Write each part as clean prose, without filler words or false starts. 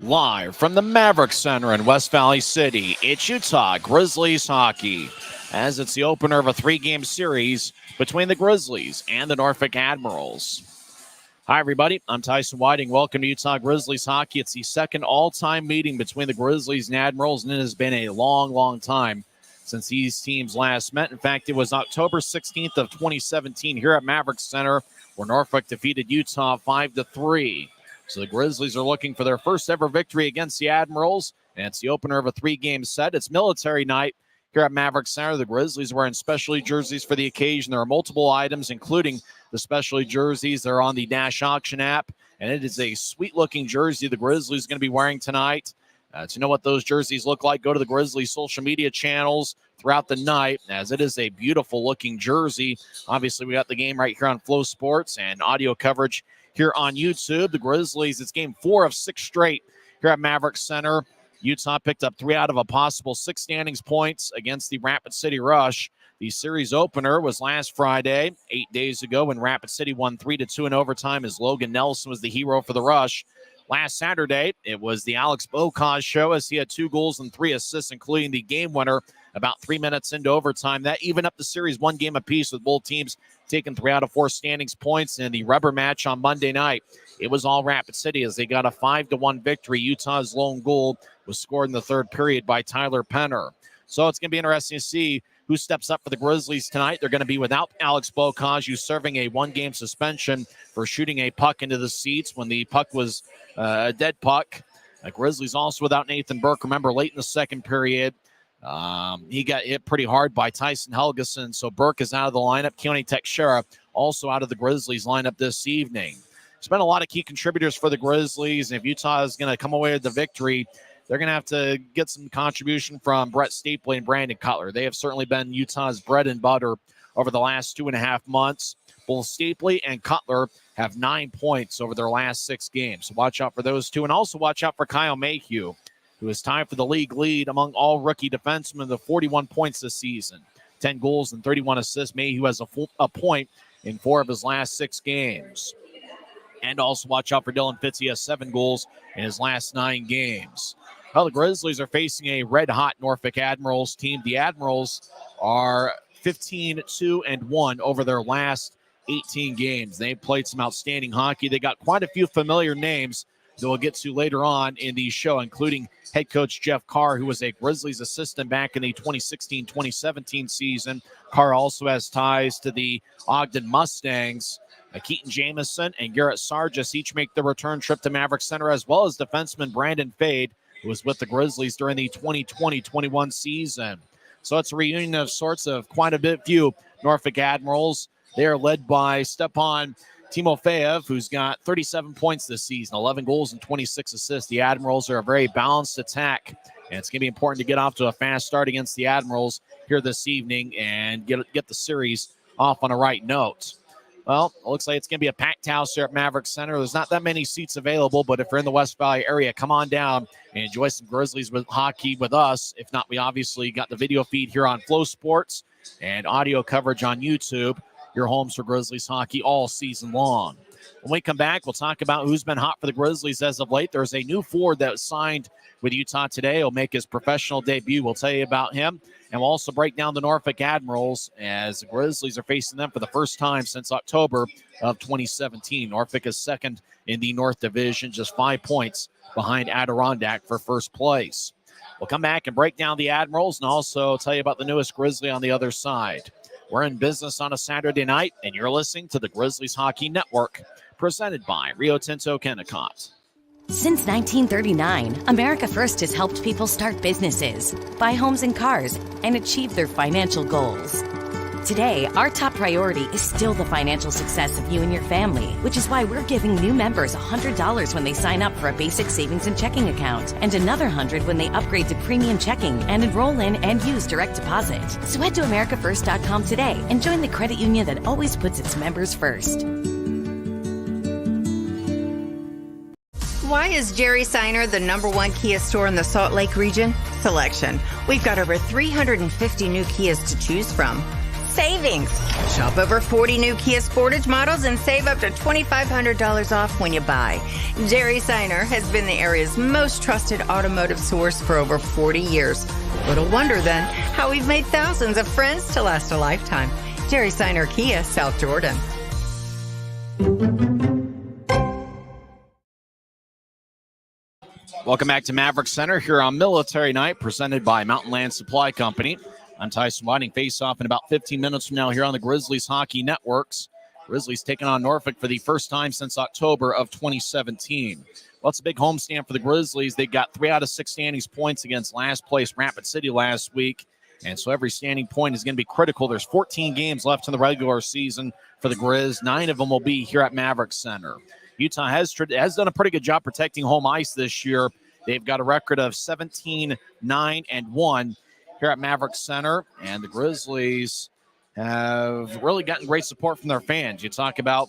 Live from the Maverik Center in West Valley City, it's Utah Grizzlies hockey, as it's the opener of a three-game series between the Grizzlies and the Norfolk Admirals. Hi, everybody. I'm Tyson Whiting. Welcome to Utah Grizzlies hockey. It's the second all-time meeting between the Grizzlies and Admirals, and it has been a long, long time since these teams last met. In fact, it was October 16th of 2017 here at Maverik Center, where Norfolk defeated Utah 5-3. So the Grizzlies are looking for their first ever victory against the Admirals, and it's the opener of a three-game set. It's military night here at Maverik Center. The Grizzlies wearing specialty jerseys for the occasion. There are multiple items, including the specialty jerseys. They're on the Dash Auction app, and it is a sweet-looking jersey the Grizzlies are going to be wearing tonight. To know what those jerseys look like, go to the Grizzlies social media channels throughout the night, as it is a beautiful-looking jersey. Obviously, we got the game right here on Flow Sports and audio coverage here on YouTube. The Grizzlies, it's game 4 of 6 straight here at Maverik Center. Utah picked up 3 out of a possible 6 standings points against the Rapid City Rush. The series opener was last Friday, 8 days ago, when Rapid City won 3-2 in overtime as Logan Nelson was the hero for the Rush. Last Saturday, it was the Alex Bocaz show as he had 2 goals and 3 assists, including the game winner about 3 minutes into overtime. That evened up the series 1 game apiece, with both teams taking 3 out of 4 standings points. In the rubber match on Monday night, it was all Rapid City as they got a 5-1 victory. Utah's lone goal was scored in the third period by Tyler Penner. So it's going to be interesting to see who steps up for the Grizzlies tonight. They're going to be without Alex Bocaz, who's serving a 1-game suspension for shooting a puck into the seats when the puck was a dead puck. The Grizzlies also without Nathan Burke. Remember, late in the second period, he got hit pretty hard by Tyson Helgeson, so Burke is out of the lineup. Keone Teixeira also out of the Grizzlies lineup this evening. There's been a lot of key contributors for the Grizzlies, and if Utah is going to come away with the victory, they're going to have to get some contribution from Brett Stapley and Brandon Cutler. They have certainly been Utah's bread and butter over the last 2.5 months. Both Stapley and Cutler have 9 points over their last 6 games. So watch out for those two, and also watch out for Kyle Mayhew, who is tied for the league lead among all rookie defensemen with 41 points this season. 10 goals and 31 assists. Mayhew has a point in 4 of his last 6 games. And also watch out for Dylan Fitz. He has 7 goals in his last 9 games. Well, the Grizzlies are facing a red-hot Norfolk Admirals team. The Admirals are 15-2-1 over their last 18 games. They've played some outstanding hockey. They got quite a few familiar names that we'll get to later on in the show, including head coach Jeff Carr, who was a Grizzlies assistant back in the 2016-2017 season. Carr also has ties to the Ogden Mustangs. Keaton Jamison and Garrett Sargis each make the return trip to Maverik Center, as well as defenseman Brandon Fade, who was with the Grizzlies during the 2020-21 season. So it's a reunion of sorts of quite a few Norfolk Admirals. They are led by Stepan Timofeyev, who's got 37 points this season, 11 goals and 26 assists. The Admirals are a very balanced attack, and it's going to be important to get off to a fast start against the Admirals here this evening and get the series off on a right note. Well, it looks like it's going to be a packed house here at Maverik Center. There's not that many seats available, but if you're in the West Valley area, come on down and enjoy some Grizzlies with hockey with us. If not, we obviously got the video feed here on Flow Sports and audio coverage on YouTube. Your homes for Grizzlies hockey all season long. When we come back, we'll talk about who's been hot for the Grizzlies as of late. There's a new forward that was signed with Utah today. He'll make his professional debut. We'll tell you about him. And we'll also break down the Norfolk Admirals as the Grizzlies are facing them for the first time since October of 2017. Norfolk is second in the North Division, just 5 points behind Adirondack for first place. We'll come back and break down the Admirals and also tell you about the newest Grizzly on the other side. We're in business on a Saturday night, and you're listening to the Grizzlies Hockey Network, presented by Rio Tinto Kennecott. Since 1939, America First has helped people start businesses, buy homes and cars, and achieve their financial goals. Today, our top priority is still the financial success of you and your family, which is why we're giving new members $100 when they sign up for a basic savings and checking account, and another $100 when they upgrade to premium checking and enroll in and use direct deposit. So head to AmericaFirst.com today and join the credit union that always puts its members first. Why is Jerry Seiner the #1 Kia store in the Salt Lake region? Selection. We've got over 350 new Kias to choose from. savings. Shop over 40 new Kia Sportage models and save up to $2,500 off when you buy. Jerry Seiner has been the area's most trusted automotive source for over 40 years. Little wonder then how we've made thousands of friends to last a lifetime. Jerry Seiner Kia, South Jordan. Welcome back to Maverik Center here on Military Night, presented by Mountainland Supply Company. I'm Tyson Whiting. Face off in about 15 minutes from now here on the Grizzlies Hockey Networks. Grizzlies taking on Norfolk for the first time since October of 2017. Well, it's a big homestand for the Grizzlies. They got 3 out of 6 standings points against last place Rapid City last week. And so every standing point is going to be critical. There's 14 games left in the regular season for the Grizz. 9 of them will be here at Maverik Center. Utah has done a pretty good job protecting home ice this year. They've got a record of 17-9-1 here at Maverik Center. And the Grizzlies have really gotten great support from their fans. You talk about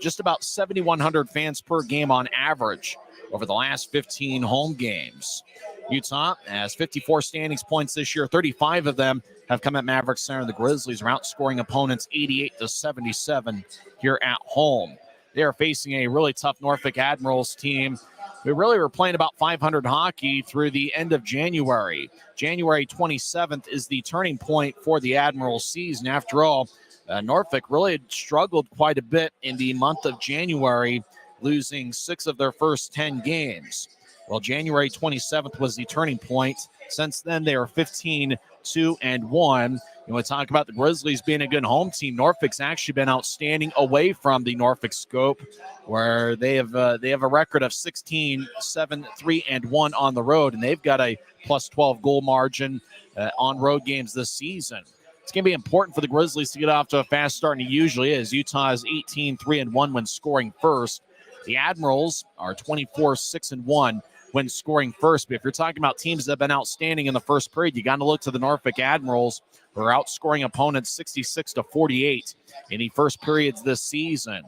just about 7,100 fans per game on average over the last 15 home games. Utah has 54 standings points this year. 35 of them have come at Maverik Center. The Grizzlies are outscoring opponents 88-77 here at home. They are facing a really tough Norfolk Admirals team. We really were playing about 500 hockey through the end of January. January 27th is the turning point for the Admirals season. After all, Norfolk really had struggled quite a bit in the month of January, losing 6 of their first 10 games. Well, January 27th was the turning point. Since then, they are 15-2-1. You want to talk about the Grizzlies being a good home team. Norfolk's actually been outstanding away from the Norfolk scope, where they have a record of 16-7-3-1 on the road, and they've got a plus 12 goal margin on road games this season. It's going to be important for the Grizzlies to get off to a fast start, and it usually is. Utah is 18-3-1 when scoring first. The Admirals are 24-6-1 when scoring first. But if you're talking about teams that have been outstanding in the first period, you got to look to the Norfolk Admirals, who are outscoring opponents 66-48 in the first periods this season.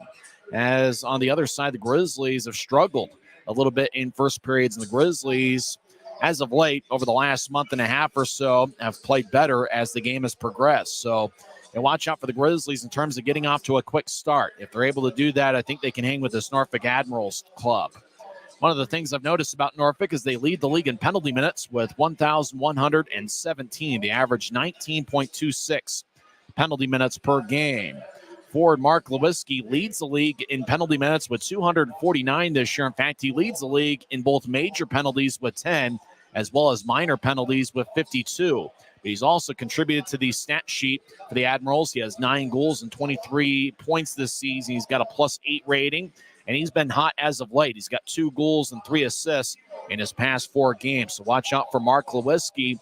As on the other side, the Grizzlies have struggled a little bit in first periods, and the Grizzlies, as of late, over the last month and a half or so, have played better as the game has progressed. So, and watch out for the Grizzlies in terms of getting off to a quick start. If they're able to do that, I think they can hang with this Norfolk Admirals club. One of the things I've noticed about Norfolk is they lead the league in penalty minutes with 1,117. They average 19.26 penalty minutes per game. Forward Mark Lewinsky leads the league in penalty minutes with 249 this year. In fact, he leads the league in both major penalties with 10, as well as minor penalties with 52. But he's also contributed to the stat sheet for the Admirals. He has 9 goals and 23 points this season. He's got a +8 rating, and he's been hot as of late. He's got 2 goals and 3 assists in his past 4 games. So watch out for Mark Lewinsky.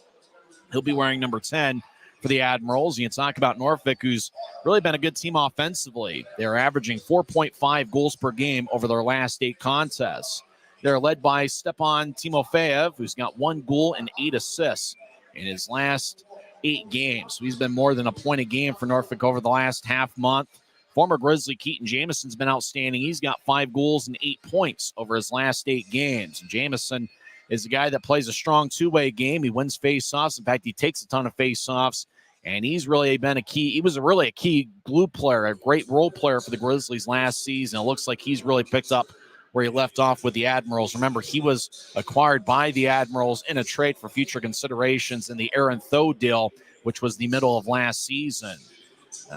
He'll be wearing number 10 for the Admirals. You can talk about Norfolk, who's really been a good team offensively. They're averaging 4.5 goals per game over their last 8 contests. They're led by Stepan Timofeyev, who's got 1 goal and 8 assists in his last 8 games. So he's been more than a point a game for Norfolk over the last half month. Former Grizzly Keaton Jameson's been outstanding. He's got 5 goals and 8 points over his last 8 games. And Jameson is a guy that plays a strong two-way game. He wins face-offs. In fact, he takes a ton of face-offs, and he's really been a key. He was really a key glue player, a great role player for the Grizzlies last season. It looks like he's really picked up where he left off with the Admirals. Remember, he was acquired by the Admirals in a trade for future considerations in the Aaron Tho deal, which was the middle of last season.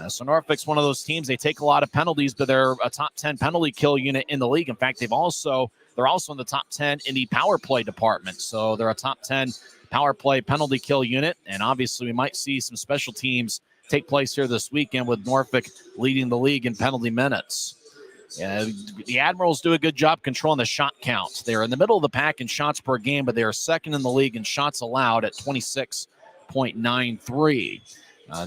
So Norfolk's one of those teams. They take a lot of penalties, but they're a top 10 penalty kill unit in the league. In fact, they're also in the top 10 in the power play department. So they're a top 10 power play penalty kill unit. And obviously we might see some special teams take place here this weekend with Norfolk leading the league in penalty minutes. The Admirals do a good job controlling the shot count. They're in the middle of the pack in shots per game, but they are second in the league in shots allowed at 26.93.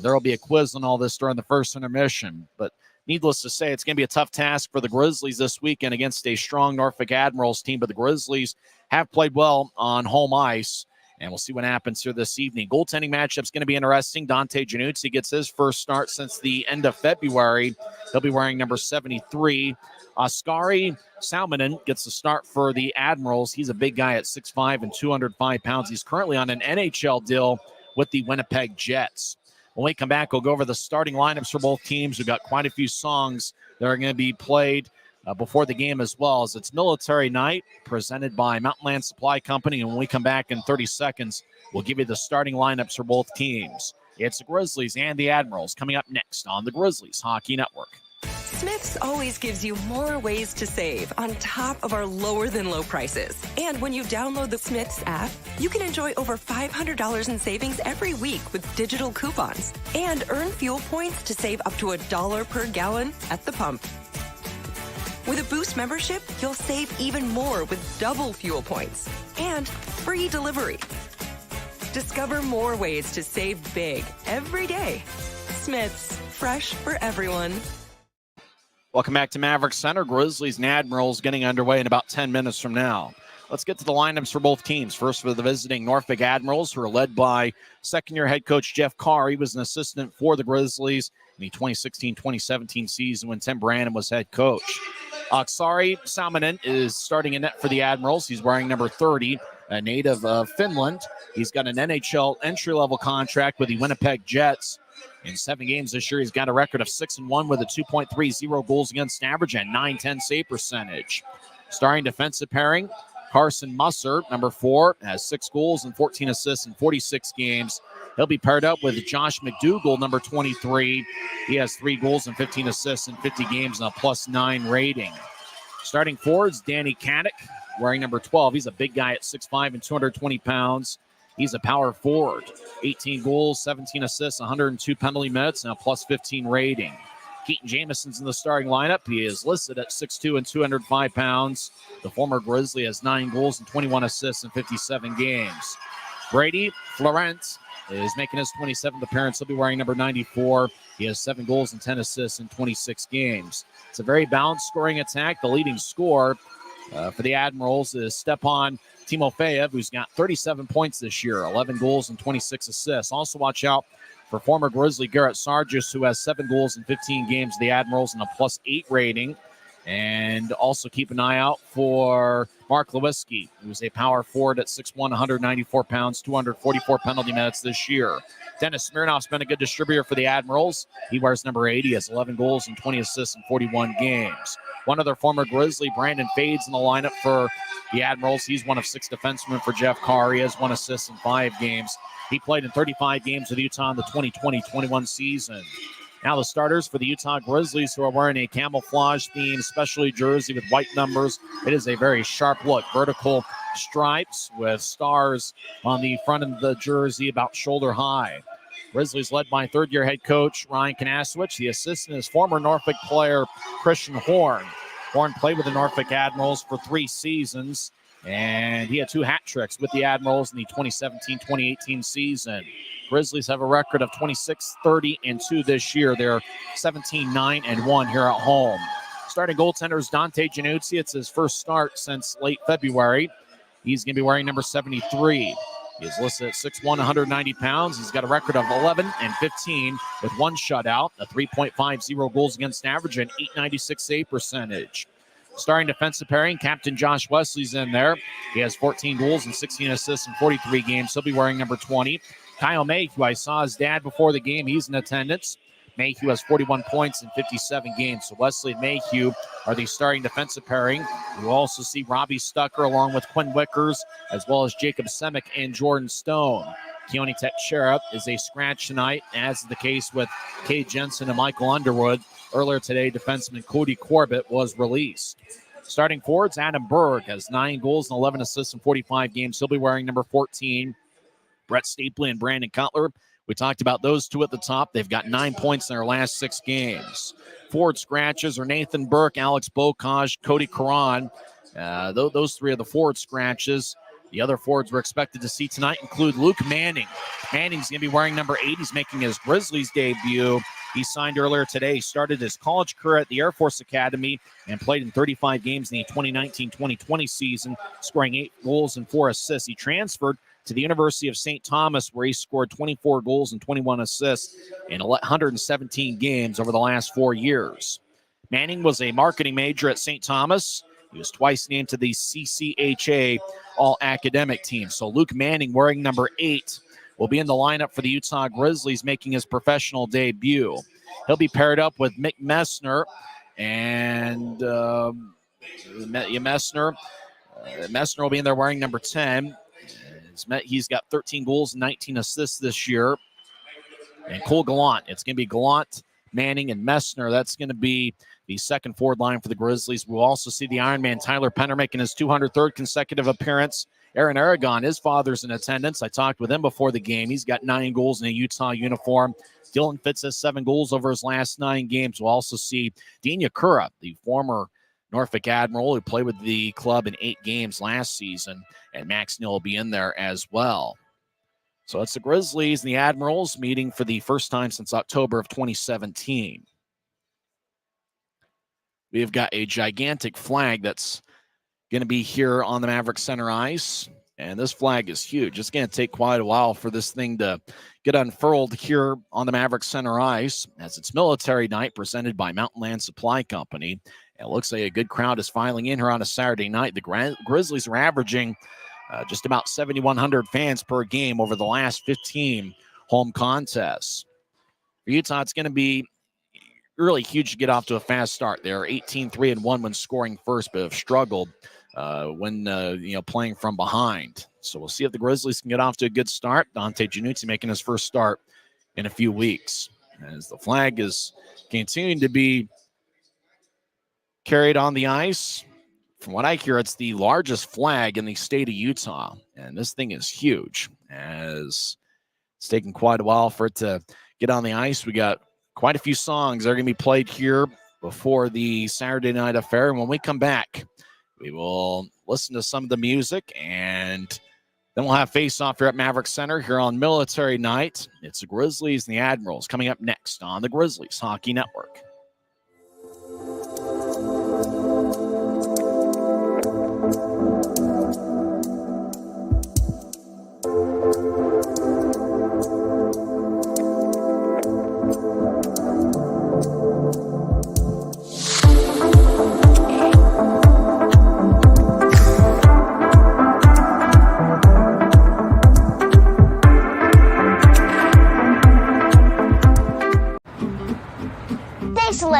There will be a quiz on all this during the first intermission, but needless to say, it's going to be a tough task for the Grizzlies this weekend against a strong Norfolk Admirals team, but the Grizzlies have played well on home ice, and we'll see what happens here this evening. Goaltending matchup's going to be interesting. Dante Januzzi gets his first start since the end of February. He'll be wearing number 73. Oskari Salminen gets the start for the Admirals. He's a big guy at 6'5" and 205 pounds. He's currently on an NHL deal with the Winnipeg Jets. When we come back, we'll go over the starting lineups for both teams. We've got quite a few songs that are going to be played before the game as well, as it's Military Night presented by Mountainland Supply Company. And when we come back in 30 seconds, we'll give you the starting lineups for both teams. It's the Grizzlies and the Admirals coming up next on the Grizzlies Hockey Network. Smith's always gives you more ways to save on top of our lower than low prices. And when you download the Smith's app, you can enjoy over $500 in savings every week with digital coupons and earn fuel points to save up to $1 per gallon at the pump. With a Boost membership, you'll save even more with double fuel points and free delivery. Discover more ways to save big every day. Smith's, fresh for everyone. Welcome back to Maverik Center. Grizzlies and Admirals getting underway in about 10 minutes from now. Let's get to the lineups for both teams. First for the visiting Norfolk Admirals, who are led by second-year head coach Jeff Carr. He was an assistant for the Grizzlies in the 2016-2017 season when Tim Brandon was head coach. Aksari Salminen is starting in net for the Admirals. He's wearing number 30, a native of Finland. He's got an NHL entry-level contract with the Winnipeg Jets. In 7 games this year, he's got a record of 6-1 with a 2.30 goals against average and .910 save percentage. Starting defensive pairing, Carson Musser, number 4, has 6 goals and 14 assists in 46 games. He'll be paired up with Josh McDougall, number 23. He has 3 goals and 15 assists in 50 games and a +9 rating. Starting forwards, Danny Kadek, wearing number 12. He's a big guy at 6'5" and 220 pounds. He's a power forward. 18 goals, 17 assists, 102 penalty minutes, and a +15 rating. Keaton Jamison's in the starting lineup. He is listed at 6'2" and 205 pounds. The former Grizzly has 9 goals and 21 assists in 57 games. Brady Florent is making his 27th appearance. He'll be wearing number 94. He has 7 goals and 10 assists in 26 games. It's a very balanced scoring attack. The leading scorer for the Admirals is Stepan Timofeyev, who's got 37 points this year, 11 goals and 26 assists. Also watch out for former Grizzly Garrett Sargis, who has 7 goals in 15 games of the Admirals and a +8 rating. And also keep an eye out for Mark Lewinsky, who's a power forward at 6'1", 194 pounds, 244 penalty minutes this year. Dennis Smirnoff's been a good distributor for the Admirals. He wears number 80, has 11 goals and 20 assists in 41 games. One other former Grizzly, Brandon Fades, in the lineup for the Admirals. He's one of 6 defensemen for Jeff Carr. He has 1 assist in 5 games. He played in 35 games with Utah in the 2020-21 season. Now the starters for the Utah Grizzlies, who are wearing a camouflage-themed specialty jersey with white numbers. It is a very sharp look. Vertical stripes with stars on the front of the jersey about shoulder high. Grizzlies led by third-year head coach Ryan Kanasowicz. The assistant is former Norfolk player Christian Horn. Horn played with the Norfolk Admirals for 3 seasons, and he had 2 hat tricks with the Admirals in the 2017-2018 season. Grizzlies have a record of 26-30-2 this year. They're 17-9-1 here at home. Starting goaltender is Dante Januzzi. It's his first start since late February. He's going to be wearing number 73. He is listed at 6'1", 190 pounds. He's got a record of 11-15 with 1 shutout, a 3.50 goals against average, and .896 save percentage. Starting defensive pairing, Captain Josh Wesley's in there. He has 14 goals and 16 assists in 43 games. He'll be wearing number 20. Kyle Mayhew, I saw his dad before the game. He's in attendance. Mayhew has 41 points in 57 games. So Wesley and Mayhew are the starting defensive pairing. You'll also see Robbie Stucker along with Quinn Wickers, as well as Jacob Semick and Jordan Stone. Keone Teixeira is a scratch tonight, as is the case with Cade Jensen and Michael Underwood. Earlier today, defenseman Cody Corbett was released. Starting forwards, Adam Berg has 9 goals and 11 assists in 45 games. He'll be wearing number 14. Brett Stapley and Brandon Cutler, we talked about those 2 at the top. They've got 9 points in their last 6 games. Forward scratches are Nathan Burke, Alex Bokaj, Cody Caron. Those 3 are the forward scratches. The other forwards we're expected to see tonight include Luke Manning. Manning's going to be wearing number 8. He's making his Grizzlies debut. He signed earlier today, started his college career at the Air Force Academy, and played in 35 games in the 2019-2020 season, scoring 8 goals and 4 assists. He transferred to the University of St. Thomas, where he scored 24 goals and 21 assists in 117 games over the last 4 years. Manning was a marketing major at St. Thomas. He was twice named to the CCHA All-Academic team. So Luke Manning wearing number 8 will be in the lineup for the Utah Grizzlies, making his professional debut. He'll be paired up with Mick Messner, and Messner will be in there wearing number 10. He's got 13 goals and 19 assists this year. And Cole Gallant. It's going to be Gallant, Manning, and Messner. That's going to be the second forward line for the Grizzlies. We'll also see the Ironman Tyler Penner making his 203rd consecutive appearance. Aaron Aragon, his father's in attendance. I talked with him before the game. He's got 9 goals in a Utah uniform. Dylan Fitz has 7 goals over his last 9 games. We'll also see Dean Yakura, the former Norfolk Admiral, who played with the club in 8 games last season, and Max Neal will be in there as well. So it's the Grizzlies and the Admirals meeting for the first time since October of 2017. We've got a gigantic flag that's going to be here on the Maverik Center ice, and this flag is huge. It's going to take quite a while for this thing to get unfurled here on the Maverik Center ice, as it's military night presented by Mountainland Supply Company. It looks like a good crowd is filing in here on a Saturday night. The Grizzlies are averaging just about 7,100 fans per game over the last 15 home contests. For Utah, it's going to be really huge to get off to a fast start. They're 18-3-1 when scoring first, but have struggled when playing from behind. So we'll see if the Grizzlies can get off to a good start. Dante Giannuzzi making his first start in a few weeks, as the flag is continuing to be carried on the ice. From what I hear, it's the largest flag in the state of Utah, and this thing is huge, as it's taken quite a while for it to get on the ice. We got quite a few songs that are going to be played here before the Saturday night affair, and when we come back, we will listen to some of the music, and then we'll have face-off here at Maverik Center here on Military Night. It's the Grizzlies and the Admirals coming up next on the Grizzlies Hockey Network.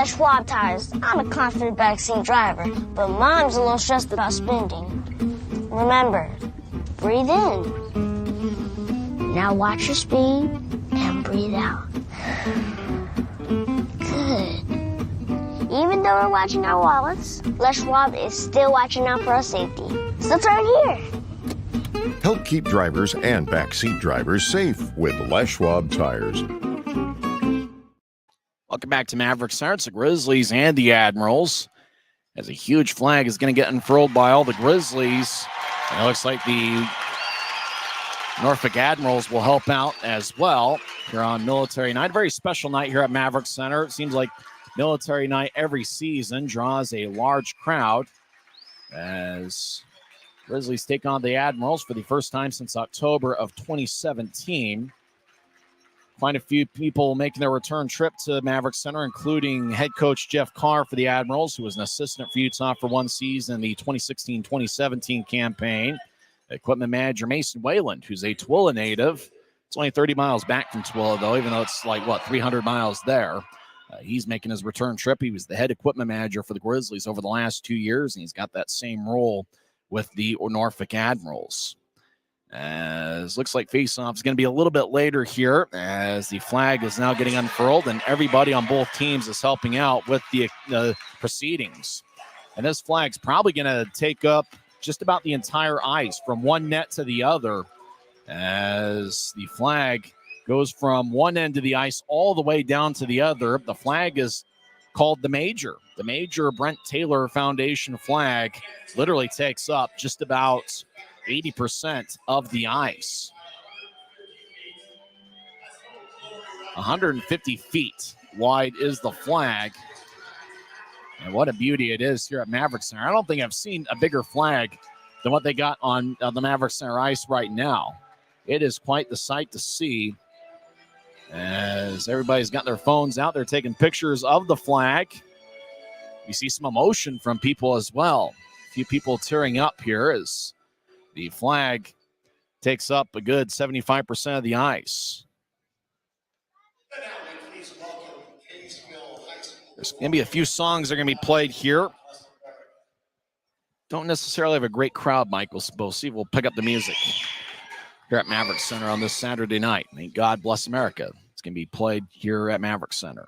Schwab tires. I'm a confident backseat driver, but Mom's a little stressed about spending. Remember, breathe in. Now watch your speed and breathe out. Good. Even though we're watching our wallets, Les Schwab is still watching out for our safety. So turn here. Help keep drivers and backseat drivers safe with Les Schwab tires. Welcome back to Maverik Center. It's the Grizzlies and the Admirals, as a huge flag is going to get unfurled by all the Grizzlies. And it looks like the Norfolk Admirals will help out as well here on Military Night. A very special night here at Maverik Center. It seems like Military Night every season draws a large crowd, as Grizzlies take on the Admirals for the first time since October of 2017. Quite a few people making their return trip to Maverik Center, including head coach Jeff Carr for the Admirals, who was an assistant for Utah for one season in the 2016-2017 campaign. Equipment manager Mason Wayland, who's a Tooele native. It's only 30 miles back from Tooele, though, even though it's 300 miles there. He's making his return trip. He was the head equipment manager for the Grizzlies over the last 2 years, and he's got that same role with the Norfolk Admirals. As looks like face-off is going to be a little bit later here, as the flag is now getting unfurled, and everybody on both teams is helping out with the proceedings. And this flag's probably going to take up just about the entire ice from one net to the other, as the flag goes from one end of the ice all the way down to the other. The flag is called the Major. The Major Brent Taylor Foundation flag literally takes up just about 80% of the ice. 150 feet wide is the flag. And what a beauty it is here at Maverik Center. I don't think I've seen a bigger flag than what they got on the Maverik Center ice right now. It is quite the sight to see, as everybody's got their phones out. They're taking pictures of the flag. You see some emotion from people as well. A few people tearing up here as the flag takes up a good 75% of the ice. There's going to be a few songs that are going to be played here. Don't necessarily have a great crowd, Michael. We'll see if we'll pick up the music here at Maverik Center on this Saturday night. May God bless America. It's going to be played here at Maverik Center.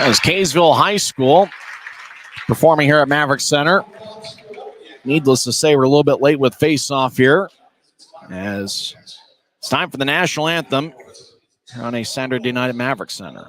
That was Kaysville High School performing here at Maverik Center. Needless to say, we're a little bit late with face-off here, as it's time for the national anthem on a Saturday night at Maverik Center.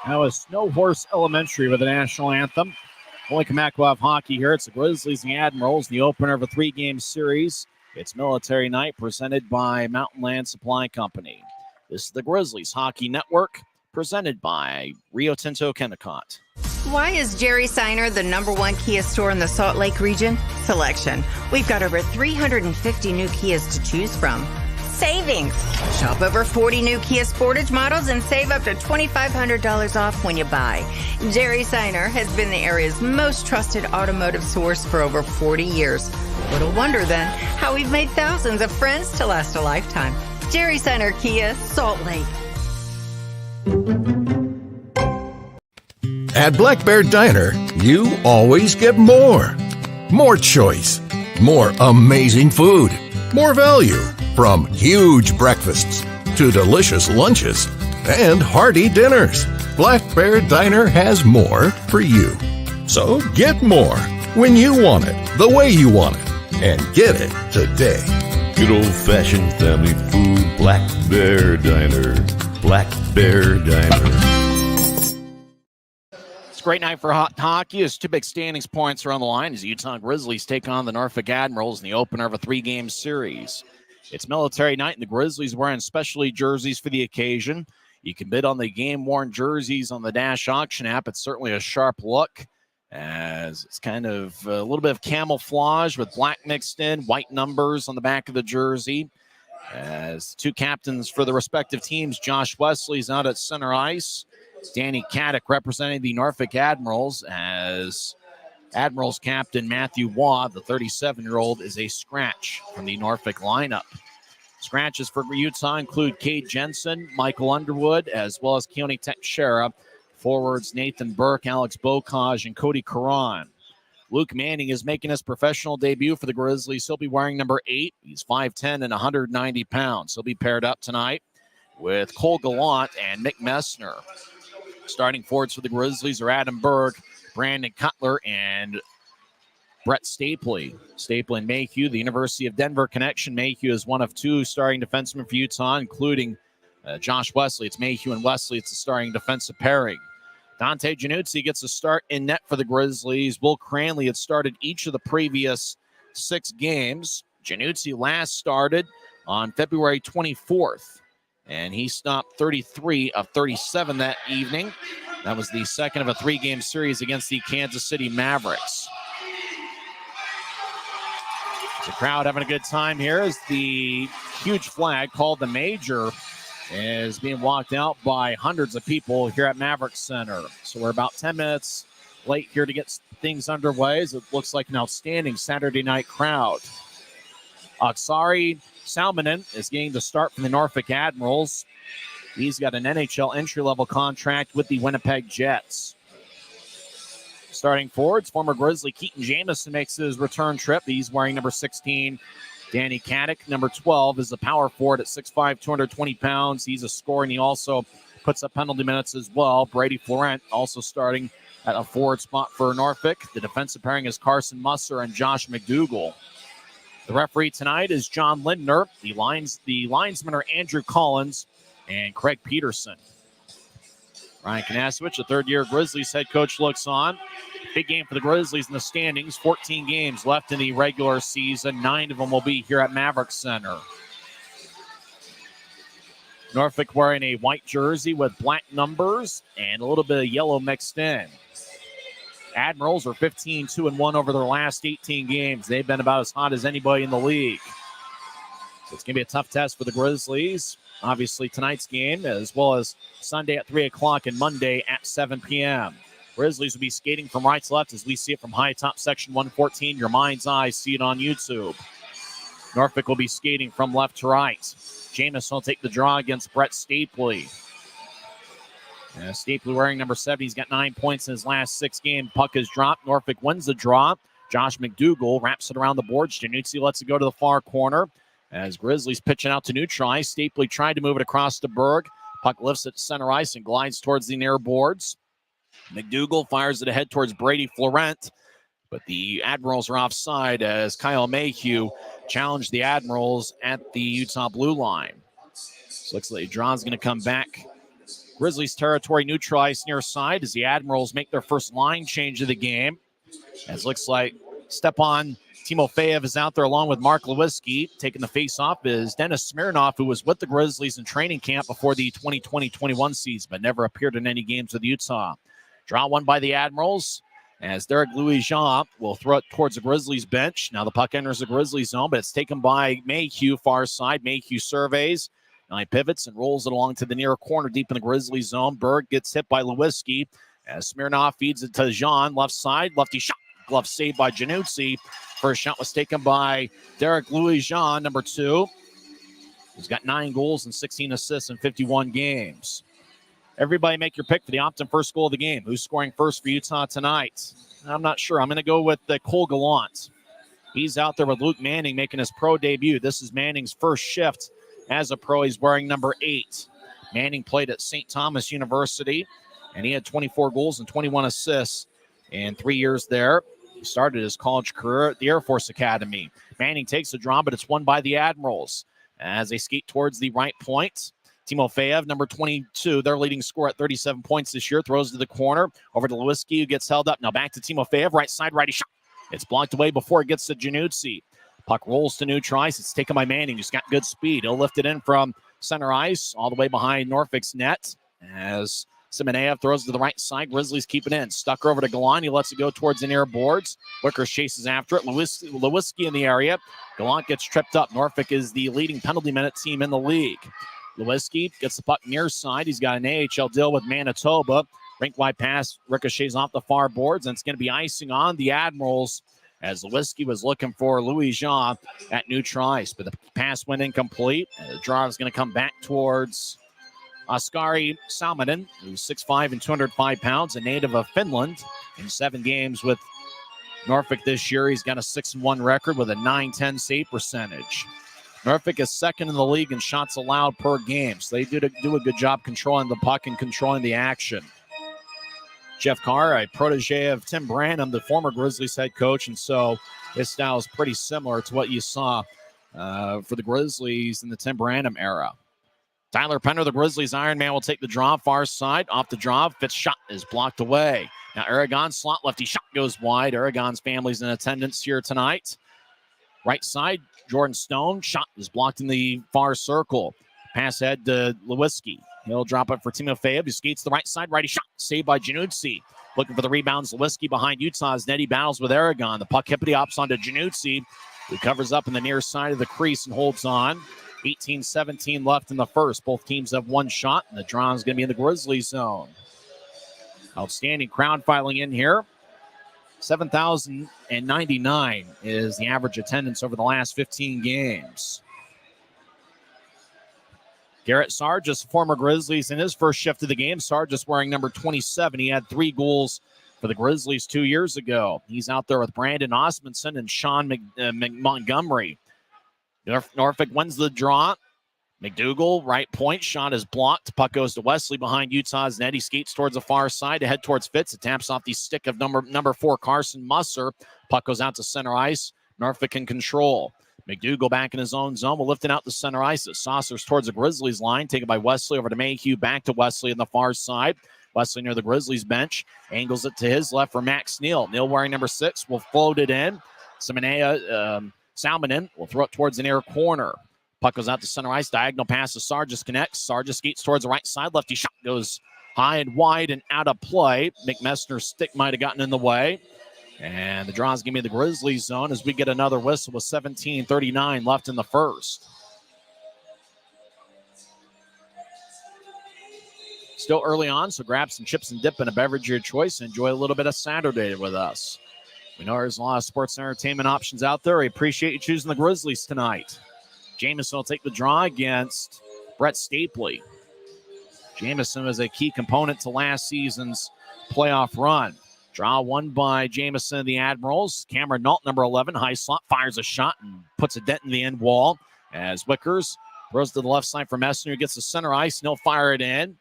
That was Snow Horse Elementary with the national anthem. Holy Comac will have hockey here. It's the Grizzlies and the Admirals, the opener of a 3-game series. It's Military Night presented by Mountainland Supply Company. This is the Grizzlies Hockey Network presented by Rio Tinto Kennecott. Why is Jerry Seiner the #1 Kia store in the Salt Lake region? Selection. We've got over 350 new Kias to choose from. Savings. Shop over 40 new Kia Sportage models and save up to $2,500 off when you buy. Jerry Seiner has been the area's most trusted automotive source for over 40 years. Little wonder then how we've made thousands of friends to last a lifetime. Jerry Seiner Kia, Salt Lake. At Black Bear Diner, you always get more. More choice, more amazing food, more value. From huge breakfasts to delicious lunches and hearty dinners, Black Bear Diner has more for you. So get more when you want it, the way you want it, and get it today. Good old-fashioned family food, Black Bear Diner. Black Bear Diner. It's a great night for hockey as 2 big standings points are on the line as the Utah Grizzlies take on the Norfolk Admirals in the opener of a 3-game series. It's Military Night, and the Grizzlies wearing specialty jerseys for the occasion. You can bid on the game-worn jerseys on the Dash Auction app. It's certainly a sharp look, as it's kind of a little bit of camouflage with black mixed in, white numbers on the back of the jersey. As 2 captains for the respective teams, Josh Wesley's out at center ice. Danny Caddick representing the Norfolk Admirals, as Admirals captain Matthew Waugh, the 37-year-old, is a scratch from the Norfolk lineup. Scratches for Utah include Cade Jensen, Michael Underwood, as well as Keone Teixeira. Forwards Nathan Burke, Alex Bocage, and Cody Caron. Luke Manning is making his professional debut for the Grizzlies. He'll be wearing number 8. He's 5'10 and 190 pounds. He'll be paired up tonight with Cole Gallant and Mick Messner. Starting forwards for the Grizzlies are Adam Berg, Brandon Cutler, and Brett Stapley. Stapley and Mayhew, the University of Denver connection. Mayhew is one of 2 starting defensemen for Utah, including Josh Wesley. It's Mayhew and Wesley. It's a starting defensive pairing. Dante Januzzi gets a start in net for the Grizzlies. Will Cranley had started each of the previous 6 games. Januzzi last started on February 24th, and he stopped 33 of 37 that evening. That was the second of a 3-game series against the Kansas City Mavericks. The crowd having a good time here as the huge flag called the Major is being walked out by hundreds of people here at Maverik Center. So we're about 10 minutes late here to get things underway, as it looks like an outstanding Saturday night crowd. Aksari Salmonen is getting the start from the Norfolk Admirals. He's got an NHL entry-level contract with the Winnipeg Jets. Starting forwards, former Grizzly Keaton Jamison makes his return trip. He's wearing number 16. Danny Caddick, number 12, is a power forward at 6'5", 220 pounds. He's a scorer, and he also puts up penalty minutes as well. Brady Florent also starting at a forward spot for Norfolk. The defensive pairing is Carson Musser and Josh McDougall. The referee tonight is John Lindner. The linesmen are Andrew Collins and Craig Peterson. Ryan Kanasowicz, the third-year Grizzlies head coach, looks on. Big game for the Grizzlies in the standings. 14 games left in the regular season. 9 of them will be here at Maverik Center. Norfolk wearing a white jersey with black numbers and a little bit of yellow mixed in. Admirals are 15-2-1 over their last 18 games. They've been about as hot as anybody in the league. So it's going to be a tough test for the Grizzlies. Obviously, tonight's game, as well as Sunday at 3 o'clock and Monday at 7 p.m. Grizzlies will be skating from right to left as we see it from high top section 114. Your mind's eye, see it on YouTube. Norfolk will be skating from left to right. Jamison will take the draw against Brett Stapley. Stapley wearing number 7. He's got 9 points in his last 6 games. Puck is dropped. Norfolk wins the draw. Josh McDougall wraps it around the boards. Januzzi lets it go to the far corner. As Grizzlies pitching out to neutralize. Stapley tried to move it across to Berg. Puck lifts it to center ice and glides towards the near boards. McDougall fires it ahead towards Brady Florent. But the Admirals are offside as Kyle Mayhew challenged the Admirals at the Utah blue line. So looks like the draw's going to come back Grizzlies territory, neutral ice near side as the Admirals make their first line change of the game. As looks like Stepan Timofeyev is out there along with Mark Lewinsky. Taking the face-off is Dennis Smirnoff, who was with the Grizzlies in training camp before the 2020-21 season, but never appeared in any games with Utah. Draw one by the Admirals as Derek Louis-Jean will throw it towards the Grizzlies bench. Now the puck enters the Grizzlies zone, but it's taken by Mayhew, far side. Mayhew surveys. Now he pivots and rolls it along to the near corner deep in the Grizzlies zone. Berg gets hit by Lewinsky as Smirnoff feeds it to Jean, left side. Lefty shot. Glove saved by Januzzi. First shot was taken by Derek Louis-Jean, number 2. He's got 9 goals and 16 assists in 51 games. Everybody make your pick for the Optum first goal of the game. Who's scoring first for Utah tonight? I'm not sure. I'm going to go with Cole Gallant. He's out there with Luke Manning making his pro debut. This is Manning's first shift as a pro. He's wearing number 8. Manning played at St. Thomas University, and he had 24 goals and 21 assists in 3 years there. He started his college career at the Air Force Academy. Manning takes the draw, but it's won by the Admirals as they skate towards the right point. Timofeyev, number 22, their leading scorer at 37 points this year, throws to the corner. Over to Lewinsky, who gets held up. Now back to Timofeyev, right side, righty shot. It's blocked away before it gets to Januzzi. Puck rolls to neutral ice. It's taken by Manning, who's got good speed. He'll lift it in from center ice, all the way behind Norfolk's net as Simoneyev throws to the right side. Grizzlies keep it in. Stucker over to Gallant. He lets it go towards the near boards. Wickers chases after it. Lewinsky in the area. Gallant gets tripped up. Norfolk is the leading penalty minute team in the league. Lewinsky gets the puck near side. He's got an AHL deal with Manitoba. Rink-wide pass ricochets off the far boards, and it's going to be icing on the Admirals as Lewinsky was looking for Louis-Jean at neutral ice. But the pass went incomplete. The draw is going to come back towards Oskari Salminen, who's 6'5" and 205 pounds, a native of Finland. In 7 games with Norfolk this year, he's got a 6-1 record with a .910 save percentage. Norfolk is second in the league in shots allowed per game, so they do a good job controlling the puck and controlling the action. Jeff Carr, a protege of Tim Branham, the former Grizzlies head coach, and so his style is pretty similar to what you saw for the Grizzlies in the Tim Branham era. Tyler Penner, the Grizzlies Iron Man, will take the draw, far side. Off the draw, Fitz shot is blocked away. Now Aragon slot lefty shot goes wide. Aragon's family's in attendance here tonight. Right side, Jordan Stone, shot is blocked in the far circle. Pass ahead to Lewinsky. He'll drop it for Timofeyev, who skates the right side, righty shot, saved by Januzzi. Looking for the rebounds, Lewinsky behind Utah's net. He battles with Aragon. The puck hippity hops onto Januzzi, who covers up in the near side of the crease and holds on. 18-17 left in the first. Both teams have one shot, and the draw is going to be in the Grizzlies zone. Outstanding crowd filing in here. 7,099 is the average attendance over the last 15 games. Garrett Sargis, former Grizzlies, in his first shift of the game. Sargis wearing number 27. He had 3 goals for the Grizzlies 2 years ago. He's out there with Brandon Osmondson and Sean Montgomery. Norfolk wins the draw. McDougal, right point, shot is blocked. Puck goes to Wesley behind Utah's net. He skates towards the far side to head towards Fitz. It taps off the stick of number 4, Carson Musser. Puck goes out to center ice. Norfolk in control. McDougal back in his own zone. Will lift it out to center ice. It saucers towards the Grizzlies line. Taken by Wesley over to Mayhew. Back to Wesley on the far side. Wesley near the Grizzlies bench. Angles it to his left for Max Neal. Neal wearing number 6 will float it in. Salminen will throw it towards the near corner. Puck goes out to center ice. Diagonal pass to Sargis connects. Sargis skates towards the right side. Lefty shot goes high and wide and out of play. McMessner's stick might have gotten in the way. And the draw is going to be the Grizzlies zone as we get another whistle with 17:39 left in the first. Still early on, so grab some chips and dip and a beverage of your choice and enjoy a little bit of Saturday with us. We know there's a lot of sports and entertainment options out there. We appreciate you choosing the Grizzlies tonight. Jamison will take the draw against Brett Stapley. Jamison was a key component to last season's playoff run. Draw won by Jamison and the Admirals. Cameron Nault, number 11, high slot, fires a shot and puts a dent in the end wall. As Wickers throws to the left side for Messner, who gets the center ice, and he'll fire it in.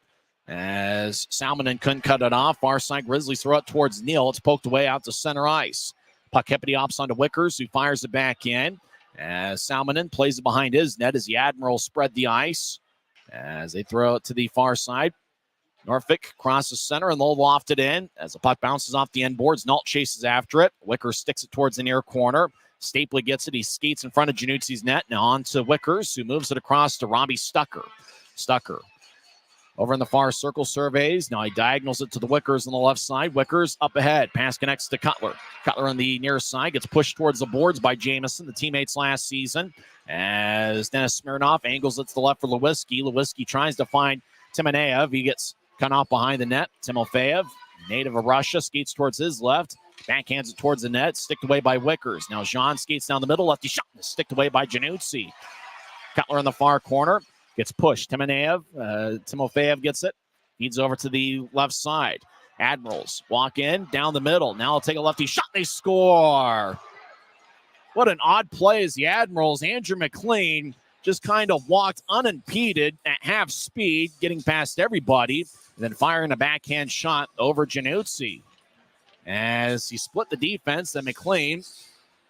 As Salminen couldn't cut it off. Far side Grizzlies throw it towards Neal. It's poked away out to center ice. Puck hippity hops onto Wickers, who fires it back in. As Salminen plays it behind his net as the Admirals spread the ice. As they throw it to the far side. Norfolk crosses center and they'll loft it in as the puck bounces off the end boards. Nault chases after it. Wickers sticks it towards the near corner. Stapley gets it. He skates in front of Januzzi's net. Now on to Wickers, who moves it across to Robbie Stucker. Stucker over in the far circle surveys. Now he diagonals it to the Wickers on the left side. Wickers up ahead. Pass connects to Cutler. Cutler on the near side gets pushed towards the boards by Jamison, the teammates last season. As Dennis Smirnoff angles it to the left for Lewiski. Lewiski tries to find Timoneev. He gets cut off behind the net. Timofeyev, native of Russia, skates towards his left. Backhands it towards the net. Sticked away by Wickers. Now Jean skates down the middle. Lefty shot. Sticked away by Januzzi. Cutler in the far corner. Gets pushed. Timofeyev gets it. Feeds over to the left side. Admirals walk in, down the middle. Now I'll take a lefty shot. They score. What an odd play as the Admirals. Andrew McLean just kind of walked unimpeded at half speed, getting past everybody, and then firing a backhand shot over Januzzi. As he split the defense, then McLean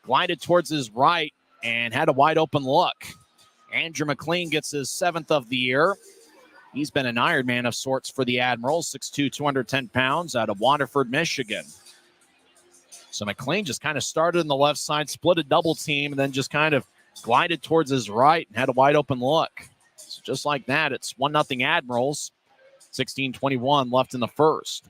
glided towards his right and had a wide open look. Andrew McLean gets his 7th of the year. He's been an Ironman of sorts for the Admirals, 6'2", 210 pounds, out of Waterford, Michigan. So McLean just kind of started in the left side, split a double team, and then just kind of glided towards his right and had a wide open look. So just like that, it's 1-0 Admirals, 16:21 left in the first.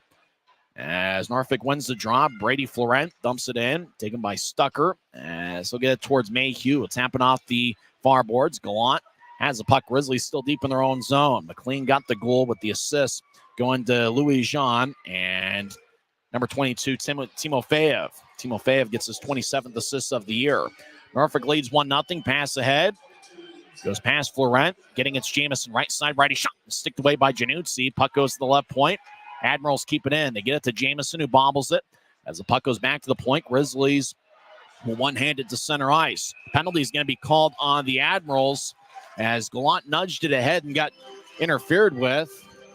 As Norfolk wins the draw, Brady Florent dumps it in, taken by Stucker. As he'll get it towards Mayhew. It's happening off the far boards. Gallant has the puck. Grizzlies still deep in their own zone. McLean got the goal with the assist going to Louis Jean and number 22, Timofeyev. Timofeyev gets his 27th assist of the year. Norfolk leads 1-0. Pass ahead. Goes past Florent. Getting its Jamison right side. Righty shot. Sticked away by Januzzi. Puck goes to the left point. Admirals keep it in. They get it to Jamison, who bobbles it. As the puck goes back to the point, Grizzlies will one-hand it to center ice. Penalty is going to be called on the Admirals as Gallant nudged it ahead and got interfered with.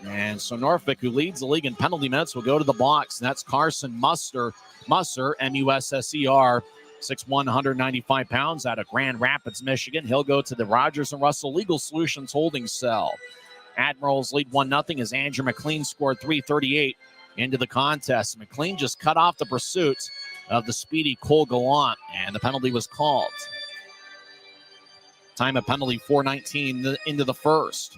And so Norfolk, who leads the league in penalty minutes, will go to the box. And that's Carson Musser, M-U-S-S-E-R, 6'1", 195 pounds, out of Grand Rapids, Michigan. He'll go to the Rogers and Russell Legal Solutions holding cell. Admirals lead 1-0 as Andrew McLean scored .338 into the contest. McLean just cut off the pursuit of the speedy Cole Gallant, and the penalty was called. Time of penalty, 4:19 into the first.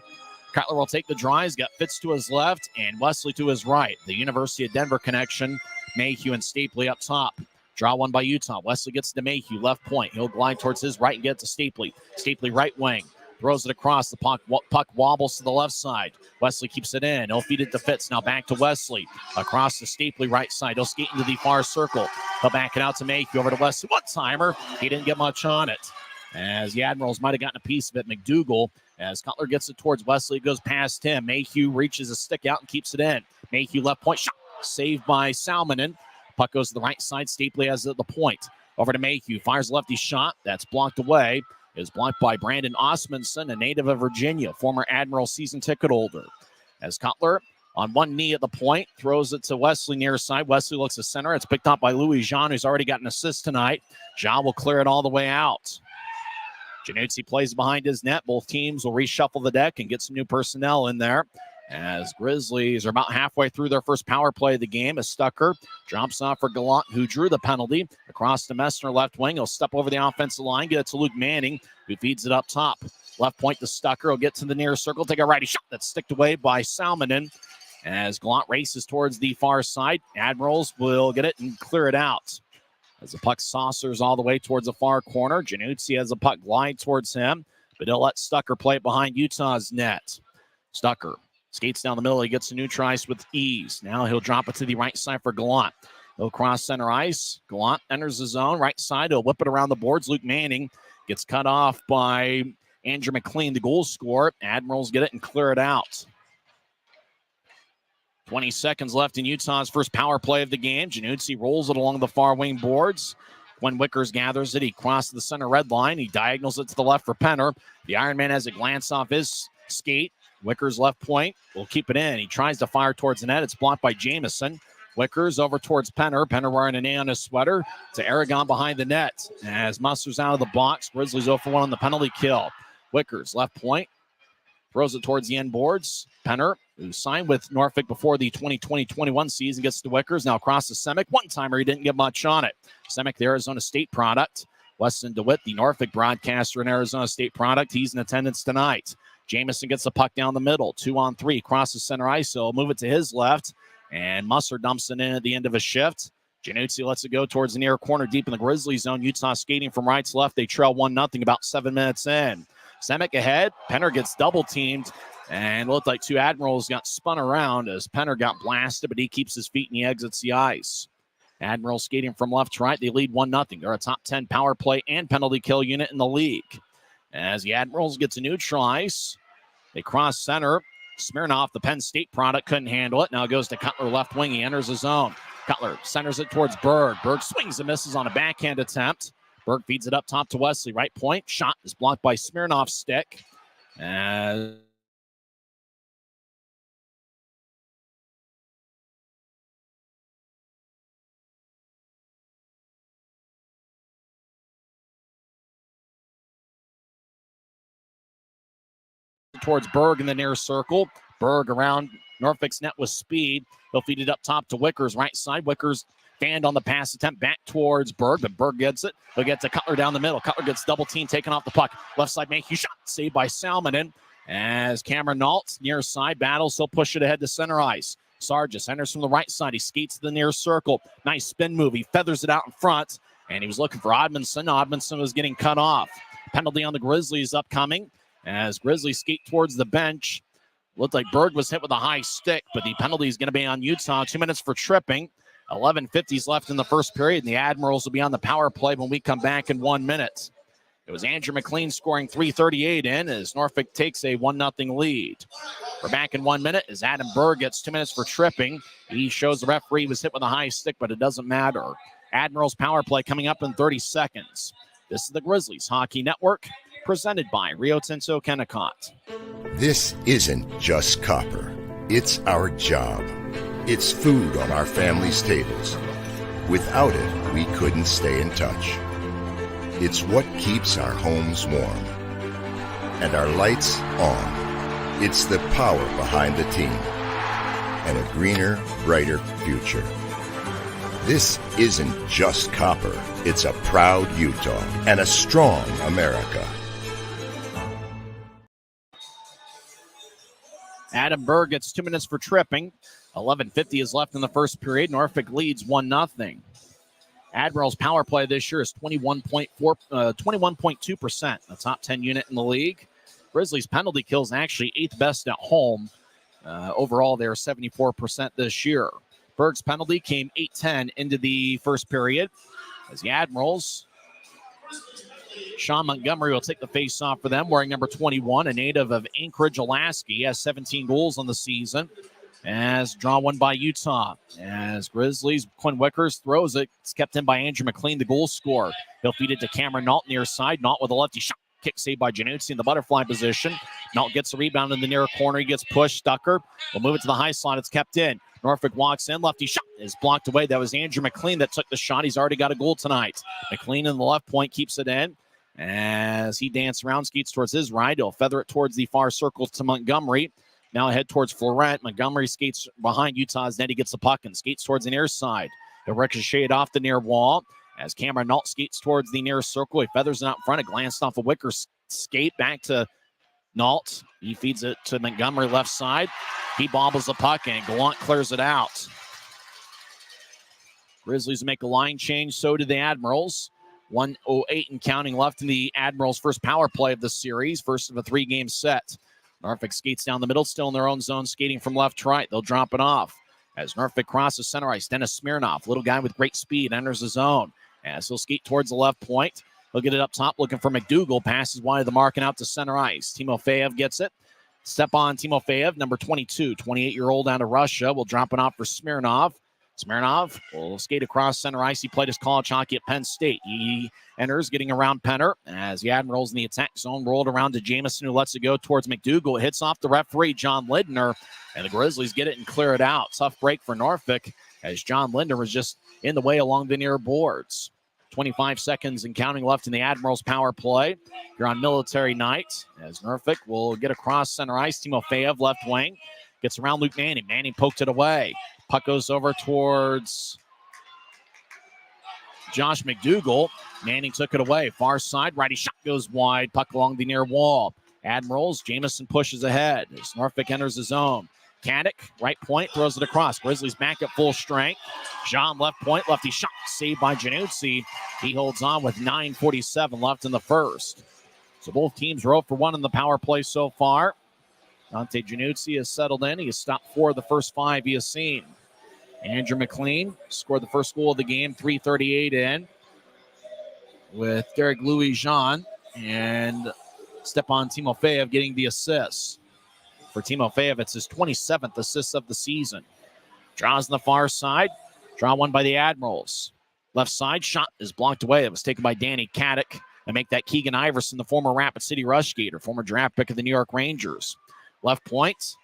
Cutler will take the draw. He's got Fitz to his left and Wesley to his right. The University of Denver connection, Mayhew and Stapley up top. Draw one by Utah. Wesley gets to Mayhew, left point. He'll glide towards his right and get to Stapley. Stapley right wing. Throws it across. The puck wobbles to the left side. Wesley keeps it in. He'll feed it to Fitz. Now back to Wesley. Across the Stapley right side. He'll skate into the far circle. He'll back it out to Mayhew. Over to Wesley. One-timer. He didn't get much on it. As the Admirals might have gotten a piece of it. McDougal, as Cutler gets it towards Wesley, goes past him. Mayhew reaches a stick out and keeps it in. Mayhew left point. Shot. Saved by Salmonen. Puck goes to the right side. Stapley has it at the point. Over to Mayhew. Fires lefty shot. That's blocked away. Is blocked by Brandon Osmondson, a native of Virginia, former Admiral season ticket holder. As Cutler on one knee at the point, throws it to Wesley near side. Wesley looks to center. It's picked up by Louis Jean, who's already got an assist tonight. Jean will clear it all the way out. Januzzi plays behind his net. Both teams will reshuffle the deck and get some new personnel in there. As Grizzlies are about halfway through their first power play of the game, as Stucker drops off for Gallant, who drew the penalty. Across to Messner, left wing. He'll step over the offensive line, get it to Luke Manning, who feeds it up top. Left point to Stucker. He'll get to the near circle, take a righty shot that's sticked away by Salmonen. As Gallant races towards the far side, Admirals will get it and clear it out. As the puck saucers all the way towards the far corner, Januzzi has the puck glide towards him, but he'll let Stucker play it behind Utah's net. Stucker skates down the middle. He gets neutralized with ease. Now he'll drop it to the right side for Gallant. He'll cross center ice. Gallant enters the zone. Right side. He'll whip it around the boards. Luke Manning gets cut off by Andrew McLean, the goal scorer. Admirals get it and clear it out. 20 seconds left in Utah's first power play of the game. Januzzi rolls it along the far wing boards. When Wickers gathers it, he crosses the center red line. He diagonals it to the left for Penner. The Ironman has a glance off his skate. Wickers left point will keep it in. He tries to fire towards the net. It's blocked by Jamison. Wickers over towards Penner. Penner wearing an A on his sweater to Aragon behind the net. As Musser's out of the box, Grizzlies 0 for 1 on the penalty kill. Wickers left point. Throws it towards the end boards. Penner who signed with Norfolk before the 2020-21 season, gets to Wickers. Now across to Semick. One-timer, he didn't get much on it. Semick, the Arizona State product. Weston DeWitt, the Norfolk broadcaster and Arizona State product. He's in attendance tonight. Jamison gets the puck down the middle. 2-on-3, crosses center ice. So move it to his left. And Musser dumps it in at the end of a shift. Januzzi lets it go towards the near corner deep in the Grizzlies zone. Utah skating from right to left. They trail 1-0 about 7 minutes in. Semick ahead. Penner gets double-teamed. And looked like two Admirals got spun around as Penner got blasted, but he keeps his feet and he exits the ice. Admirals skating from left to right. They lead 1-0. They're a top 10 power play and penalty kill unit in the league. As the Admirals get to neutral ice, they cross center. Smirnoff, the Penn State product, couldn't handle it. Now it goes to Cutler, left wing. He enters his zone. Cutler centers it towards Berg. Berg swings and misses on a backhand attempt. Berg feeds it up top to Wesley. Right point. Shot is blocked by Smirnoff's stick. Towards Berg in the near circle. Berg around Norfolk's net with speed. He'll feed it up top to Wickers, right side. Wickers fanned on the pass attempt back towards Berg, but Berg gets it. He'll get to Cutler down the middle. Cutler gets double team, taken off the puck. Left side Mayhew shot, saved by Salmonen. As Cameron Nault, near side, battles. He'll push it ahead to center ice. Sargis enters from the right side. He skates to the near circle. Nice spin move. He feathers it out in front, and he was looking for Odmanson. Odmanson was getting cut off. Penalty on the Grizzlies upcoming. As Grizzlies skate towards the bench. Looked like Berg was hit with a high stick, but the penalty is going to be on Utah. 2 minutes for tripping. 11:50 left in the first period, and the Admirals will be on the power play when we come back in 1 minute. It was Andrew McLean scoring 3:38 in as Norfolk takes a 1-0 lead. We're back in 1 minute as Adam Berg gets 2 minutes for tripping. He shows the referee he was hit with a high stick, but it doesn't matter. Admirals power play coming up in 30 seconds. This is the Grizzlies Hockey Network, presented by Rio Tinto Kennecott. This isn't just copper. It's our job. It's food on our family's tables. Without it, we couldn't stay in touch. It's what keeps our homes warm. And our lights on. It's the power behind the team. And a greener, brighter future. This isn't just copper. It's a proud Utah and a strong America. Adam Berg gets 2 minutes for tripping. 11:50 is left in the first period. Norfolk leads 1-0. Admirals power play this year is 21.2%, a top 10 unit in the league. Grizzlies penalty kills actually 8th best at home. Overall, they're 74% this year. Berg's penalty came 8:10 into the first period. As the Admirals, Sean Montgomery will take the face-off for them, wearing number 21, a native of Anchorage, Alaska. He has 17 goals on the season. As draw one by Utah. As Grizzlies, Quinn Wickers throws it. It's kept in by Andrew McLean, the goal scorer. He'll feed it to Cameron Nault near side. Nault with a lefty shot. Kick saved by Januzzi in the butterfly position. Nault gets a rebound in the near corner. He gets pushed. Stucker will move it to the high slot. It's kept in. Norfolk walks in. Lefty shot is blocked away. That was Andrew McLean that took the shot. He's already got a goal tonight. McLean in the left point keeps it in. As he dances around, skates towards his right. He'll feather it towards the far circle to Montgomery. Now ahead towards Florent. Montgomery skates behind Utah's net. He gets the puck and skates towards the near side. He'll ricochet it off the near wall. As Cameron Nault skates towards the near circle, he feathers it out in front. It glanced off a Wickers skate back to Nault. He feeds it to Montgomery left side. He bobbles the puck and Gallant clears it out. Grizzlies make a line change. So do the Admirals. 1:08 and counting left in the Admirals' first power play of the series. First of a 3-game set. Norfolk skates down the middle, still in their own zone, skating from left to right. They'll drop it off. As Norfolk crosses center ice, Dennis Smirnoff, little guy with great speed, enters the zone. As he'll skate towards the left point. He'll get it up top, looking for McDougal. Passes wide of the mark and out to center ice. Timofeyev gets it. Step on Timofeyev, number 22, 28-year-old out of Russia. Will drop it off for Smirnoff. Smirnoff will skate across center ice. He played his college hockey at Penn State. He enters, getting around Penner as the Admirals in the attack zone. Rolled around to Jamison, who lets it go towards McDougal. It hits off the referee, John Lindner, and the Grizzlies get it and clear it out. Tough break for Norfolk as John Lindner was just in the way along the near boards. 25 seconds and counting left in the Admirals power play. You're on military night as Norfolk will get across center ice. Timofeyev left wing. Gets around Luke Manning. Manning poked it away. Puck goes over towards Josh McDougall. Manning took it away. Far side. Righty shot goes wide. Puck along the near wall. Admirals. Jamison pushes ahead as Norfolk enters the zone. Caddick, right point, throws it across. Grizzlies back at full strength. Jean, left point, lefty shot, saved by Januzzi. He holds on with 9:47 left in the first. So both teams are 0 for 1 in the power play so far. Dante Januzzi has settled in. He has stopped 4 of the first 5 he has seen. Andrew McLean scored the first goal of the game, 3:38 in, with Derek Louis-Jean and Stepan Timofeyev getting the assists. For Timofeyev, it's his 27th assist of the season. Draws on the far side. Draw one by the Admirals. Left side shot is blocked away. It was taken by Danny Caddick. And make that Keegan Iverson, the former Rapid City Rush Gator, former draft pick of the New York Rangers. Left point.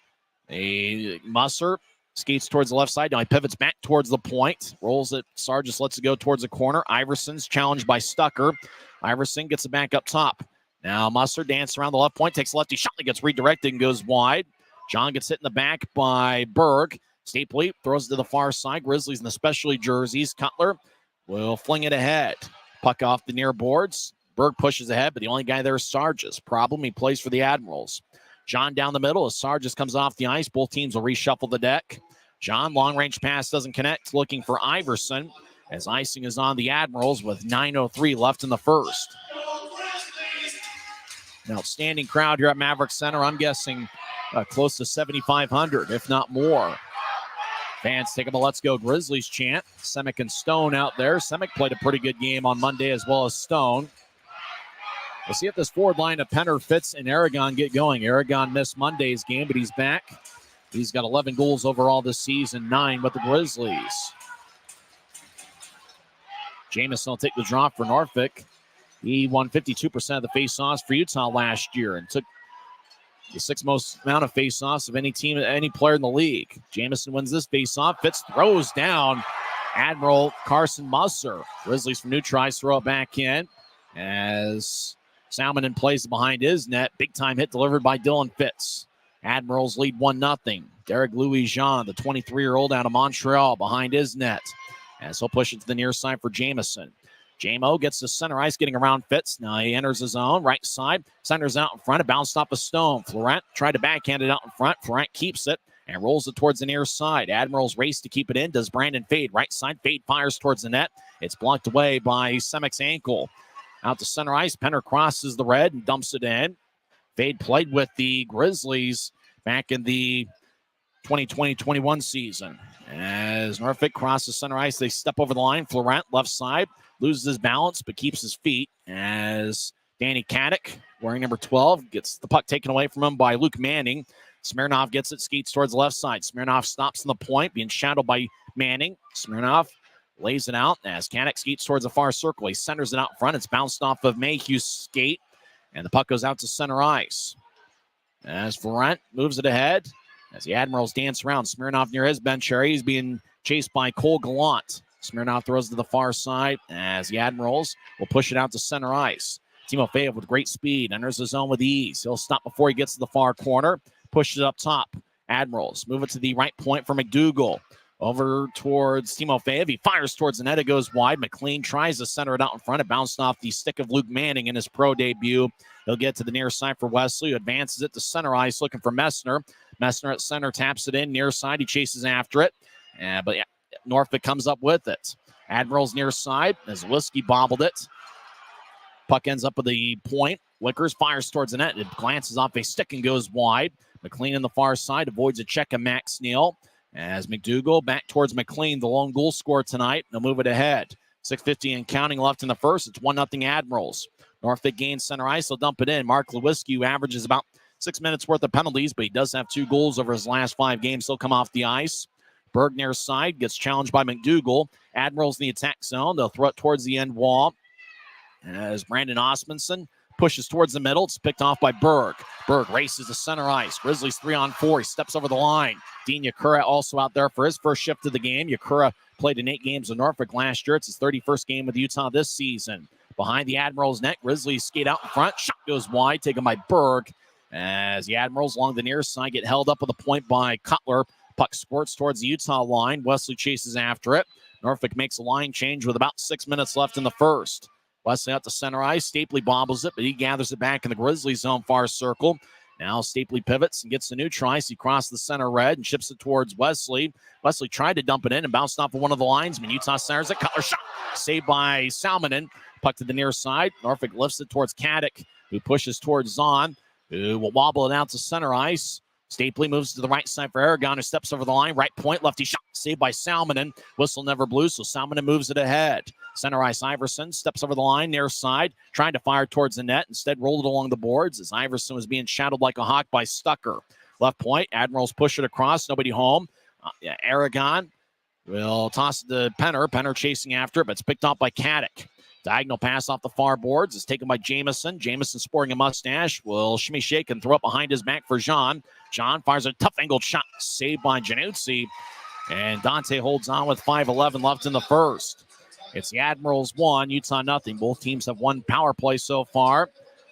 A Musser skates towards the left side. Now he pivots back towards the point. Rolls it. Sargis lets it go towards the corner. Iverson's challenged by Stucker. Iverson gets it back up top. Now Musser dances around the left point, takes a lefty shot that gets redirected and goes wide. John gets hit in the back by Berg. Stapley throws it to the far side. Grizzlies in the specialty jerseys. Cutler will fling it ahead. Puck off the near boards. Berg pushes ahead, but the only guy there is Sargis. Problem, he plays for the Admirals. John down the middle as Sargis comes off the ice. Both teams will reshuffle the deck. John, long-range pass doesn't connect, looking for Iverson as icing is on the Admirals with 9:03 left in the first. An outstanding crowd here at Maverik Center. I'm guessing close to 7,500, if not more. Fans take up a Let's Go Grizzlies chant. Semick and Stone out there. Semick played a pretty good game on Monday as well as Stone. We'll see if this forward line of Penner, Fitz, and Aragon get going. Aragon missed Monday's game, but he's back. He's got 11 goals overall this season, 9 with the Grizzlies. Jamison will take the draw for Norfolk. He won 52% of the faceoffs for Utah last year and took the 6th most amount of faceoffs of any team, any player in the league. Jamison wins this faceoff. Fitz throws down Admiral Carson Musser. Grizzlies from new tries throw it back in as Salmonen plays behind his net. Big time hit delivered by Dylan Fitz. Admirals lead 1-0. Derek Louis-Jean, the 23-year-old out of Montreal, behind his net as he'll push it to the near side for Jamison. Jamo gets to center ice, getting around Fitz. Now he enters his own right side. Centers out in front. It bounced off a Stone. Florent tried to backhand it out in front. Florent keeps it and rolls it towards the near side. Admirals race to keep it in. Does Brandon Fade. Right side. Fade fires towards the net. It's blocked away by Semick's ankle. Out to center ice. Penner crosses the red and dumps it in. Fade played with the Grizzlies back in the 2020-21 season. As Norfolk crosses center ice, they step over the line. Florent, left side, loses his balance, but keeps his feet. As Danny Caddick, wearing number 12, gets the puck taken away from him by Luke Manning. Smirnov gets it, skates towards the left side. Smirnov stops on the point, being shadowed by Manning. Smirnov lays it out as Caddick skates towards the far circle. He centers it out in front. It's bounced off of Mayhew's skate, and the puck goes out to center ice. As Florent moves it ahead, as the Admirals dance around, Smirnov near his bench area. He's being chased by Cole Gallant. Smirnov throws to the far side as the Admirals will push it out to center ice. Timofeyev with great speed, enters the zone with ease. He'll stop before he gets to the far corner, pushes it up top. Admirals move it to the right point for McDougall. Over towards Timofeyev. He fires towards the net. It goes wide. McLean tries to center it out in front. It bounced off the stick of Luke Manning in his pro debut. He'll get to the near side for Wesley, who advances it to center ice, looking for Messner. Messner at center taps it in. Near side, he chases after it. But Norfolk comes up with it. Admirals near side as Whiskey bobbled it. Puck ends up with the point. Wickers fires towards the net. It glances off a stick and goes wide. McLean on the far side avoids a check of Max Neal. As McDougall back towards McLean, the lone goal scorer tonight. They'll move it ahead. 6:50 and counting left in the first. It's 1-0 Admirals. Norfolk gains center ice. They'll dump it in. Mark Lewinsky, who averages about 6 minutes worth of penalties, but he does have 2 goals over his last 5 games. He'll come off the ice. Berg near side gets challenged by McDougall. Admirals in the attack zone. They'll throw it towards the end wall. As Brandon Osmondson pushes towards the middle. It's picked off by Berg. Berg races to center ice. Grizzlies 3-on-4. He steps over the line. Dean Yakura also out there for his first shift of the game. Yakura played in 8 games with Norfolk last year. It's his 31st game with Utah this season. Behind the Admirals net, Grizzlies skate out in front. Shot goes wide, taken by Berg. As the Admirals along the near side get held up with a point by Cutler. Puck squirts towards the Utah line. Wesley chases after it. Norfolk makes a line change with about 6 minutes left in the first. Wesley out to center ice. Stapley bobbles it, but he gathers it back in the Grizzlies zone far circle. Now Stapley pivots and gets a new try. He crosses the center red and chips it towards Wesley. Wesley tried to dump it in and bounced off of one of the linesmen. Utah centers it. Cutler shot. Saved by Salmonen. Puck to the near side. Norfolk lifts it towards Caddick, who pushes towards Zahn, who will wobble it out to center ice. Stapley moves to the right side for Aragon, who steps over the line. Right point, lefty shot, saved by Salmonen. Whistle never blew, so Salmonen moves it ahead. Center ice, Iverson steps over the line, near side, trying to fire towards the net. Instead, rolled it along the boards as Iverson was being shadowed like a hawk by Stucker. Left point, Admirals push it across, nobody home. Aragon will toss it to Penner. Penner chasing after it, but it's picked up by Caddick. Diagonal pass off the far boards is taken by Jamison. Jamison sporting a mustache will shimmy shake and throw it behind his back for Jean. Jean fires a tough angled shot, saved by Januzzi. And Dante holds on with 5:11 left in the first. It's the Admirals 1, Utah nothing. Both teams have one power play so far.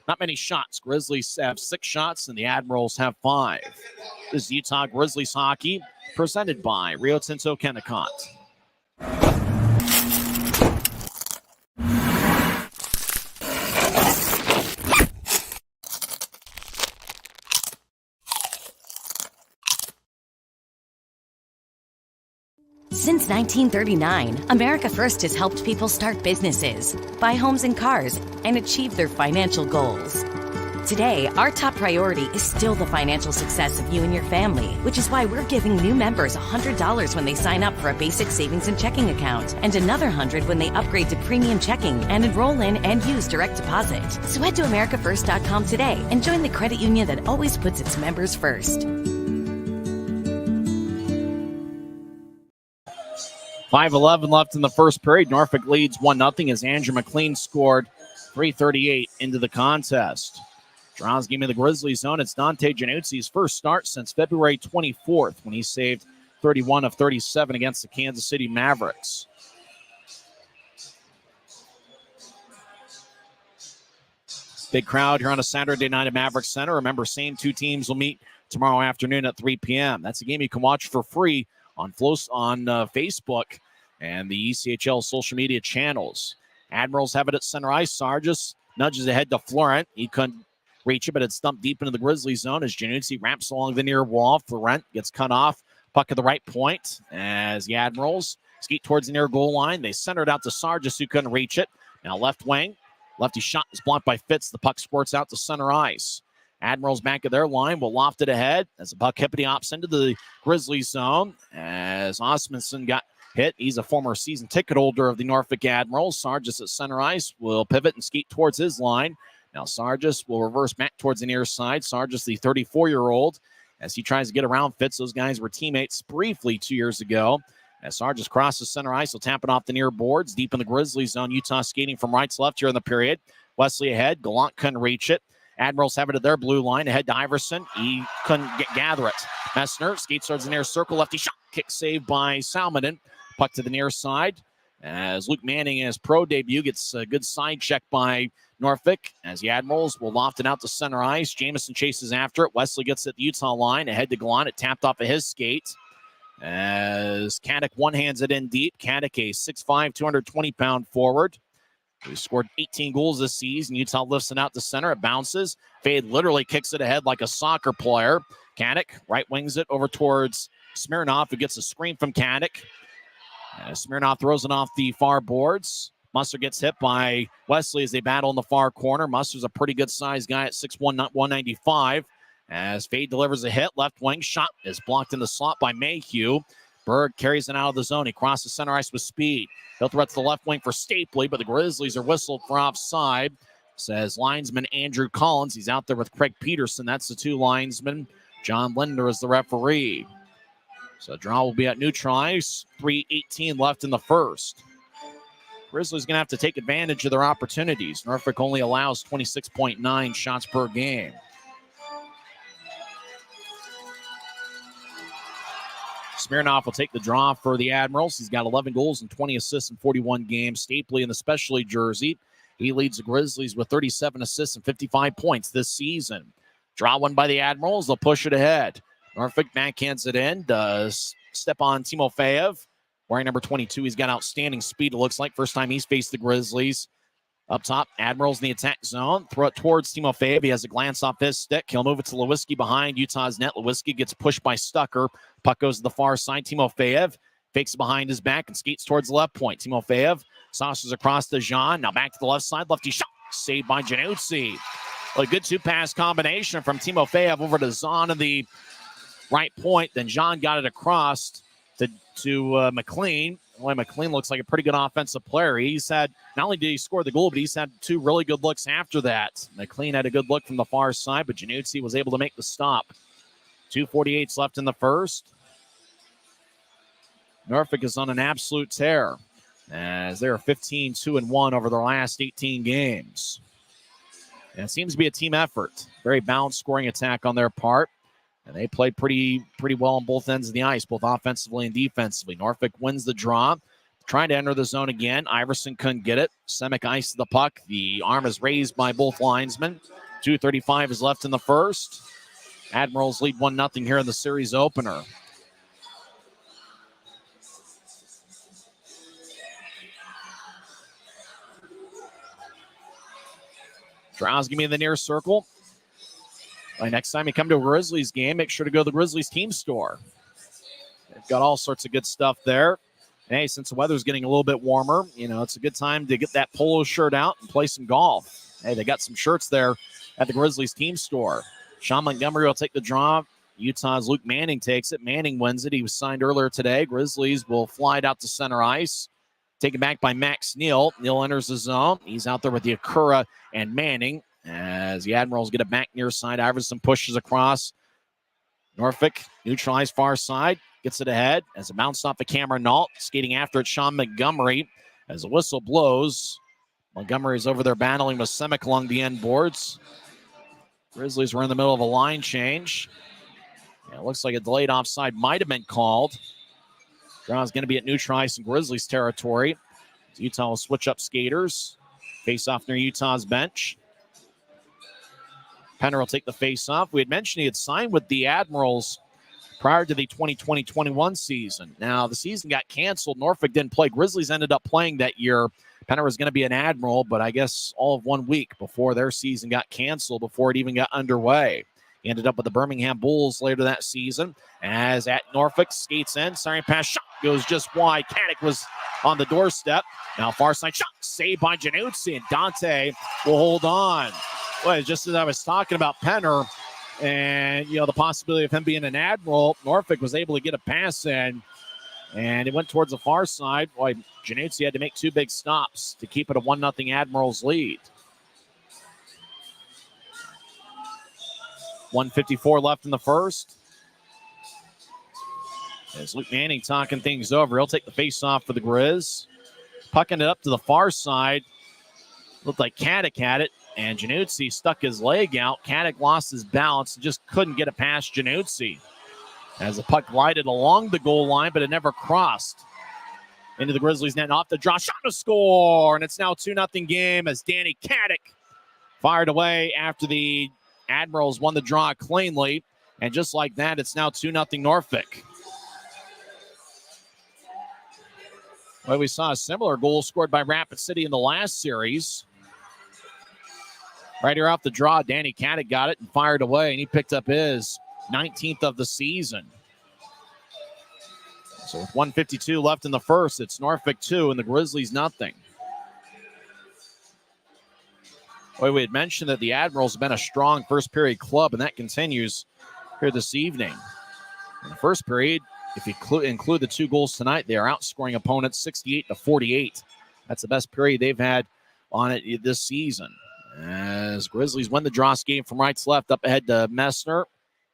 Not many shots. Grizzlies have 6 shots and the Admirals have 5. This is Utah Grizzlies hockey presented by Rio Tinto Kennecott. Since 1939, America First has helped people start businesses, buy homes and cars, and achieve their financial goals. Today, our top priority is still the financial success of you and your family, which is why we're giving new members $100 when they sign up for a basic savings and checking account, and another $100 when they upgrade to premium checking and enroll in and use direct deposit. So head to AmericaFirst.com today and join the credit union that always puts its members first. 5:11 left in the first period. Norfolk leads 1-0 as Andrew McLean scored 3:38 into the contest. Draws game in the Grizzlies zone. It's Dante Januzzi's first start since February 24th when he saved 31 of 37 against the Kansas City Mavericks. Big crowd here on a Saturday night at Maverik Center. Remember, same 2 teams will meet tomorrow afternoon at 3 p.m. That's a game you can watch for free on Facebook and the ECHL social media channels. Admirals have it at center ice. Sargis nudges ahead to Florent. He couldn't reach it, but it's dumped deep into the Grizzlies zone as Januzzi ramps along the near wall. Florent gets cut off. Puck at the right point as the Admirals skate towards the near goal line. They center it out to Sargis, who couldn't reach it. Now left wing. Lefty shot is blocked by Fitz. The puck squirts out to center ice. Admirals back at their line will loft it ahead as the puck hippity hops into the Grizzlies zone as Osmundson got hit. He's a former season ticket holder of the Norfolk Admirals. Sargis at center ice will pivot and skate towards his line. Now Sargis will reverse back towards the near side. Sargis, the 34-year-old, as he tries to get around Fitz. Those guys were teammates briefly 2 years ago. As Sargis crosses center ice, he'll tap it off the near boards deep in the Grizzlies zone. Utah skating from right to left here in the period. Wesley ahead. Gallant couldn't reach it. Admirals have it at their blue line. Ahead to Iverson. He couldn't gather it. Messner skates towards the near circle. Lefty shot. Kick saved by Salmonen. Puck to the near side. As Luke Manning in his pro debut gets a good side check by Norfolk. As the Admirals will loft it out to center ice. Jamison chases after it. Wesley gets it at the Utah line. Ahead to Gallant. It tapped off of his skate. As Caddick one-hands it in deep. Caddick, a 6'5", 220-pound forward. He scored 18 goals this season. Utah lifts it out to center. It bounces. Fade literally kicks it ahead like a soccer player. Caddick right wings it over towards Smirnoff, who gets a screen from Caddick. Smirnoff throws it off the far boards. Muster gets hit by Wesley as they battle in the far corner. Muster's a pretty good-sized guy at 6'1", 195. As Fade delivers a hit, left wing shot is blocked in the slot by Mayhew. Berg carries it out of the zone. He crosses center ice with speed. He'll throw it to the left wing for Stapley, but the Grizzlies are whistled for offside. Says linesman Andrew Collins. He's out there with Craig Peterson. That's the 2 linesmen. John Linder is the referee. So draw will be at neutral ice. 3:18 left in the first. Grizzlies going to have to take advantage of their opportunities. Norfolk only allows 26.9 shots per game. Smirnoff will take the draw for the Admirals. He's got 11 goals and 20 assists in 41 games. Stapley in the specialty jersey. He leads the Grizzlies with 37 assists and 55 points this season. Draw one by the Admirals. They'll push it ahead. Norfolk backhands it in. Does step on Timofeyev. Wearing number 22, he's got outstanding speed, it looks like. First time he's faced the Grizzlies. Up top, Admirals in the attack zone. Throw it towards Timofeyev. He has a glance off his stick. He'll move it to Lewiski behind Utah's net. Lewiski gets pushed by Stucker. Puck goes to the far side. Timofeyev fakes behind his back and skates towards the left point. Timofeyev saucers across to Jean. Now back to the left side. Lefty shot. Saved by Januzzi. A good two-pass combination from Timofeyev over to Zahn in the right point. Then Jean got it across to McLean. Boy, McLean looks like a pretty good offensive player. He's had, not only did he score the goal, but he's had two really good looks after that. McLean had a good look from the far side, but Januzzi was able to make the stop. 2:48 left in the first. Norfolk is on an absolute tear as they're 15-2-1 over their last 18 games. And it seems to be a team effort. Very balanced scoring attack on their part. And they played pretty well on both ends of the ice, both offensively and defensively. Norfolk wins the draw, trying to enter the zone again. Iverson couldn't get it. Semick iced the puck. The arm is raised by both linesmen. 2:35 is left in the first. Admirals lead 1-0 here in the series opener. Drow's going to be in the near circle. Next time you come to a Grizzlies game, make sure to go to the Grizzlies team store. They've got all sorts of good stuff there. And hey, since the weather's getting a little bit warmer, it's a good time to get that polo shirt out and play some golf. Hey, they got some shirts there at the Grizzlies team store. Sean Montgomery will take the draw. Utah's Luke Manning takes it. Manning wins it. He was signed earlier today. Grizzlies will fly it out to center ice. Taken back by Max Neal. Neal enters the zone. He's out there with the Akura and Manning. As the Admirals get it back near side, Iverson pushes across. Norfolk neutralized far side, gets it ahead as it bounced off the camera. Nault skating after it. Sean Montgomery as the whistle blows. Montgomery is over there battling with Semick along the end boards. Grizzlies were in the middle of a line change. It looks like a delayed offside might have been called. Draw's going to be at neutral ice in Grizzlies territory. Utah will switch up skaters. Face off near Utah's bench. Penner will take the face-off. We had mentioned he had signed with the Admirals prior to the 2020-21 season. Now, the season got canceled. Norfolk didn't play. Grizzlies ended up playing that year. Penner was going to be an Admiral, but I guess all of 1 week before their season got canceled, before it even got underway. He ended up with the Birmingham Bulls later that season. As at Norfolk, skates in. Sorry, pass shot goes just wide. Caddick was on the doorstep. Now far side shot. Saved by Januzzi, and Dante will hold on. Well, just as I was talking about Penner and, the possibility of him being an Admiral, Norfolk was able to get a pass in, and it went towards the far side. Boy, Januzzi had to make two big stops to keep it a 1-0 Admirals lead. 1:54 left in the first. As Luke Manning talking things over, he'll take the face-off for the Grizz. Pucking it up to the far side. Looked like Caddick had it, and Januzzi stuck his leg out. Caddick lost his balance and just couldn't get it past Januzzi. As the puck glided along the goal line, but it never crossed into the Grizzlies net. Off the draw, shot to score, and it's now 2-0 game as Danny Caddick fired away after the Admirals won the draw cleanly. And just like that, it's now 2-0 Norfolk. Well, we saw a similar goal scored by Rapid City in the last series. Right here off the draw, Danny Caddick got it and fired away, and he picked up his 19th of the season. So with 1:52 left in the first, it's Norfolk 2 and the Grizzlies nothing. Well, we had mentioned that the Admirals have been a strong first period club, and that continues here this evening. In the first period, if you include the two goals tonight, they are outscoring opponents 68-48. That's the best period they've had on it this season. As Grizzlies win the draw game from right to left, up ahead to Messner.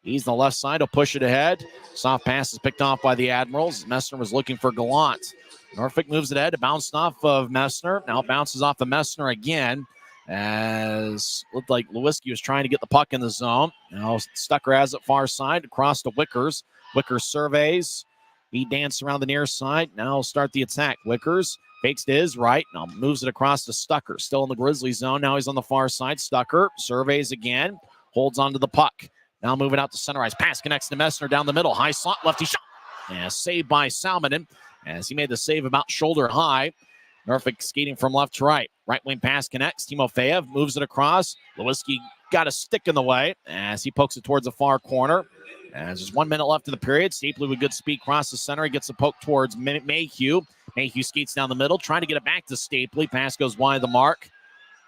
He's on the left side. He'll push it ahead. Soft pass is picked off by the Admirals. Messner was looking for Gallant. Norfolk moves it ahead. It bounced off of Messner. Now it bounces off of Messner again. As looked like Lewiski was trying to get the puck in the zone. Now Stucker has it far side across to Wickers. Wickers surveys. He danced around the near side. Now he'll start the attack. Wickers fakes to his right. Now moves it across to Stucker. Still in the Grizzly zone. Now he's on the far side. Stucker surveys again. holds onto the puck. Now moving out to center ice. Pass connects to Messner down the middle. High slot, lefty shot. And saved by Salmonen as he made the save about shoulder high. Norfolk skating from left to right. Right wing pass connects. Timofeyev moves it across. Lewinsky got a stick in the way as he pokes it towards the far corner. As there's 1 minute left in the period, Stapley with good speed across the center. He gets a poke towards Mayhew. Mayhew skates down the middle, trying to get it back to Stapley. Pass goes wide of the mark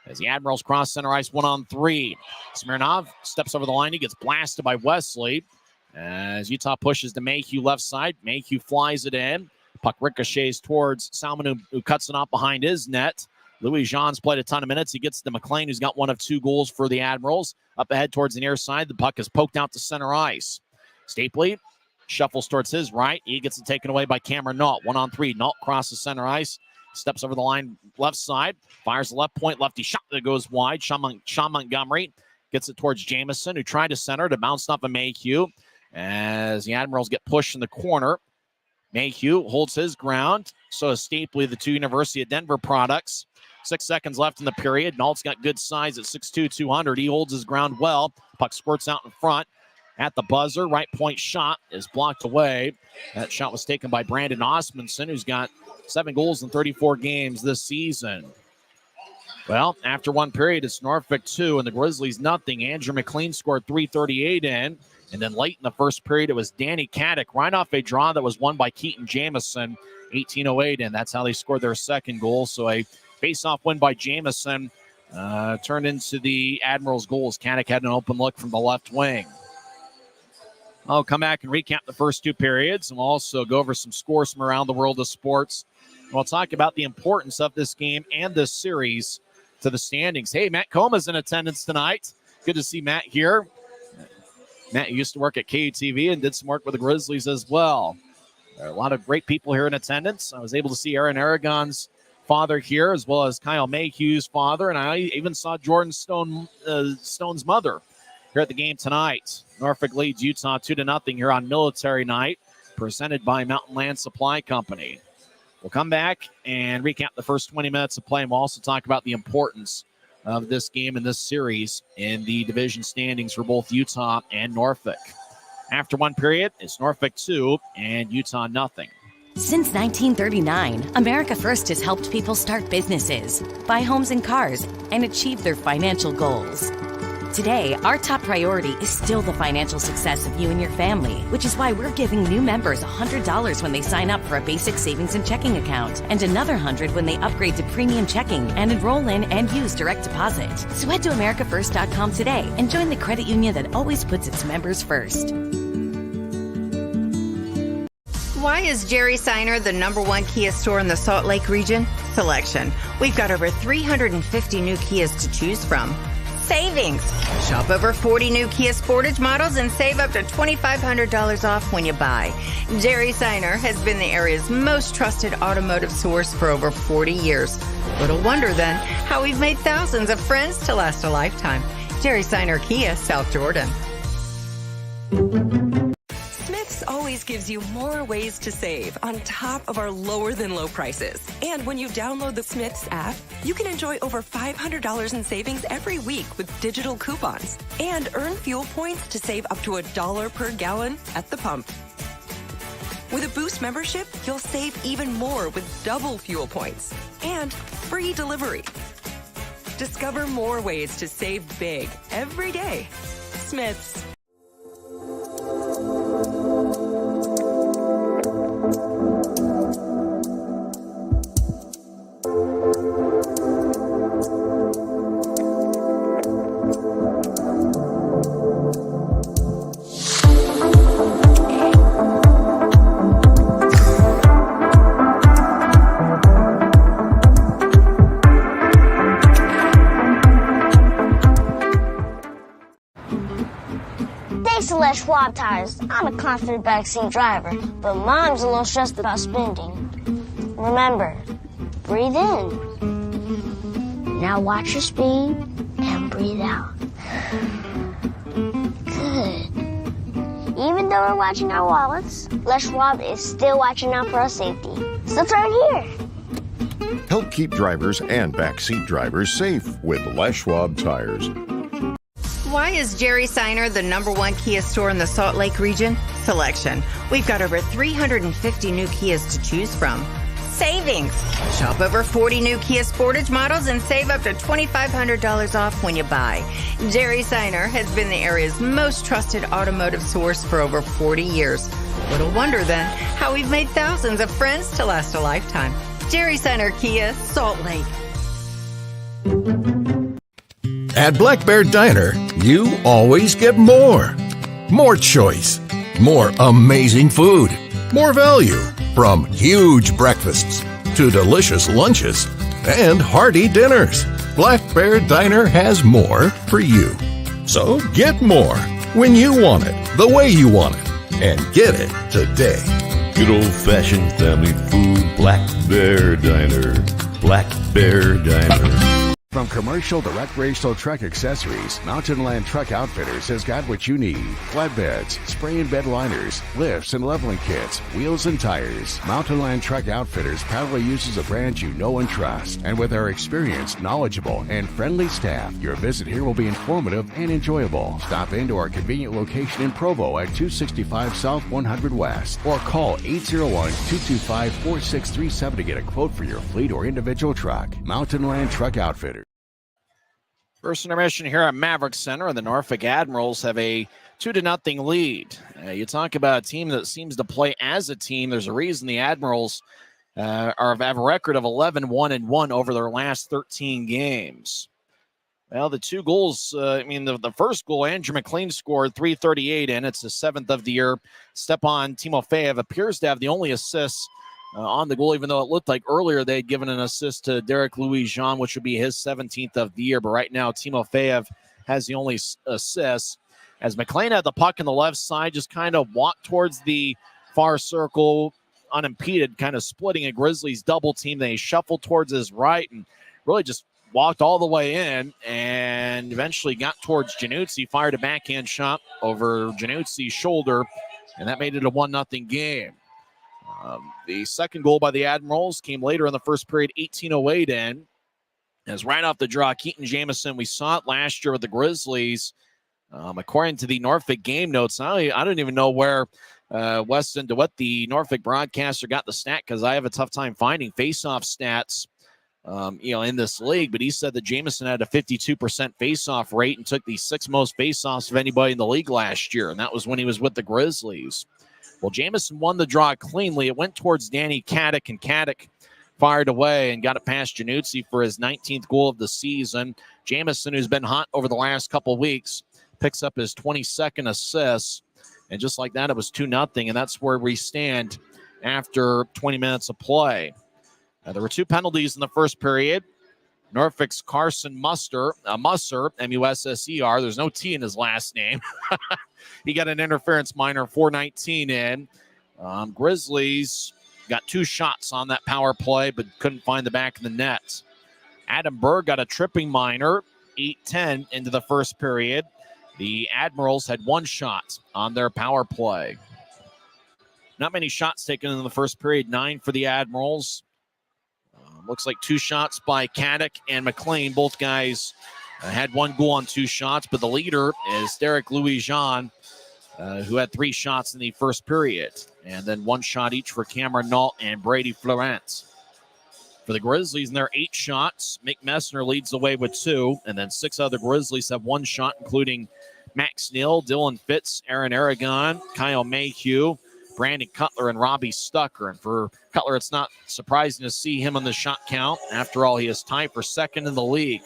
as the Admirals cross center ice 1-on-3. Smirnov steps over the line. He gets blasted by Wesley as Utah pushes to Mayhew left side. Mayhew flies it in. Puck ricochets towards Salmon, who cuts it off behind his net. Louis Jean's played a ton of minutes. He gets to McLean, who's got 1 of 2 goals for the Admirals. Up ahead towards the near side. The puck is poked out to center ice. Stapley shuffles towards his right. He gets it taken away by Cameron Nault. 1-on-3. Nault crosses center ice. Steps over the line left side. Fires the left point. Lefty shot that goes wide. Sean Montgomery gets it towards Jamison, who tried to center to bounce off of Mayhew. As the Admirals get pushed in the corner. Mayhew holds his ground. So is Stapley, the 2 University of Denver products. 6 seconds left in the period. Nault's got good size at 6'2", 200. He holds his ground well. Puck squirts out in front. At the buzzer, right point shot is blocked away. That shot was taken by Brandon Osmundson, who's got 7 goals in 34 games this season. Well, after 1 period, it's Norfolk 2 and the Grizzlies nothing. Andrew McLean scored 3:38 in. And then late in the first period, it was Danny Caddick right off a draw that was won by Keaton Jamison, 18:08 in. That's how they scored their second goal. So a face-off win by Jamison turned into the Admirals' goals. Caddick had an open look from the left wing. I'll come back and recap the first 2 periods, and we'll also go over some scores from around the world of sports. And we'll talk about the importance of this game and this series to the standings. Hey, Matt Coma's in attendance tonight. Good to see Matt here. Matt used to work at KUTV and did some work with the Grizzlies as well. There are a lot of great people here in attendance. I was able to see Aaron Aragon's father here, as well as Kyle Mayhew's father, and I even saw Jordan Stone's mother here at the game tonight. Norfolk leads Utah 2-0 here on Military Night, presented by Mountainland Supply Company. We'll come back and recap the first 20 minutes of play, and we'll also talk about the importance of this game and this series in the division standings for both Utah and Norfolk. After 1 period, it's Norfolk 2 and Utah nothing. Since 1939, America First has helped people start businesses, buy homes and cars, and achieve their financial goals. Today, our top priority is still the financial success of you and your family, which is why we're giving new members $100 when they sign up for a basic savings and checking account, and another $100 when they upgrade to premium checking and enroll in and use direct deposit. So head to AmericaFirst.com today and join the credit union that always puts its members first. Why is Jerry Seiner the #1 Kia store in the Salt Lake region? Selection. We've got over 350 new Kias to choose from. Savings. Shop over 40 new Kia Sportage models and save up to $2,500 off when you buy. Jerry Seiner has been the area's most trusted automotive source for over 40 years. Little wonder then how we've made thousands of friends to last a lifetime. Jerry Seiner Kia, South Jordan. Smith's always gives you more ways to save on top of our lower than low prices. And when you download the Smith's app, you can enjoy over $500 in savings every week with digital coupons and earn fuel points to save up to $1 per gallon at the pump. With a Boost membership, you'll save even more with double fuel points and free delivery. Discover more ways to save big every day. Smith's. Schwab tires. I'm a confident backseat driver, but Mom's a little stressed about spending. Remember, breathe in. Now watch your speed and breathe out. Good. Even though we're watching our wallets, Les Schwab is still watching out for our safety. So turn here. Help keep drivers and backseat drivers safe with Les Schwab tires. Why is Jerry Seiner the #1 Kia store in the Salt Lake region? Selection. We've got over 350 new Kias to choose from. Savings. Shop over 40 new Kia Sportage models and save up to $2,500 off when you buy. Jerry Seiner has been the area's most trusted automotive source for over 40 years. Little wonder then how we've made thousands of friends to last a lifetime. Jerry Seiner Kia, Salt Lake. At Black Bear Diner, you always get more. More choice, more amazing food, more value, from huge breakfasts to delicious lunches and hearty dinners. Black Bear Diner has more for you. So get more when you want it, the way you want it, and get it today. Good old-fashioned family food, Black Bear Diner. Black Bear Diner. From commercial to recreational truck accessories, Mountainland Truck Outfitters has got what you need. Flatbeds, spray and bed liners, lifts and leveling kits, wheels and tires. Mountainland Truck Outfitters proudly uses a brand you know and trust. And with our experienced, knowledgeable, and friendly staff, your visit here will be informative and enjoyable. Stop into our convenient location in Provo at 265 South 100 West or call 801-225-4637 to get a quote for your fleet or individual truck. Mountainland Truck Outfitters. First intermission here at Maverik Center, and the Norfolk Admirals have a 2-0 lead. You talk about a team that seems to play as a team. There's a reason the Admirals have a record of 11-1-1 over their last 13 games. Well, the two goals, the first goal, Andrew McLean scored 3:38 in. It's the 7th of the year. Stepan Timofeyev appears to have the only assists on the goal, even though it looked like earlier they had given an assist to Derek Louis-Jean, which would be his 17th of the year. But right now, Timofeyev has the only assist. As McLean had the puck on the left side, just kind of walked towards the far circle, unimpeded, kind of splitting a Grizzlies double team. They shuffled towards his right and really just walked all the way in and eventually got towards Januzzi, fired a backhand shot over Januzzi's shoulder, and that made it a 1-0 game. The second goal by the Admirals came later in the first period, 18:08 in. As right off the draw, Keaton Jamison, we saw it last year with the Grizzlies. According to the Norfolk game notes, I don't even know where Weston DeWitt, the Norfolk broadcaster, got the stat, because I have a tough time finding face-off stats in this league. But he said that Jamison had a 52% face-off rate and took the 6th most face-offs of anybody in the league last year, and that was when he was with the Grizzlies. Well, Jamison won the draw cleanly. It went towards Danny Caddick, and Caddick fired away and got it past Januzzi for his 19th goal of the season. Jamison, who's been hot over the last couple of weeks, picks up his 22nd assist. And just like that, it was 2-0, and that's where we stand after 20 minutes of play. There were 2 penalties in the first period. Norfolk's Carson Musser, M-U-S-S-E-R. There's no T in his last name. He got an interference minor, 4:19 in. Grizzlies got 2 shots on that power play, but couldn't find the back of the net. Adam Berg got a tripping minor, 8:10 into the first period. The Admirals had 1 shot on their power play. Not many shots taken in the first period, 9 for the Admirals. Looks like 2 shots by Caddick and McLean. Both guys had 1 goal on 2 shots, but the leader is Derek Louis-Jean, who had 3 shots in the first period. And then 1 shot each for Cameron Nault and Brady Florent. For the Grizzlies, in their 8 shots, Mick Messner leads the way with 2, and then 6 other Grizzlies have 1 shot, including Max Neal, Dylan Fitz, Aaron Aragon, Kyle Mayhew, Brandon Cutler, and Robbie Stucker. And for Cutler, it's not surprising to see him on the shot count. After all, he is tied for 2nd in the league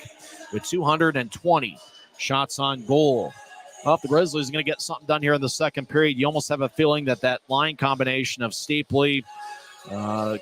with 220 shots on goal. Well, if the Grizzlies are going to get something done here in the second period, you almost have a feeling that line combination of Stapley,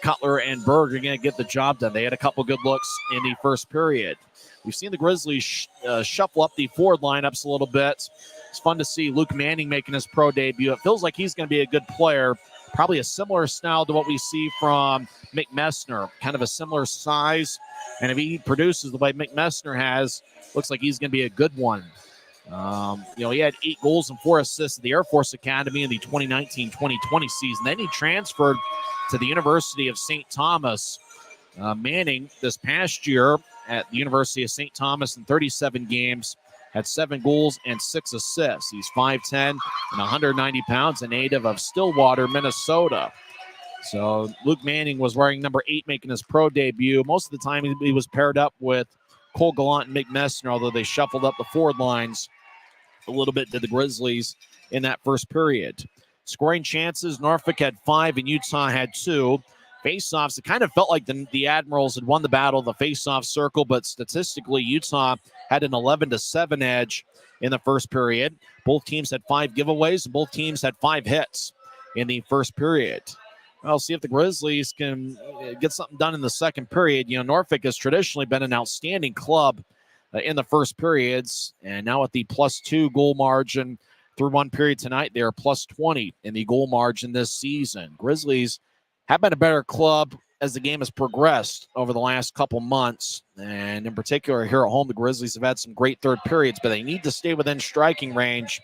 Cutler, and Berg are going to get the job done. They had a couple good looks in the first period. We've seen the Grizzlies shuffle up the forward lineups a little bit. It's fun to see Luke Manning making his pro debut. It feels like he's going to be a good player. Probably a similar style to what we see from Mick Messner, kind of a similar size. And if he produces the way Mick Messner has, looks like he's going to be a good one. He had 8 goals and 4 assists at the Air Force Academy in the 2019-2020 season. Then he transferred to the University of St. Thomas. Manning this past year at the University of St. Thomas in 37 games had 7 goals and 6 assists. He's 5'10 and 190 pounds, a native of Stillwater, Minnesota. So Luke Manning was wearing number 8 making his pro debut. Most of the time he was paired up with Cole Gallant and Mick Messner, although they shuffled up the forward lines a little bit to the Grizzlies in that first period. Scoring chances, Norfolk had 5 and Utah had 2. Faceoffs, it kind of felt like the Admirals had won the battle of the faceoff circle, but statistically Utah had an 11-7 edge in the first period. Both teams had 5 giveaways, and both teams had 5 hits in the first period. Well, see if the Grizzlies can get something done in the second period. You know, Norfolk has traditionally been an outstanding club in the first periods, and now with the +2 goal margin through one period tonight, they are +20 in the goal margin this season. Grizzlies have been a better club as the game has progressed over the last couple months, and in particular here at home, the Grizzlies have had some great third periods, but they need to stay within striking range